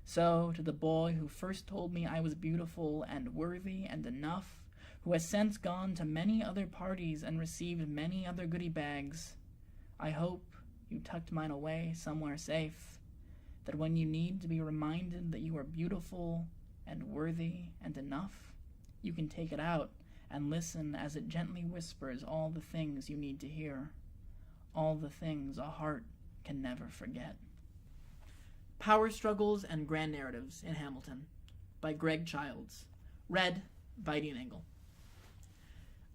Speaker 1: So, to the boy who first told me I was beautiful and worthy and enough, who has since gone to many other parties and received many other goodie bags, I hope you tucked mine away somewhere safe, that when you need to be reminded that you are beautiful and worthy and enough, you can take it out and listen as it gently whispers all the things you need to hear, all the things a heart can never forget. Power Struggles and Grand Narratives in Hamilton by Greg Childs. Read by Dean Engel.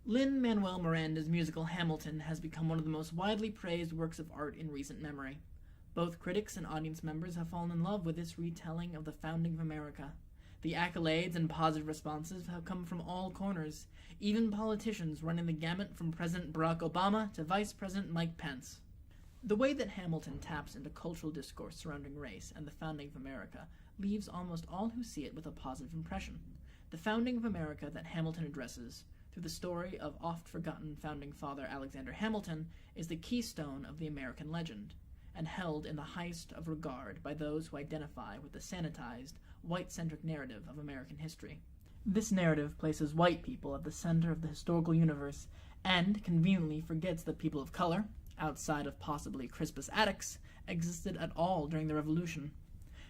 Speaker 1: Lin-Manuel Miranda's musical Hamilton has become one of the most widely praised works of art in recent memory. Both critics and audience members have fallen in love with this retelling of the founding of America. The accolades and positive responses have come from all corners, even politicians running the gamut from President Barack Obama to Vice President Mike Pence. The way that Hamilton taps into cultural discourse surrounding race and the founding of America leaves almost all who see it with a positive impression. The founding of America that Hamilton addresses, through the story of oft-forgotten founding father Alexander Hamilton, is the keystone of the American legend, and held in the highest of regard by those who identify with the sanitized, white-centric narrative of American history. This narrative places white people at the center of the historical universe, and conveniently forgets that people of color, outside of possibly Crispus Attucks, existed at all during the Revolution.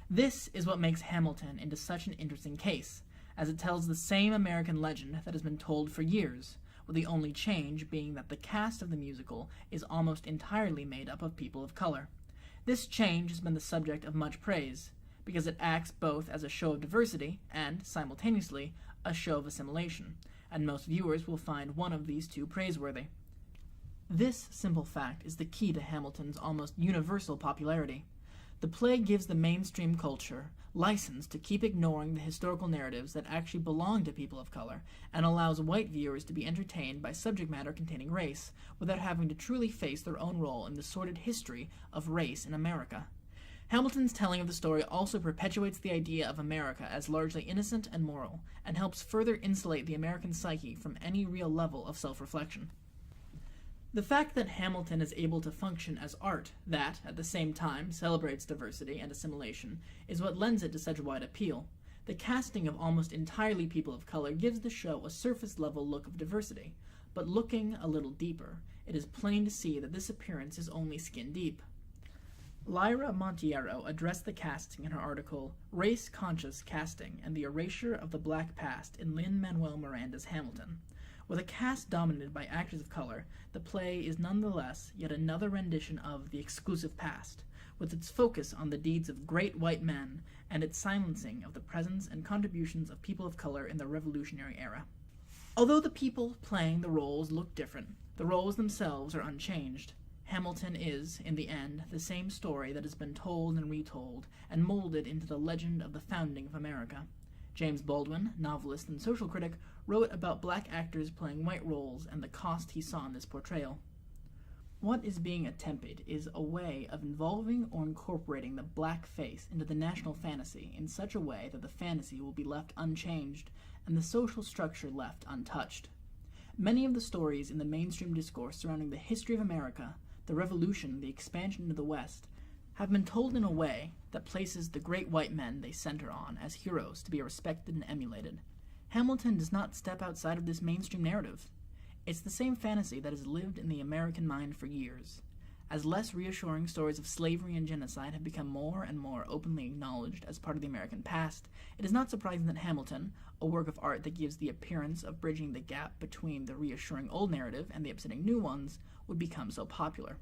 Speaker 1: This is what makes Hamilton into such an interesting case, as it tells the same American legend that has been told for years, with the only change being that the cast of the musical is almost entirely made up of people of color. This change has been the subject of much praise, because it acts both as a show of diversity and, simultaneously, a show of assimilation, and most viewers will find one of these two praiseworthy. This simple fact is the key to Hamilton's almost universal popularity. The play gives the mainstream culture license to keep ignoring the historical narratives that actually belong to people of color, and allows white viewers to be entertained by subject matter containing race, without having to truly face their own role in the sordid history of race in America. Hamilton's telling of the story also perpetuates the idea of America as largely innocent and moral, and helps further insulate the American psyche from any real level of self-reflection. The fact that Hamilton is able to function as art that, at the same time, celebrates diversity and assimilation is what lends it to such wide appeal. The casting of almost entirely people of color gives the show a surface-level look of diversity, but looking a little deeper, it is plain to see that this appearance is only skin-deep. Lyra Monteiro addressed the casting in her article, Race-Conscious Casting and the Erasure of the Black Past in Lin-Manuel Miranda's Hamilton. With a cast dominated by actors of color, the play is nonetheless yet another rendition of The Exclusive Past, with its focus on the deeds of great white men and its silencing of the presence and contributions of people of color in the Revolutionary era. Although the people playing the roles look different, the roles themselves are unchanged. Hamilton is, in the end, the same story that has been told and retold and molded into the legend of the founding of America. James Baldwin, novelist and social critic, wrote about black actors playing white roles and the cost he saw in this portrayal. What is being attempted is a way of involving or incorporating the black face into the national fantasy in such a way that the fantasy will be left unchanged and the social structure left untouched. Many of the stories in the mainstream discourse surrounding the history of America, the Revolution, the expansion into the West, have been told in a way that places the great white men they center on as heroes to be respected and emulated. Hamilton does not step outside of this mainstream narrative. It's the same fantasy that has lived in the American mind for years. As less reassuring stories of slavery and genocide have become more and more openly acknowledged as part of the American past, it is not surprising that Hamilton, a work of art that gives the appearance of bridging the gap between the reassuring old narrative and the upsetting new ones, would become so popular.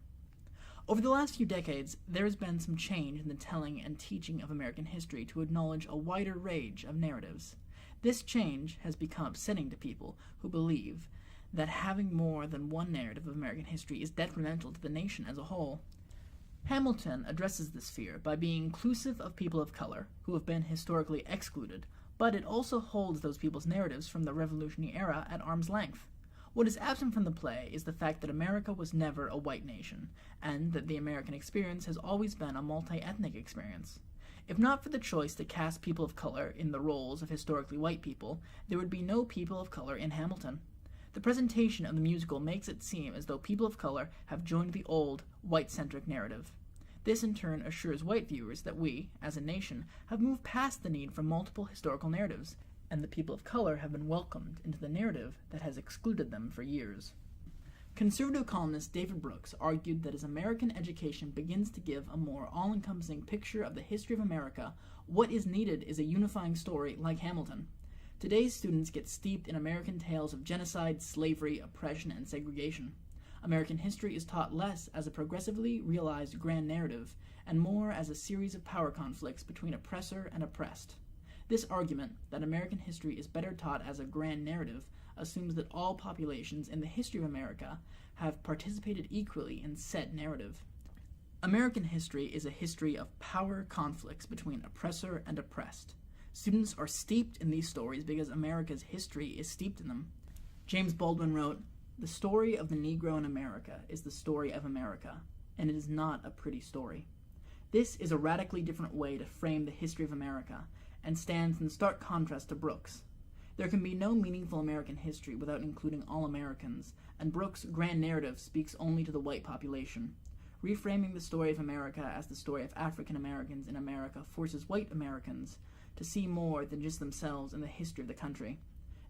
Speaker 16: Over the last few decades, there has been some change in the telling and teaching of American history to acknowledge a wider range of narratives. This change has become upsetting to people who believe that having more than one narrative of American history is detrimental to the nation as a whole. Hamilton addresses this fear by being inclusive of people of color who have been historically excluded, but it also holds those people's narratives from the Revolutionary era at arm's length. What is absent from the play is the fact that America was never a white nation, and that the American experience has always been a multi-ethnic experience. If not for the choice to cast people of color in the roles of historically white people, there would be no people of color in Hamilton. The presentation of the musical makes it seem as though people of color have joined the old, white-centric narrative. This in turn assures white viewers that we, as a nation, have moved past the need for multiple historical narratives, and the people of color have been welcomed into the narrative that has excluded them for years. Conservative columnist David Brooks argued that as American education begins to give a more all-encompassing picture of the history of America, what is needed is a unifying story like Hamilton. Today's students get steeped in American tales of genocide, slavery, oppression, and segregation. American history is taught less as a progressively realized grand narrative, and more as a series of power conflicts between oppressor and oppressed. This argument, that American history is better taught as a grand narrative, assumes that all populations in the history of America have participated equally in said narrative. American history is a history of power conflicts between oppressor and oppressed. Students are steeped in these stories because America's history is steeped in them. James Baldwin wrote, "The story of the Negro in America is the story of America, and it is not a pretty story." This is a radically different way to frame the history of America, and stands in stark contrast to Brooks. There can be no meaningful American history without including all Americans, and Brooks' grand narrative speaks only to the white population. Reframing the story of America as the story of African Americans in America forces white Americans to see more than just themselves in the history of the country.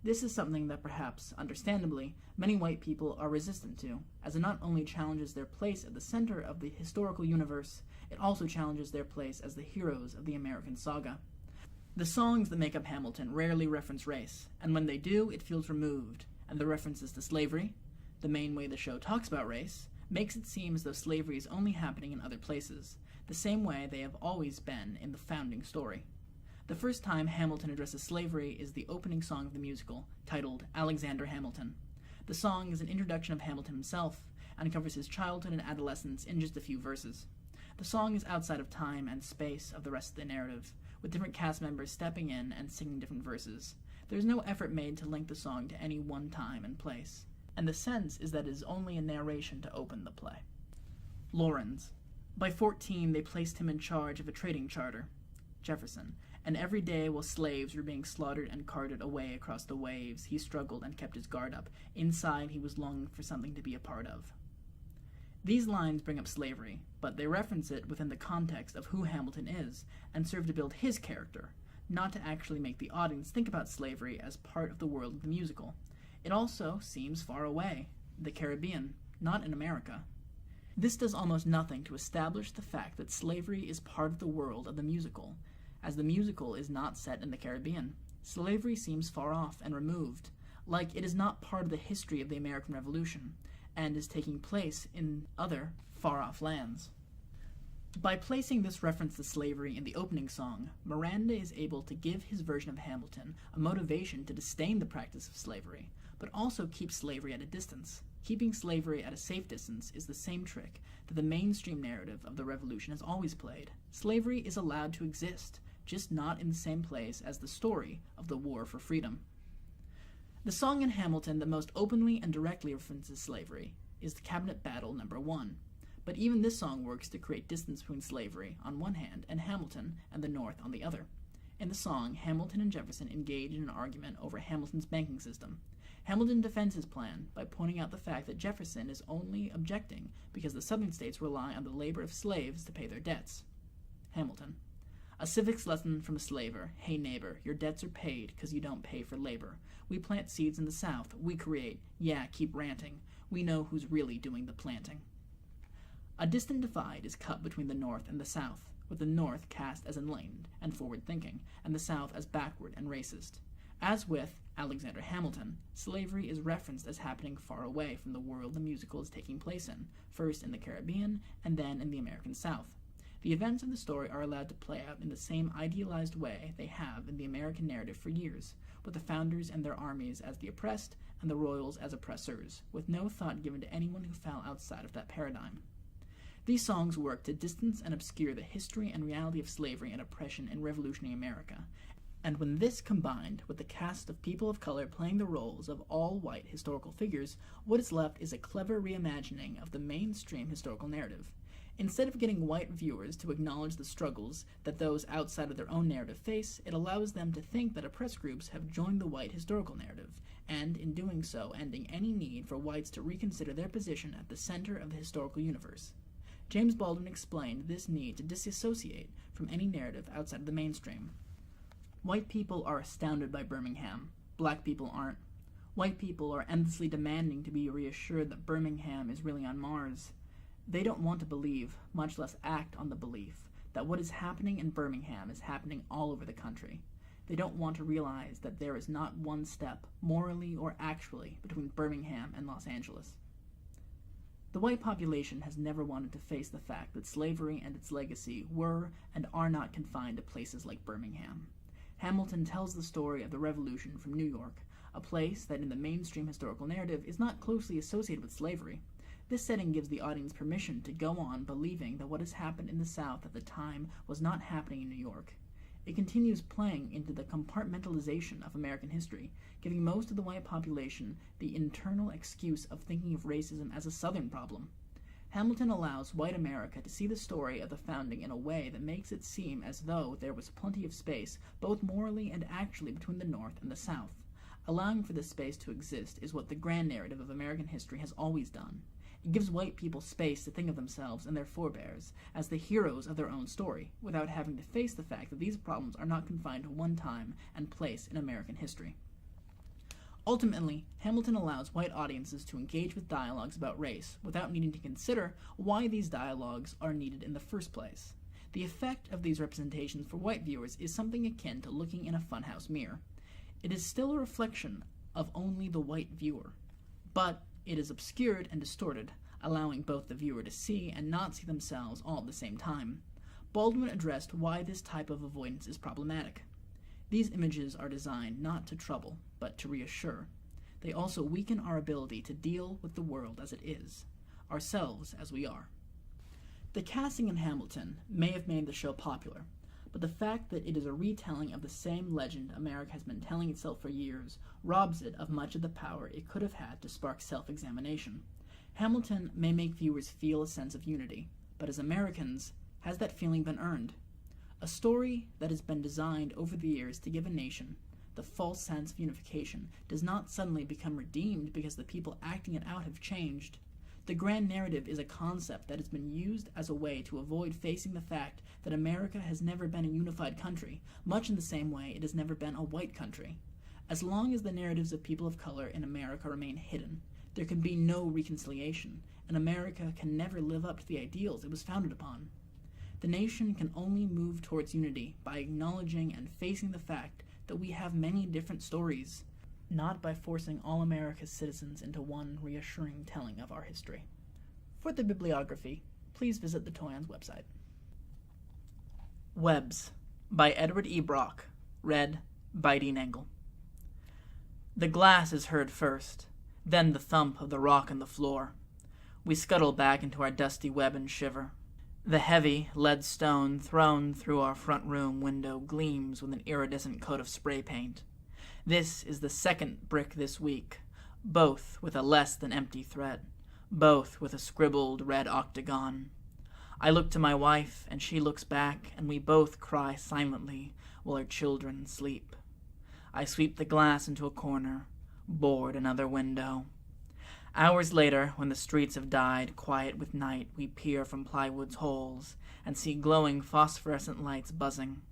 Speaker 16: This is something that perhaps, understandably, many white people are resistant to, as it not only challenges their place at the center of the historical universe, it also challenges their place as the heroes of the American saga. The songs that make up Hamilton rarely reference race, and when they do, it feels removed, and the references to slavery, the main way the show talks about race, makes it seem as though slavery is only happening in other places, the same way they have always been in the founding story. The first time Hamilton addresses slavery is the opening song of the musical, titled Alexander Hamilton. The song is an introduction of Hamilton himself, and covers his childhood and adolescence in just a few verses. The song is outside of time and space of the rest of the narrative, with different cast members stepping in and singing different verses. There is no effort made to link the song to any one time and place, and the sense is that it is only a narration to open the play. Laurens. By 14, they placed him in charge of a trading charter, Jefferson, and every day while slaves were being slaughtered and carted away across the waves, he struggled and kept his guard up. Inside, he was longing for something to be a part of. These lines bring up slavery, but they reference it within the context of who Hamilton is, and serve to build his character, not to actually make the audience think about slavery as part of the world of the musical. It also seems far away, the Caribbean, not in America. This does almost nothing to establish the fact that slavery is part of the world of the musical, as the musical is not set in the Caribbean. Slavery seems far off and removed, like it is not part of the history of the American Revolution, and is taking place in other far-off lands. By placing this reference to slavery in the opening song, Miranda is able to give his version of Hamilton a motivation to disdain the practice of slavery, but also keep slavery at a distance. Keeping slavery at a safe distance is the same trick that the mainstream narrative of the Revolution has always played. Slavery is allowed to exist, just not in the same place as the story of the war for freedom. The song in Hamilton that most openly and directly references slavery is the Cabinet Battle No. 1, but even this song works to create distance between slavery on one hand and Hamilton and the North on the other. In the song, Hamilton and Jefferson engage in an argument over Hamilton's banking system. Hamilton defends his plan by pointing out the fact that Jefferson is only objecting because the southern states rely on the labor of slaves to pay their debts. Hamilton: a civics lesson from a slaver. Hey neighbor, your debts are paid 'cause you don't pay for labor. We plant seeds in the South. We create. Yeah, keep ranting. We know who's really doing the planting. A distant divide is cut between the North and the South, with the North cast as enlightened and forward-thinking, and the South as backward and racist. As with Alexander Hamilton, slavery is referenced as happening far away from the world the musical is taking place in, first in the Caribbean and then in the American South. The events of the story are allowed to play out in the same idealized way they have in the American narrative for years, with the founders and their armies as the oppressed and the royals as oppressors, with no thought given to anyone who fell outside of that paradigm. These songs work to distance and obscure the history and reality of slavery and oppression in revolutionary America, and when this combined with the cast of people of color playing the roles of all-white historical figures, what is left is a clever reimagining of the mainstream historical narrative. Instead of getting white viewers to acknowledge the struggles that those outside of their own narrative face, it allows them to think that oppressed groups have joined the white historical narrative, and in doing so ending any need for whites to reconsider their position at the center of the historical universe. James Baldwin explained this need to disassociate from any narrative outside of the mainstream. White people are astounded by Birmingham. Black people aren't. White people are endlessly demanding to be reassured that Birmingham is really on Mars. They don't want to believe, much less act on the belief, that what is happening in Birmingham is happening all over the country. They don't want to realize that there is not one step, morally or actually, between Birmingham and Los Angeles. The white population has never wanted to face the fact that slavery and its legacy were and are not confined to places like Birmingham. Hamilton tells the story of the Revolution from New York, a place that in the mainstream historical narrative is not closely associated with slavery. This setting gives the audience permission to go on believing that what has happened in the South at the time was not happening in New York. It continues playing into the compartmentalization of American history, giving most of the white population the internal excuse of thinking of racism as a Southern problem. Hamilton allows white America to see the story of the founding in a way that makes it seem as though there was plenty of space, both morally and actually, between the North and the South. Allowing for this space to exist is what the grand narrative of American history has always done. It gives white people space to think of themselves and their forebears as the heroes of their own story, without having to face the fact that these problems are not confined to one time and place in American history. Ultimately, Hamilton allows white audiences to engage with dialogues about race without needing to consider why these dialogues are needed in the first place. The effect of these representations for white viewers is something akin to looking in a funhouse mirror. It is still a reflection of only the white viewer, but it is obscured and distorted, allowing both the viewer to see and not see themselves all at the same time. Baldwin addressed why this type of avoidance is problematic. These images are designed not to trouble, but to reassure. They also weaken our ability to deal with the world as it is, ourselves as we are. The casting in Hamilton may have made the show popular, but the fact that it is a retelling of the same legend America has been telling itself for years robs it of much of the power it could have had to spark self-examination. Hamilton may make viewers feel a sense of unity, but as Americans, has that feeling been earned? A story that has been designed over the years to give a nation the false sense of unification does not suddenly become redeemed because the people acting it out have changed. The grand narrative is a concept that has been used as a way to avoid facing the fact that America has never been a unified country, much in the same way it has never been a white country. As long as the narratives of people of color in America remain hidden, there can be no reconciliation, and America can never live up to the ideals it was founded upon. The nation can only move towards unity by acknowledging and facing the fact that we have many different stories, not by forcing all America's citizens into one reassuring telling of our history. For the bibliography, please visit the Toyon's website. Webs by Edward E. Brock, read by Dean Engel. The glass is heard first, then the thump of the rock on the floor. We scuttle back into our dusty web and shiver. The heavy lead stone thrown through our front room window gleams with an iridescent coat of spray paint. This is the second brick this week, both with a less than empty thread, both with a scribbled red octagon. I look to my wife, and she looks back, and we both cry silently while our children sleep. I sweep the glass into a corner, board another window. Hours later, when the streets have died quiet with night, we peer from plywood's holes and see glowing phosphorescent lights buzzing.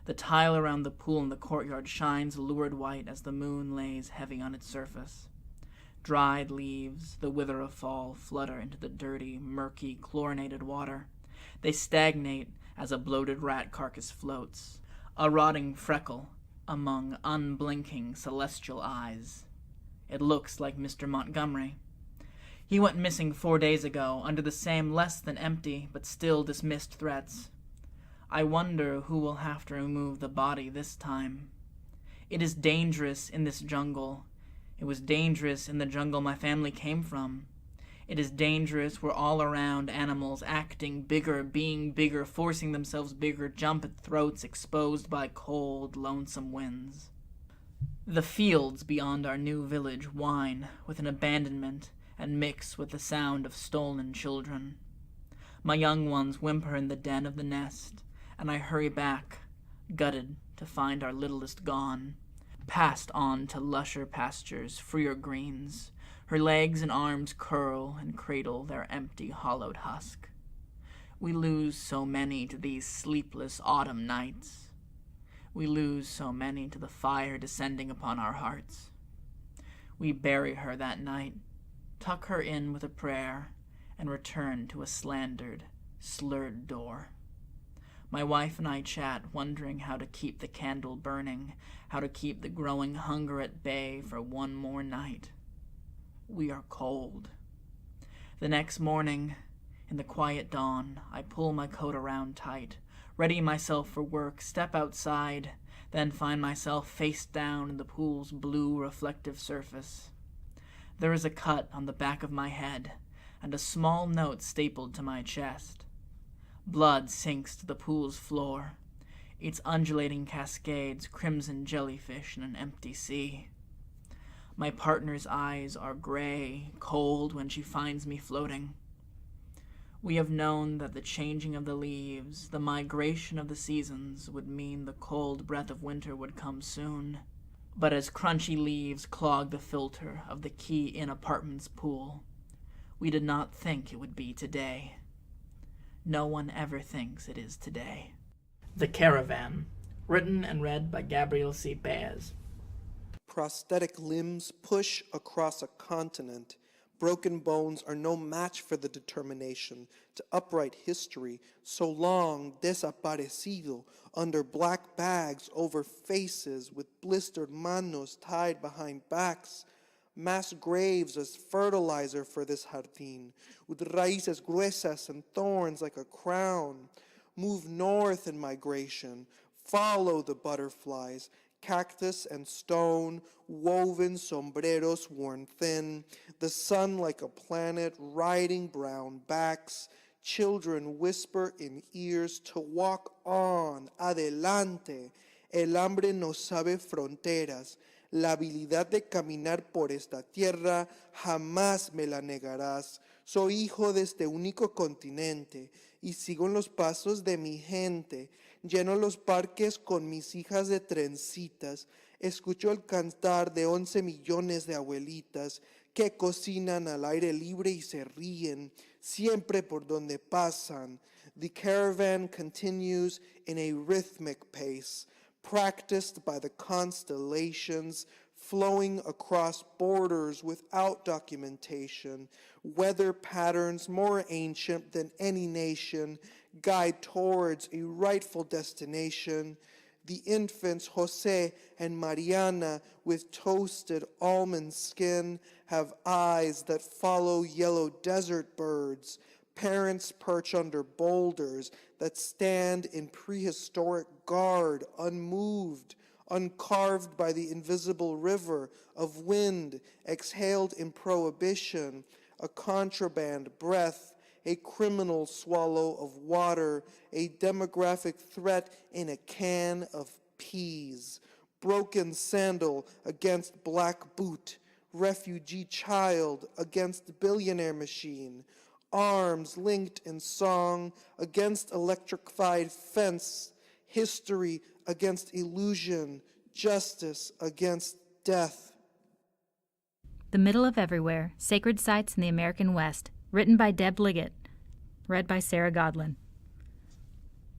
Speaker 16: The tile around the pool in the courtyard shines lurid white as the moon lays heavy on its surface. Dried leaves, the wither of fall, flutter into the dirty, murky, chlorinated water. They stagnate as a bloated rat carcass floats. A rotting freckle, among unblinking celestial eyes. It looks like Mr. Montgomery. He went missing 4 days ago under the same less than empty but still dismissed threats. I wonder who will have to remove the body this time. It is dangerous in this jungle. It was dangerous in the jungle my family came from. It is dangerous where all around animals acting bigger, being bigger, forcing themselves bigger, jump at throats exposed by cold, lonesome winds. The fields beyond our new village whine with an abandonment and mix with the sound of stolen children. My young ones whimper in the den of the nest, and I hurry back, gutted to find our littlest gone, passed on to lusher pastures, freer greens. Her legs and arms curl and cradle their empty, hollowed husk. We lose so many to these sleepless autumn nights. We lose so many to the fire descending upon our hearts. We bury her that night, tuck her in with a prayer, and return to a slandered, slurred door. My wife and I chat, wondering how to keep the candle burning, how to keep the growing hunger at bay for one more night. We are cold. The next morning, in the quiet dawn, I pull my coat around tight, ready myself for work, step outside, then find myself face down in the pool's blue reflective surface. There is a cut on the back of my head, and a small note stapled to my chest. Blood sinks to the pool's floor, its undulating cascades crimson jellyfish in an empty sea. My partner's eyes are gray, cold when she finds me floating. We have known that the changing of the leaves, the migration of the seasons, would mean the cold breath of winter would come soon. But as crunchy leaves clog the filter of the key-in apartment's pool, we did not think it would be today. No one ever thinks it is today.
Speaker 1: The Caravan, written and read by Gabriel C. Baez.
Speaker 18: Prosthetic limbs push across a continent. Broken bones are no match for the determination to upright history so long desaparecido under black bags over faces with blistered manos tied behind backs. Mass graves as fertilizer for this jardín, with raíces gruesas and thorns like a crown. Move north in migration, follow the butterflies, cactus and stone, woven sombreros worn thin, the sun like a planet riding brown backs. Children whisper in ears to walk on, adelante. El hambre no sabe fronteras. La habilidad de caminar por esta tierra jamás me la negarás. Soy hijo de este único continente y sigo en los pasos de mi gente. Lleno los parques con mis hijas de trencitas. Escucho el cantar de 11 millones de abuelitas que cocinan al aire libre y se ríen, siempre por donde pasan. The caravan continues in a rhythmic pace, practiced by the constellations, flowing across borders without documentation. Weather patterns more ancient than any nation guide towards a rightful destination. The infants Jose and Mariana with toasted almond skin have eyes that follow yellow desert birds. Parents perch under boulders that stand in prehistoric guard, unmoved, uncarved by the invisible river of wind exhaled in prohibition, a contraband breath, a criminal swallow of water, a demographic threat in a can of peas, broken sandal against black boot, refugee child against billionaire machine, arms linked in song against electrified fence, history against illusion, justice against death.
Speaker 19: The Middle of Everywhere, Sacred Sites in the American West, written by Deb Liggett, read by Sarah Godlin.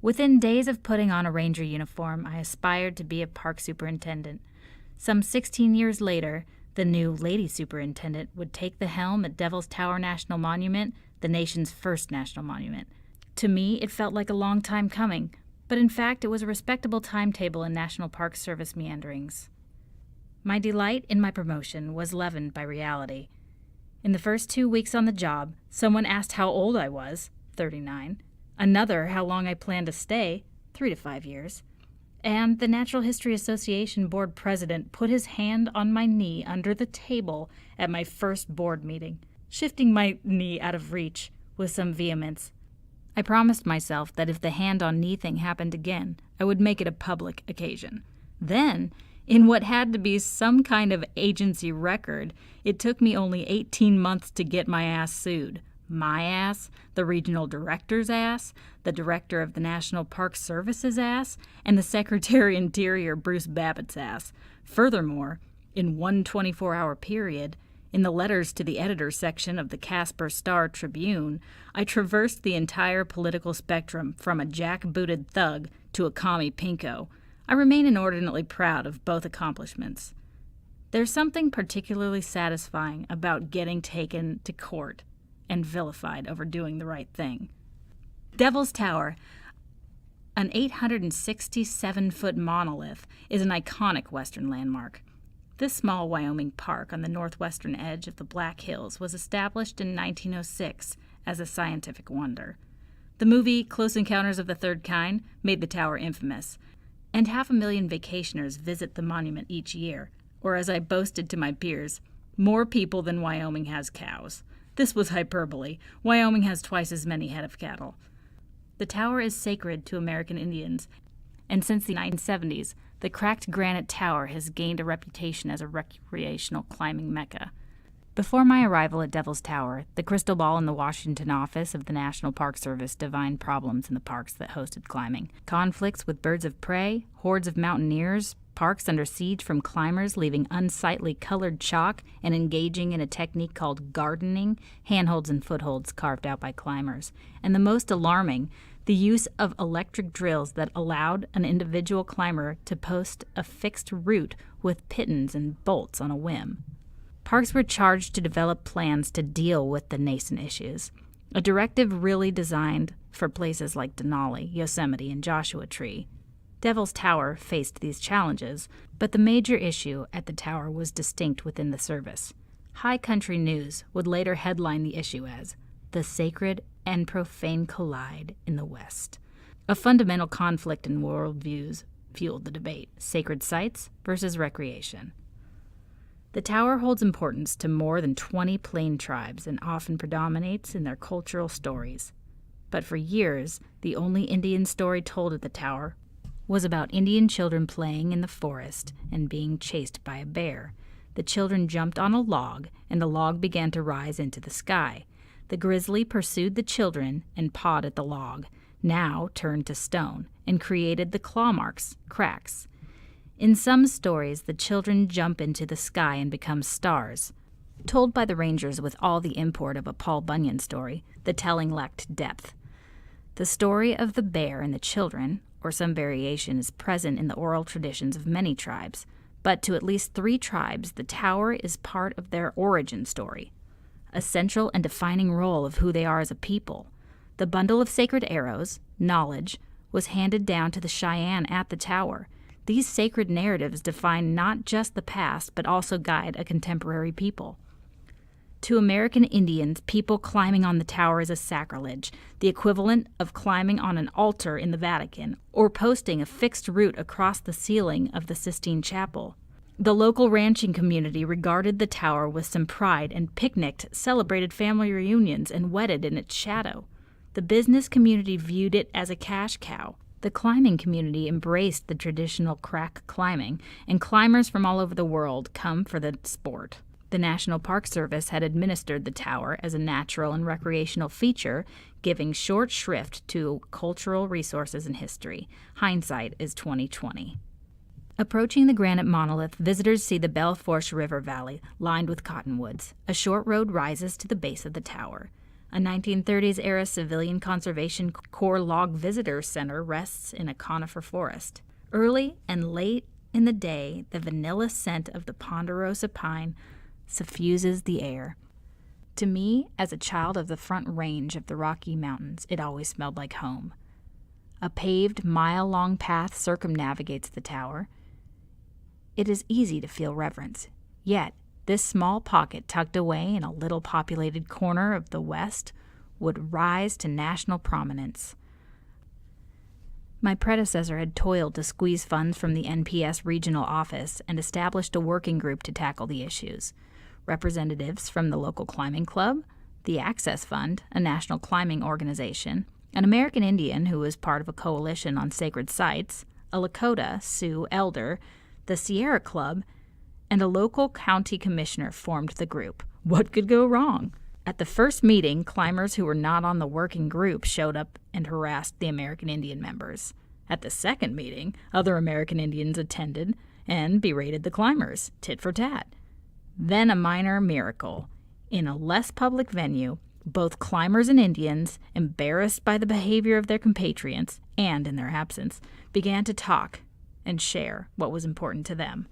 Speaker 19: Within days of putting on a ranger uniform, I aspired to be a park superintendent. Some 16 years later, the new lady superintendent would take the helm at Devil's Tower National Monument, the nation's first national monument. To me, it felt like a long time coming, but in fact it was a respectable timetable in National Park Service meanderings. My delight in my promotion was leavened by reality. In the first 2 weeks on the job, someone asked how old I was, 39, another how long I planned to stay, 3 to 5 years, and the Natural History Association board president put his hand on my knee under the table at my first board meeting, shifting my knee out of reach with some vehemence. I promised myself that if the hand-on-knee thing happened again, I would make it a public occasion. Then, in what had to be some kind of agency record, it took me only 18 months to get my ass sued. My ass, the regional director's ass, the director of the National Park Service's ass, and the Secretary Interior Bruce Babbitt's ass. Furthermore, in one 24-hour period, in the letters to the editor section of the Casper Star Tribune, I traversed the entire political spectrum from a jackbooted thug to a commie pinko. I remain inordinately proud of both accomplishments. There's something particularly satisfying about getting taken to court and vilified over doing the right thing. Devil's Tower, an 867-foot monolith, is an iconic Western landmark. This small Wyoming park on the northwestern edge of the Black Hills was established in 1906 as a scientific wonder. The movie Close Encounters of the Third Kind made the tower infamous, and 500,000 vacationers visit the monument each year, or as I boasted to my peers, more people than Wyoming has cows. This was hyperbole. Wyoming has twice as many head of cattle. The tower is sacred to American Indians, and since the 1970s, the cracked granite tower has gained a reputation as a recreational climbing mecca. Before my arrival at Devil's Tower, the crystal ball in the Washington office of the National Park Service divined problems in the parks that hosted climbing. Conflicts with birds of prey, hordes of mountaineers, parks under siege from climbers leaving unsightly colored chalk and engaging in a technique called gardening, handholds and footholds carved out by climbers. And the most alarming, the use of electric drills that allowed an individual climber to post a fixed route with pitons and bolts on a whim. Parks were charged to develop plans to deal with the nascent issues, a directive really designed for places like Denali, Yosemite, and Joshua Tree. Devil's Tower faced these challenges, but the major issue at the tower was distinct within the service. High Country News would later headline the issue as, "The Sacred and Profane Collide in the West." A fundamental conflict in worldviews fueled the debate, sacred sites versus recreation. The tower holds importance to more than 20 plain tribes and often predominates in their cultural stories. But for years, the only Indian story told at the tower was about Indian children playing in the forest and being chased by a bear. The children jumped on a log, and the log began to rise into the sky. The grizzly pursued the children and pawed at the log, now turned to stone, and created the claw marks, cracks. In some stories, the children jump into the sky and become stars. Told by the Rangers with all the import of a Paul Bunyan story, the telling lacked depth. The story of the bear and the children, or some variation, is present in the oral traditions of many tribes, but to at least 3 tribes, the tower is part of their origin story, a central and defining role of who they are as a people. The bundle of sacred arrows, knowledge, was handed down to the Cheyenne at the tower. These sacred narratives define not just the past, but also guide a contemporary people. To American Indians, people climbing on the tower is a sacrilege, the equivalent of climbing on an altar in the Vatican, or posting a fixed route across the ceiling of the Sistine Chapel. The local ranching community regarded the tower with some pride and picnicked, celebrated family reunions, and wedded in its shadow. The business community viewed it as a cash cow. The climbing community embraced the traditional crack climbing, and climbers from all over the world come for the sport. The National Park Service had administered the tower as a natural and recreational feature, giving short shrift to cultural resources and history. Hindsight is 20/20. Approaching the granite monolith, visitors see the Belle Fourche River Valley, lined with cottonwoods. A short road rises to the base of the tower. A 1930s-era Civilian Conservation Corps log visitor center rests in a conifer forest. Early and late in the day, the vanilla scent of the ponderosa pine suffuses the air. To me, as a child of the Front Range of the Rocky Mountains, it always smelled like home. A paved, mile-long path circumnavigates the tower. It is easy to feel reverence. Yet, this small pocket tucked away in a little populated corner of the West would rise to national prominence. My predecessor had toiled to squeeze funds from the NPS regional office and established a working group to tackle the issues. Representatives from the local climbing club, the Access Fund, a national climbing organization, an American Indian who was part of a coalition on sacred sites, a Lakota Sioux elder, the Sierra Club, and a local county commissioner formed the group. What could go wrong? At the first meeting, climbers who were not on the working group showed up and harassed the American Indian members. At the second meeting, other American Indians attended and berated the climbers, tit for tat. Then a minor miracle. In a less public venue, both climbers and Indians, embarrassed by the behavior of their compatriots, and in their absence, began to talk and share what was important to them.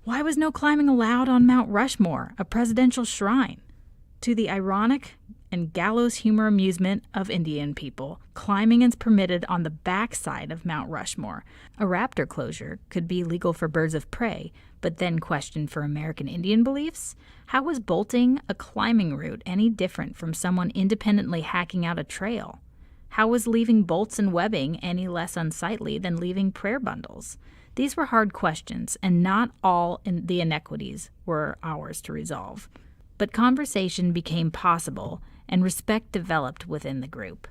Speaker 19: Why was no climbing allowed on Mount Rushmore, a presidential shrine? To the ironic and gallows humor amusement of Indian people, climbing is permitted on the backside of Mount Rushmore. A raptor closure could be legal for birds of prey, but then questioned for American Indian beliefs? How was bolting a climbing route any different from someone independently hacking out a trail? How was leaving bolts and webbing any less unsightly than leaving prayer bundles? These were hard questions, and not all the inequities were ours to resolve. But conversation became possible, and respect developed within the group.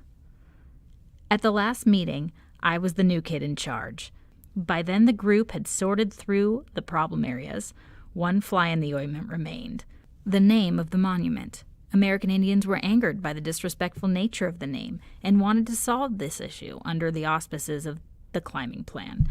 Speaker 19: At the last meeting, I was the new kid in charge. By then the group had sorted through the problem areas. One fly in the ointment remained: the name of the monument. American Indians were angered by the disrespectful nature of the name and wanted to solve this issue under the auspices of the climbing plan.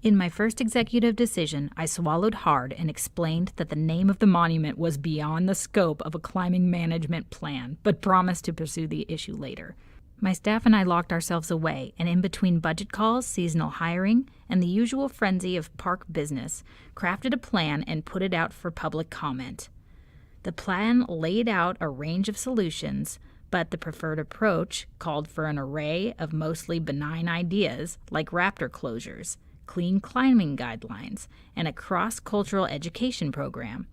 Speaker 19: In my first executive decision, I swallowed hard and explained that the name of the monument was beyond the scope of a climbing management plan, but promised to pursue the issue later. My staff and I locked ourselves away, and in between budget calls, seasonal hiring, and the usual frenzy of park business, crafted a plan and put it out for public comment. The plan laid out a range of solutions, but the preferred approach called for an array of mostly benign ideas like raptor closures, clean climbing guidelines, and a cross-cultural education program.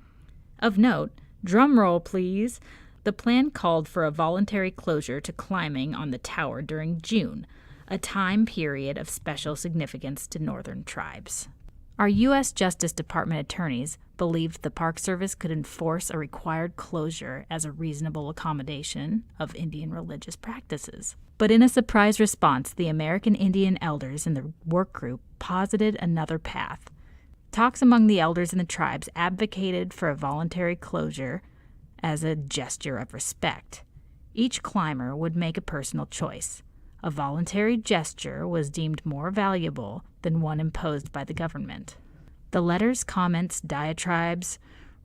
Speaker 19: Of note, drum roll please, the plan called for a voluntary closure to climbing on the tower during June, a time period of special significance to northern tribes. Our U.S. Justice Department attorneys believed the Park Service could enforce a required closure as a reasonable accommodation of Indian religious practices. But in a surprise response, the American Indian elders in the work group posited another path. Talks among the elders in the tribes advocated for a voluntary closure as a gesture of respect. Each climber would make a personal choice. A voluntary gesture was deemed more valuable than one imposed by the government. The letters, comments, diatribes,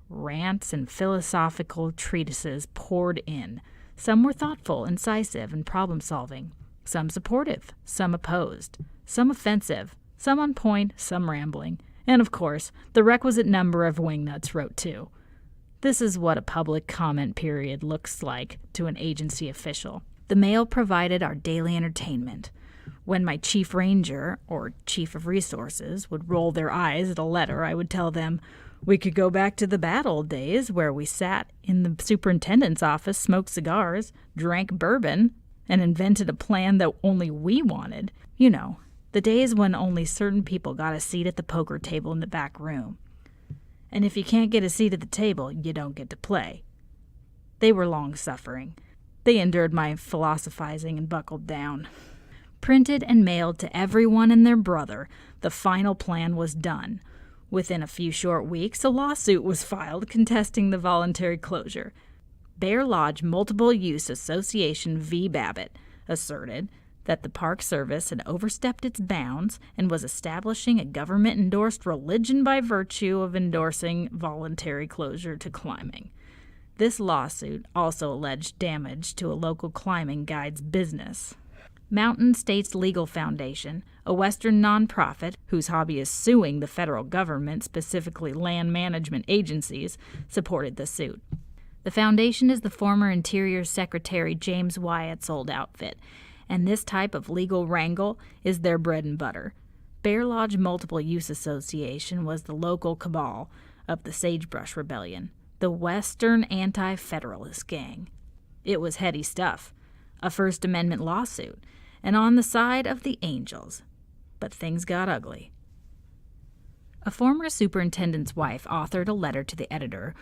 Speaker 19: rants, and philosophical treatises poured in. Some were thoughtful, incisive, and problem-solving. Some supportive, some opposed, some offensive, some on point, some rambling. And, of course, the requisite number of wingnuts wrote too. This is what a public comment period looks like to an agency official. The mail provided our daily entertainment. When my chief ranger, or chief of resources, would roll their eyes at a letter, I would tell them, we could go back to the bad old days where we sat in the superintendent's office, smoked cigars, drank bourbon, and invented a plan that only we wanted. You know, the days when only certain people got a seat at the poker table in the back room. And if you can't get a seat at the table, you don't get to play. They were long-suffering. They endured my philosophizing and buckled down. Printed and mailed to everyone and their brother, the final plan was done. Within a few short weeks, a lawsuit was filed contesting the voluntary closure. Bear Lodge Multiple Use Association v. Babbitt asserted that the Park Service had overstepped its bounds and was establishing a government-endorsed religion by virtue of endorsing voluntary closure to climbing. This lawsuit also alleged damage to a local climbing guide's business. Mountain States Legal Foundation, a Western nonprofit whose hobby is suing the federal government, specifically land management agencies, supported the suit. The foundation is the former Interior Secretary James Wyatt's old outfit, and this type of legal wrangle is their bread and butter. Bear Lodge Multiple Use Association was the local cabal of the Sagebrush Rebellion, the Western Anti-Federalist Gang. It was heady stuff, a First Amendment lawsuit, and on the side of the Angels. But things got ugly. A former superintendent's wife authored a letter to the editor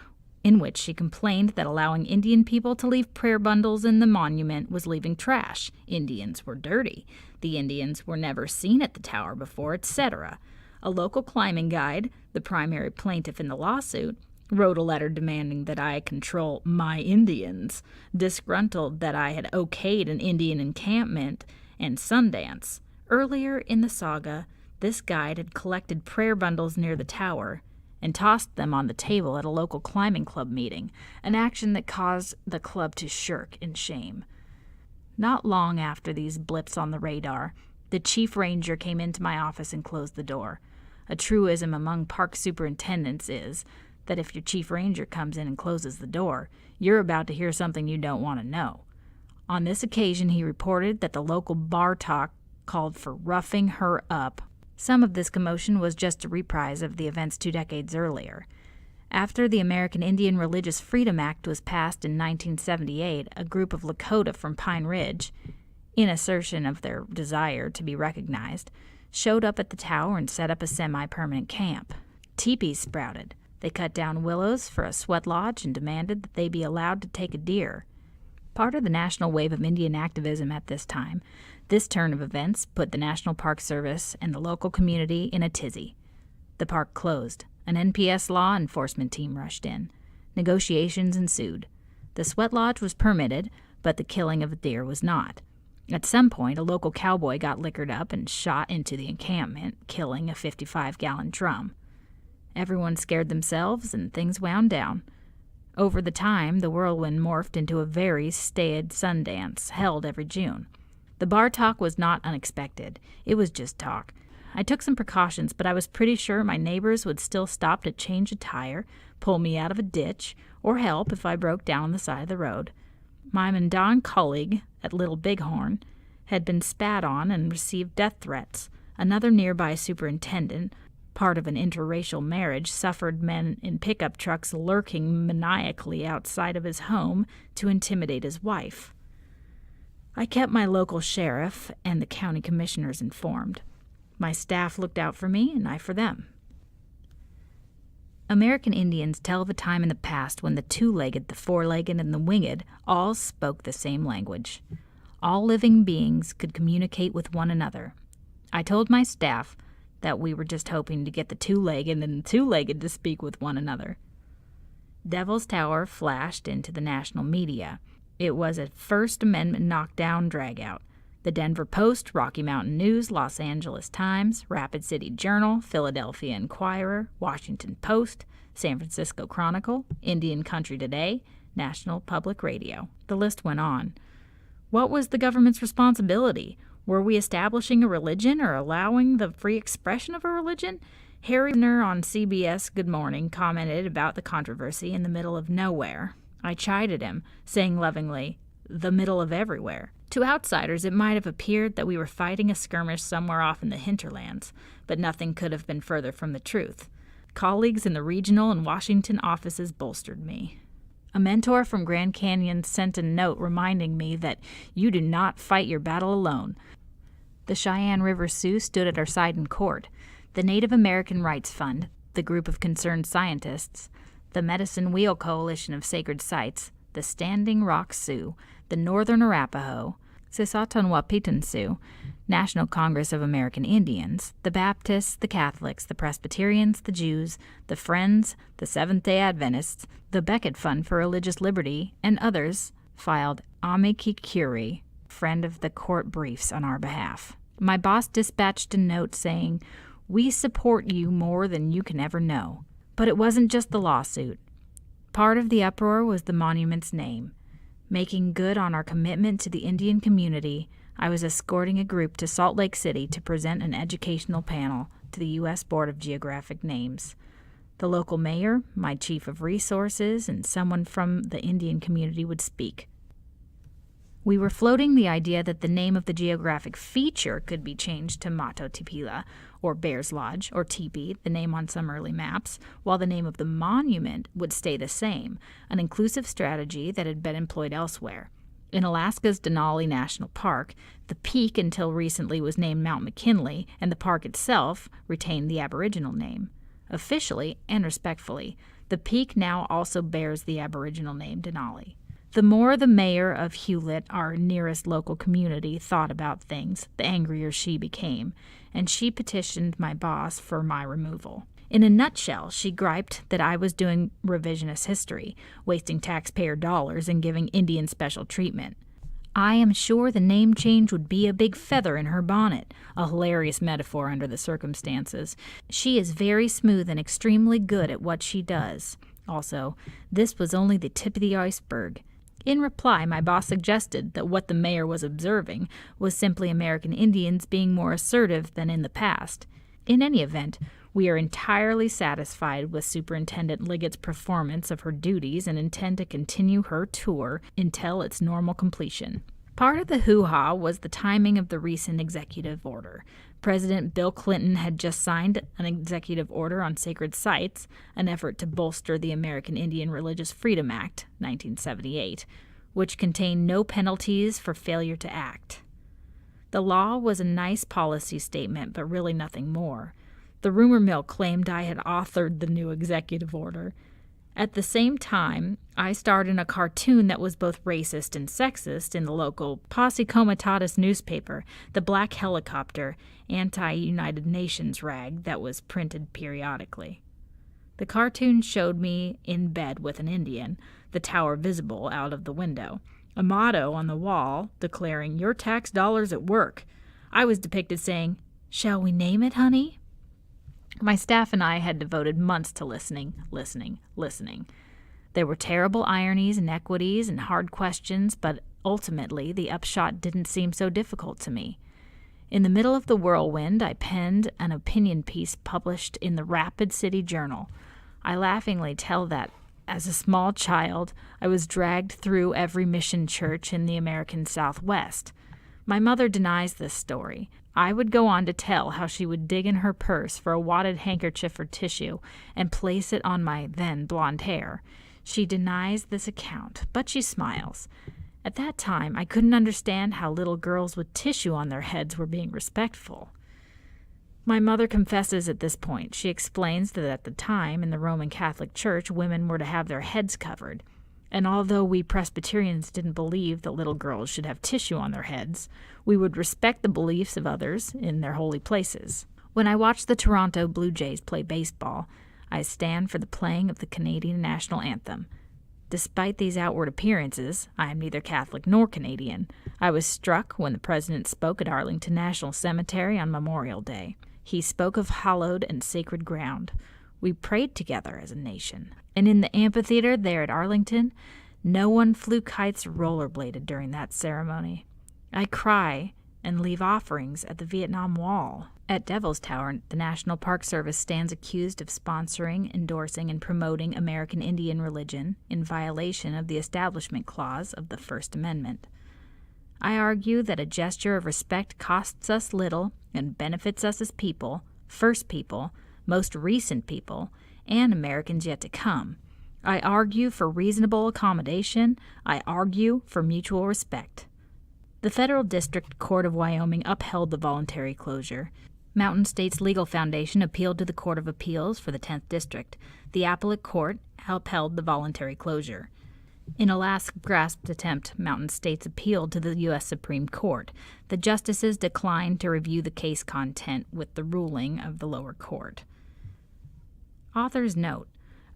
Speaker 19: in which she complained that allowing Indian people to leave prayer bundles in the monument was leaving trash. Indians were dirty. The Indians were never seen at the tower before, etc. A local climbing guide, the primary plaintiff in the lawsuit, wrote a letter demanding that I control my Indians, disgruntled that I had okayed an Indian encampment and Sundance. Earlier in the saga, this guide had collected prayer bundles near the tower and tossed them on the table at a local climbing club meeting, an action that caused the club to shirk in shame. Not long after these blips on the radar, the chief ranger came into my office and closed the door. A truism among park superintendents is that if your chief ranger comes in and closes the door, you're about to hear something you don't want to know. On this occasion, he reported that the local bar talk called for roughing her up. Some of this commotion was just a reprise of the events 2 decades earlier. After the American Indian Religious Freedom Act was passed in 1978, a group of Lakota from Pine Ridge, in assertion of their desire to be recognized, showed up at the tower and set up a semi-permanent camp. Teepees sprouted. They cut down willows for a sweat lodge and demanded that they be allowed to take a deer. Part of the national wave of Indian activism at this time, this turn of events put the National Park Service and the local community in a tizzy. The park closed. An NPS law enforcement team rushed in. Negotiations ensued. The sweat lodge was permitted, but the killing of a deer was not. At some point, a local cowboy got liquored up and shot into the encampment, killing a 55-gallon drum. Everyone scared themselves, and things wound down. Over the time, the whirlwind morphed into a very staid Sundance, held every June. The bar talk was not unexpected. It was just talk. I took some precautions, but I was pretty sure my neighbors would still stop to change a tire, pull me out of a ditch, or help if I broke down on the side of the road. My Mandan colleague at Little Bighorn had been spat on and received death threats. Another nearby superintendent, part of an interracial marriage, suffered men in pickup trucks lurking maniacally outside of his home to intimidate his wife. I kept my local sheriff and the county commissioners informed. My staff looked out for me, and I for them. American Indians tell of a time in the past when the two-legged, the four-legged, and the winged all spoke the same language. All living beings could communicate with one another. I told my staff that we were just hoping to get the two-legged and the two-legged to speak with one another. Devil's Tower flashed into the national media. It was a First Amendment knockdown dragout. The Denver Post, Rocky Mountain News, Los Angeles Times, Rapid City Journal, Philadelphia Inquirer, Washington Post, San Francisco Chronicle, Indian Country Today, National Public Radio. The list went on. What was the government's responsibility? Were we establishing a religion or allowing the free expression of a religion? Harry on CBS Good Morning commented about the controversy in the middle of nowhere. I chided him, saying lovingly, "The middle of everywhere." To outsiders, it might have appeared that we were fighting a skirmish somewhere off in the hinterlands, but nothing could have been further from the truth. Colleagues in the regional and Washington offices bolstered me. A mentor from Grand Canyon sent a note reminding me that you do not fight your battle alone. The Cheyenne River Sioux stood at our side in court. The Native American Rights Fund, the group of concerned scientists, the Medicine Wheel Coalition of Sacred Sites, the Standing Rock Sioux, the Northern Arapaho, Sisseton-Wahpeton Sioux, National Congress of American Indians, the Baptists, the Catholics, the Presbyterians, the Jews, the Friends, the Seventh-day Adventists, the Becket Fund for Religious Liberty, and others filed amici curiae, friend of the court briefs, on our behalf. My boss dispatched a note saying, "We support you more than you can ever know." But it wasn't just the lawsuit. Part of the uproar was the monument's name. Making good on our commitment to the Indian community, I was escorting a group to Salt Lake City to present an educational panel to the U.S. Board of Geographic Names. The local mayor, my chief of resources, and someone from the Indian community would speak. We were floating the idea that the name of the geographic feature could be changed to Mato Tipila, or Bear's Lodge, or Tipi, the name on some early maps, while the name of the monument would stay the same, an inclusive strategy that had been employed elsewhere. In Alaska's Denali National Park, the peak until recently was named Mount McKinley, and the park itself retained the Aboriginal name. Officially and respectfully, the peak now also bears the Aboriginal name Denali. The more the mayor of Hewlett, our nearest local community, thought about things, the angrier she became, and she petitioned my boss for my removal. In a nutshell, she griped that I was doing revisionist history, wasting taxpayer dollars and giving Indians special treatment. I am sure the name change would be a big feather in her bonnet, a hilarious metaphor under the circumstances. She is very smooth and extremely good at what she does. Also, this was only the tip of the iceberg. In reply, my boss suggested that what the mayor was observing was simply American Indians being more assertive than in the past. In any event, we are entirely satisfied with Superintendent Liggett's performance of her duties and intend to continue her tour until its normal completion. Part of the hoo-ha was the timing of the recent executive order. President Bill Clinton had just signed an executive order on sacred sites, an effort to bolster the American Indian Religious Freedom Act, 1978, which contained no penalties for failure to act. The law was a nice policy statement, but really nothing more. The rumor mill claimed I had authored the new executive order. At the same time, I starred in a cartoon that was both racist and sexist in the local Posse Comitatus newspaper, the Black Helicopter, anti-United Nations rag that was printed periodically. The cartoon showed me in bed with an Indian, the tower visible out of the window, a motto on the wall declaring, "Your tax dollars at work." I was depicted saying, "Shall we name it, honey?" My staff and I had devoted months to listening. There were terrible ironies, inequities, and hard questions, but ultimately the upshot didn't seem so difficult to me. In the middle of the whirlwind, I penned an opinion piece published in the Rapid City Journal. I laughingly tell that, as a small child, I was dragged through every mission church in the American Southwest. My mother denies this story. I would go on to tell how she would dig in her purse for a wadded handkerchief or tissue and place it on my then blonde hair. She denies this account, but she smiles. At that time, I couldn't understand how little girls with tissue on their heads were being respectful. My mother confesses at this point. She explains that at the time, in the Roman Catholic Church, women were to have their heads covered. And although we Presbyterians didn't believe that little girls should have tissue on their heads, we would respect the beliefs of others in their holy places. When I watch the Toronto Blue Jays play baseball, I stand for the playing of the Canadian national anthem. Despite these outward appearances, I am neither Catholic nor Canadian. I was struck when the president spoke at Arlington National Cemetery on Memorial Day. He spoke of hallowed and sacred ground. We prayed together as a nation. And in the amphitheater there at Arlington, no one flew kites or rollerbladed during that ceremony. I cry and leave offerings at the Vietnam Wall. At Devil's Tower, the National Park Service stands accused of sponsoring, endorsing, and promoting American Indian religion in violation of the Establishment Clause of the First Amendment. I argue that a gesture of respect costs us little and benefits us as people, first people, most recent people, and Americans yet to come. I argue for reasonable accommodation. I argue for mutual respect. The Federal District Court of Wyoming upheld the voluntary closure. Mountain States Legal Foundation appealed to the Court of Appeals for the 10th District. The Appellate Court upheld the voluntary closure. In a last-grasped attempt, Mountain States appealed to the U.S. Supreme Court. The justices declined to review the case content with the ruling of the lower court. Author's note: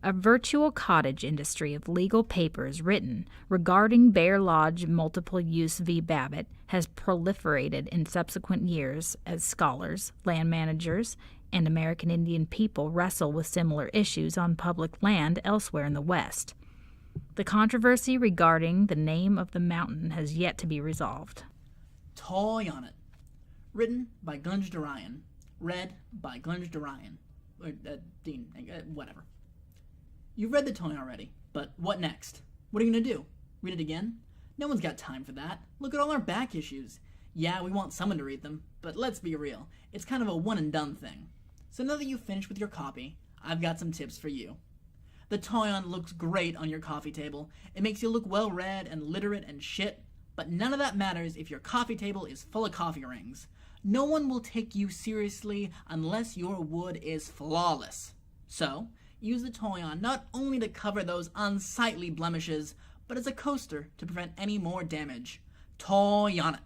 Speaker 19: a virtual cottage industry of legal papers written regarding Bear Lodge Multiple Use v. Babbitt has proliferated in subsequent years as scholars, land managers, and American Indian people wrestle with similar issues on public land elsewhere in the West. The controversy regarding the name of the mountain has yet to be resolved.
Speaker 16: Toyon, written by Gunj Darayan, read by Gunj Darayan, or Dean, whatever. You've read the Toyon already, but what next? What are you going to do? Read it again? No one's got time for that. Look at all our back issues. Yeah, we want someone to read them, but let's be real. It's kind of a one and done thing. So now that you've finished with your copy, I've got some tips for you. The Toyon looks great on your coffee table. It makes you look well-read and literate and shit, but none of that matters if your coffee table is full of coffee rings. No one will take you seriously unless your wood is flawless. So, use the Toyon not only to cover those unsightly blemishes, but as a coaster to prevent any more damage. Toyon it.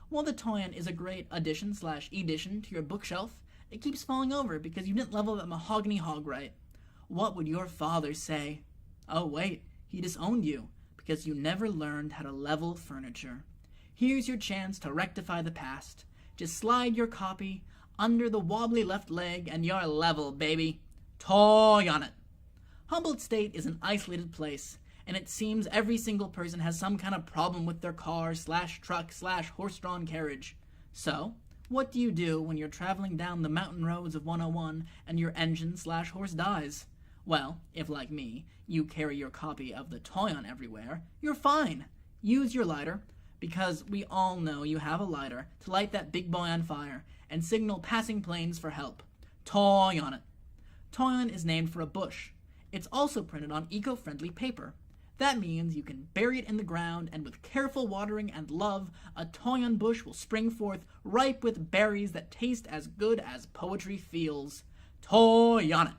Speaker 16: While the Toyon is a great addition/edition to your bookshelf, it keeps falling over because you didn't level that mahogany hog right. What would your father say? Oh wait, he disowned you because you never learned how to level furniture. Here's your chance to rectify the past. Just slide your copy under the wobbly left leg and you're level, baby. Toyon it. Humboldt State is an isolated place, and it seems every single person has some kind of problem with their car/truck/horse-drawn carriage. So, what do you do when you're traveling down the mountain roads of 101 and your engine/horse dies? Well, if like me, you carry your copy of the Toyon everywhere, you're fine. Use your lighter, because we all know you have a lighter, to light that big boy on fire and signal passing planes for help. Toyon it. Toyon is named for a bush. It's also printed on eco-friendly paper. That means you can bury it in the ground, and with careful watering and love, a Toyon bush will spring forth ripe with berries that taste as good as poetry feels. Toyon it.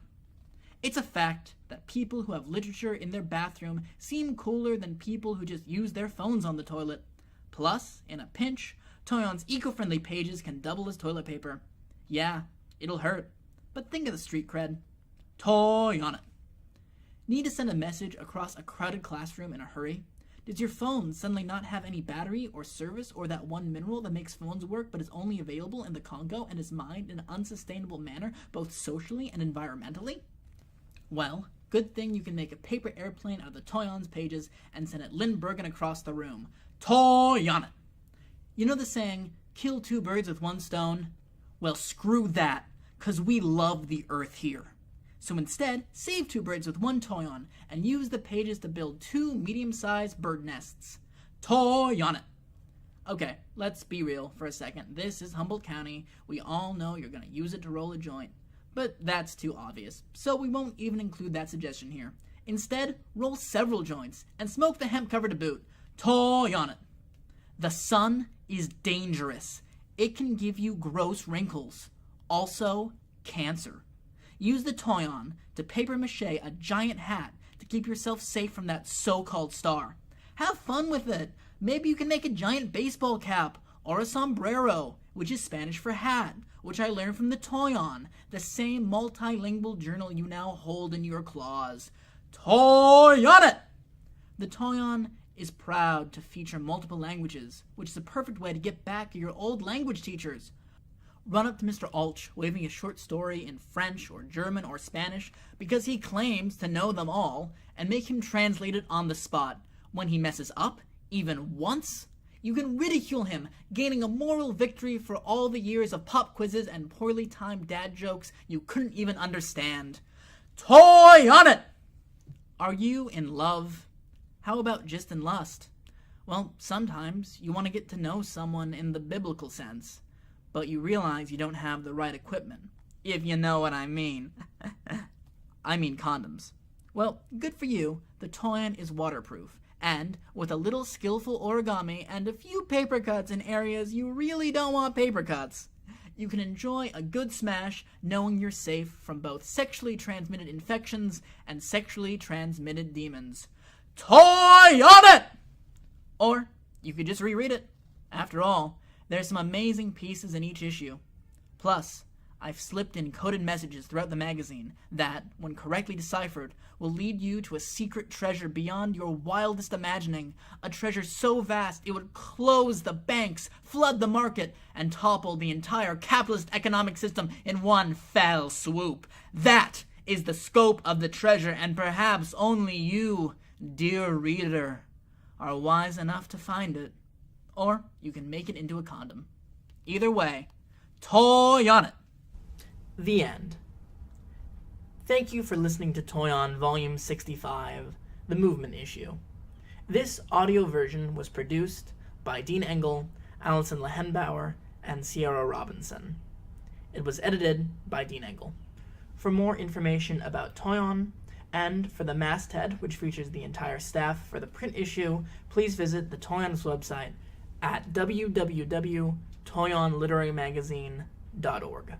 Speaker 16: It's a fact that people who have literature in their bathroom seem cooler than people who just use their phones on the toilet. Plus, in a pinch, Toyon's eco-friendly pages can double as toilet paper. Yeah, it'll hurt, but think of the street cred. Toyon it. Need to send a message across a crowded classroom in a hurry? Does your phone suddenly not have any battery or service or that one mineral that makes phones work but is only available in the Congo and is mined in an unsustainable manner both socially and environmentally? Well, good thing you can make a paper airplane out of the Toyon's pages and send it Lindberghen across the room. Toyon it. You know the saying, kill two birds with one stone? Well, screw that, 'cause we love the earth here. So instead, save two birds with one Toyon and use the pages to build 2 medium-sized bird nests. Toyon it. Okay, let's be real for a second. This is Humboldt County. We all know you're going to use it to roll a joint. But that's too obvious, so we won't even include that suggestion here. Instead, roll several joints and smoke the hemp cover to boot. Toyon it. The sun is dangerous. It can give you gross wrinkles. Also, cancer. Use the Toyon to paper mache a giant hat to keep yourself safe from that so-called star. Have fun with it. Maybe you can make a giant baseball cap or a sombrero, which is Spanish for hat, which I learned from the Toyon, the same multilingual journal you now hold in your claws. Toyon it! The Toyon is proud to feature multiple languages, which is a perfect way to get back at your old language teachers. Run up to Mr. Alch, waving a short story in French or German or Spanish, because he claims to know them all, and make him translate it on the spot. When he messes up, even once, you can ridicule him, gaining a moral victory for all the years of pop quizzes and poorly timed dad jokes you couldn't even understand. Toyon it! Are you in love? How about just in lust? Well, sometimes you want to get to know someone in the biblical sense, but you realize you don't have the right equipment, if you know what I mean. I mean condoms. Well, good for you, the Toyon is waterproof, and with a little skillful origami and a few paper cuts in areas you really don't want paper cuts, you can enjoy a good smash knowing you're safe from both sexually transmitted infections and sexually transmitted demons. Toyon it! Or you could just reread it. After all, there's some amazing pieces in each issue. Plus, I've slipped in coded messages throughout the magazine that, when correctly deciphered, will lead you to a secret treasure beyond your wildest imagining, a treasure so vast it would close the banks, flood the market, and topple the entire capitalist economic system in one fell swoop. That is the scope of the treasure, and perhaps only you, dear reader, are wise enough to find it. Or you can make it into a condom. Either way, Toyon it.
Speaker 1: The end. Thank you for listening to Toyon Volume 65, The Movement Issue. This audio version was produced by Dean Engel, Alison Lehenbauer, and Sierra Robinson. It was edited by Dean Engel. For more information about Toyon, and for the masthead, which features the entire staff for the print issue, please visit the Toyon's website at www.toyonliterarymagazine.org.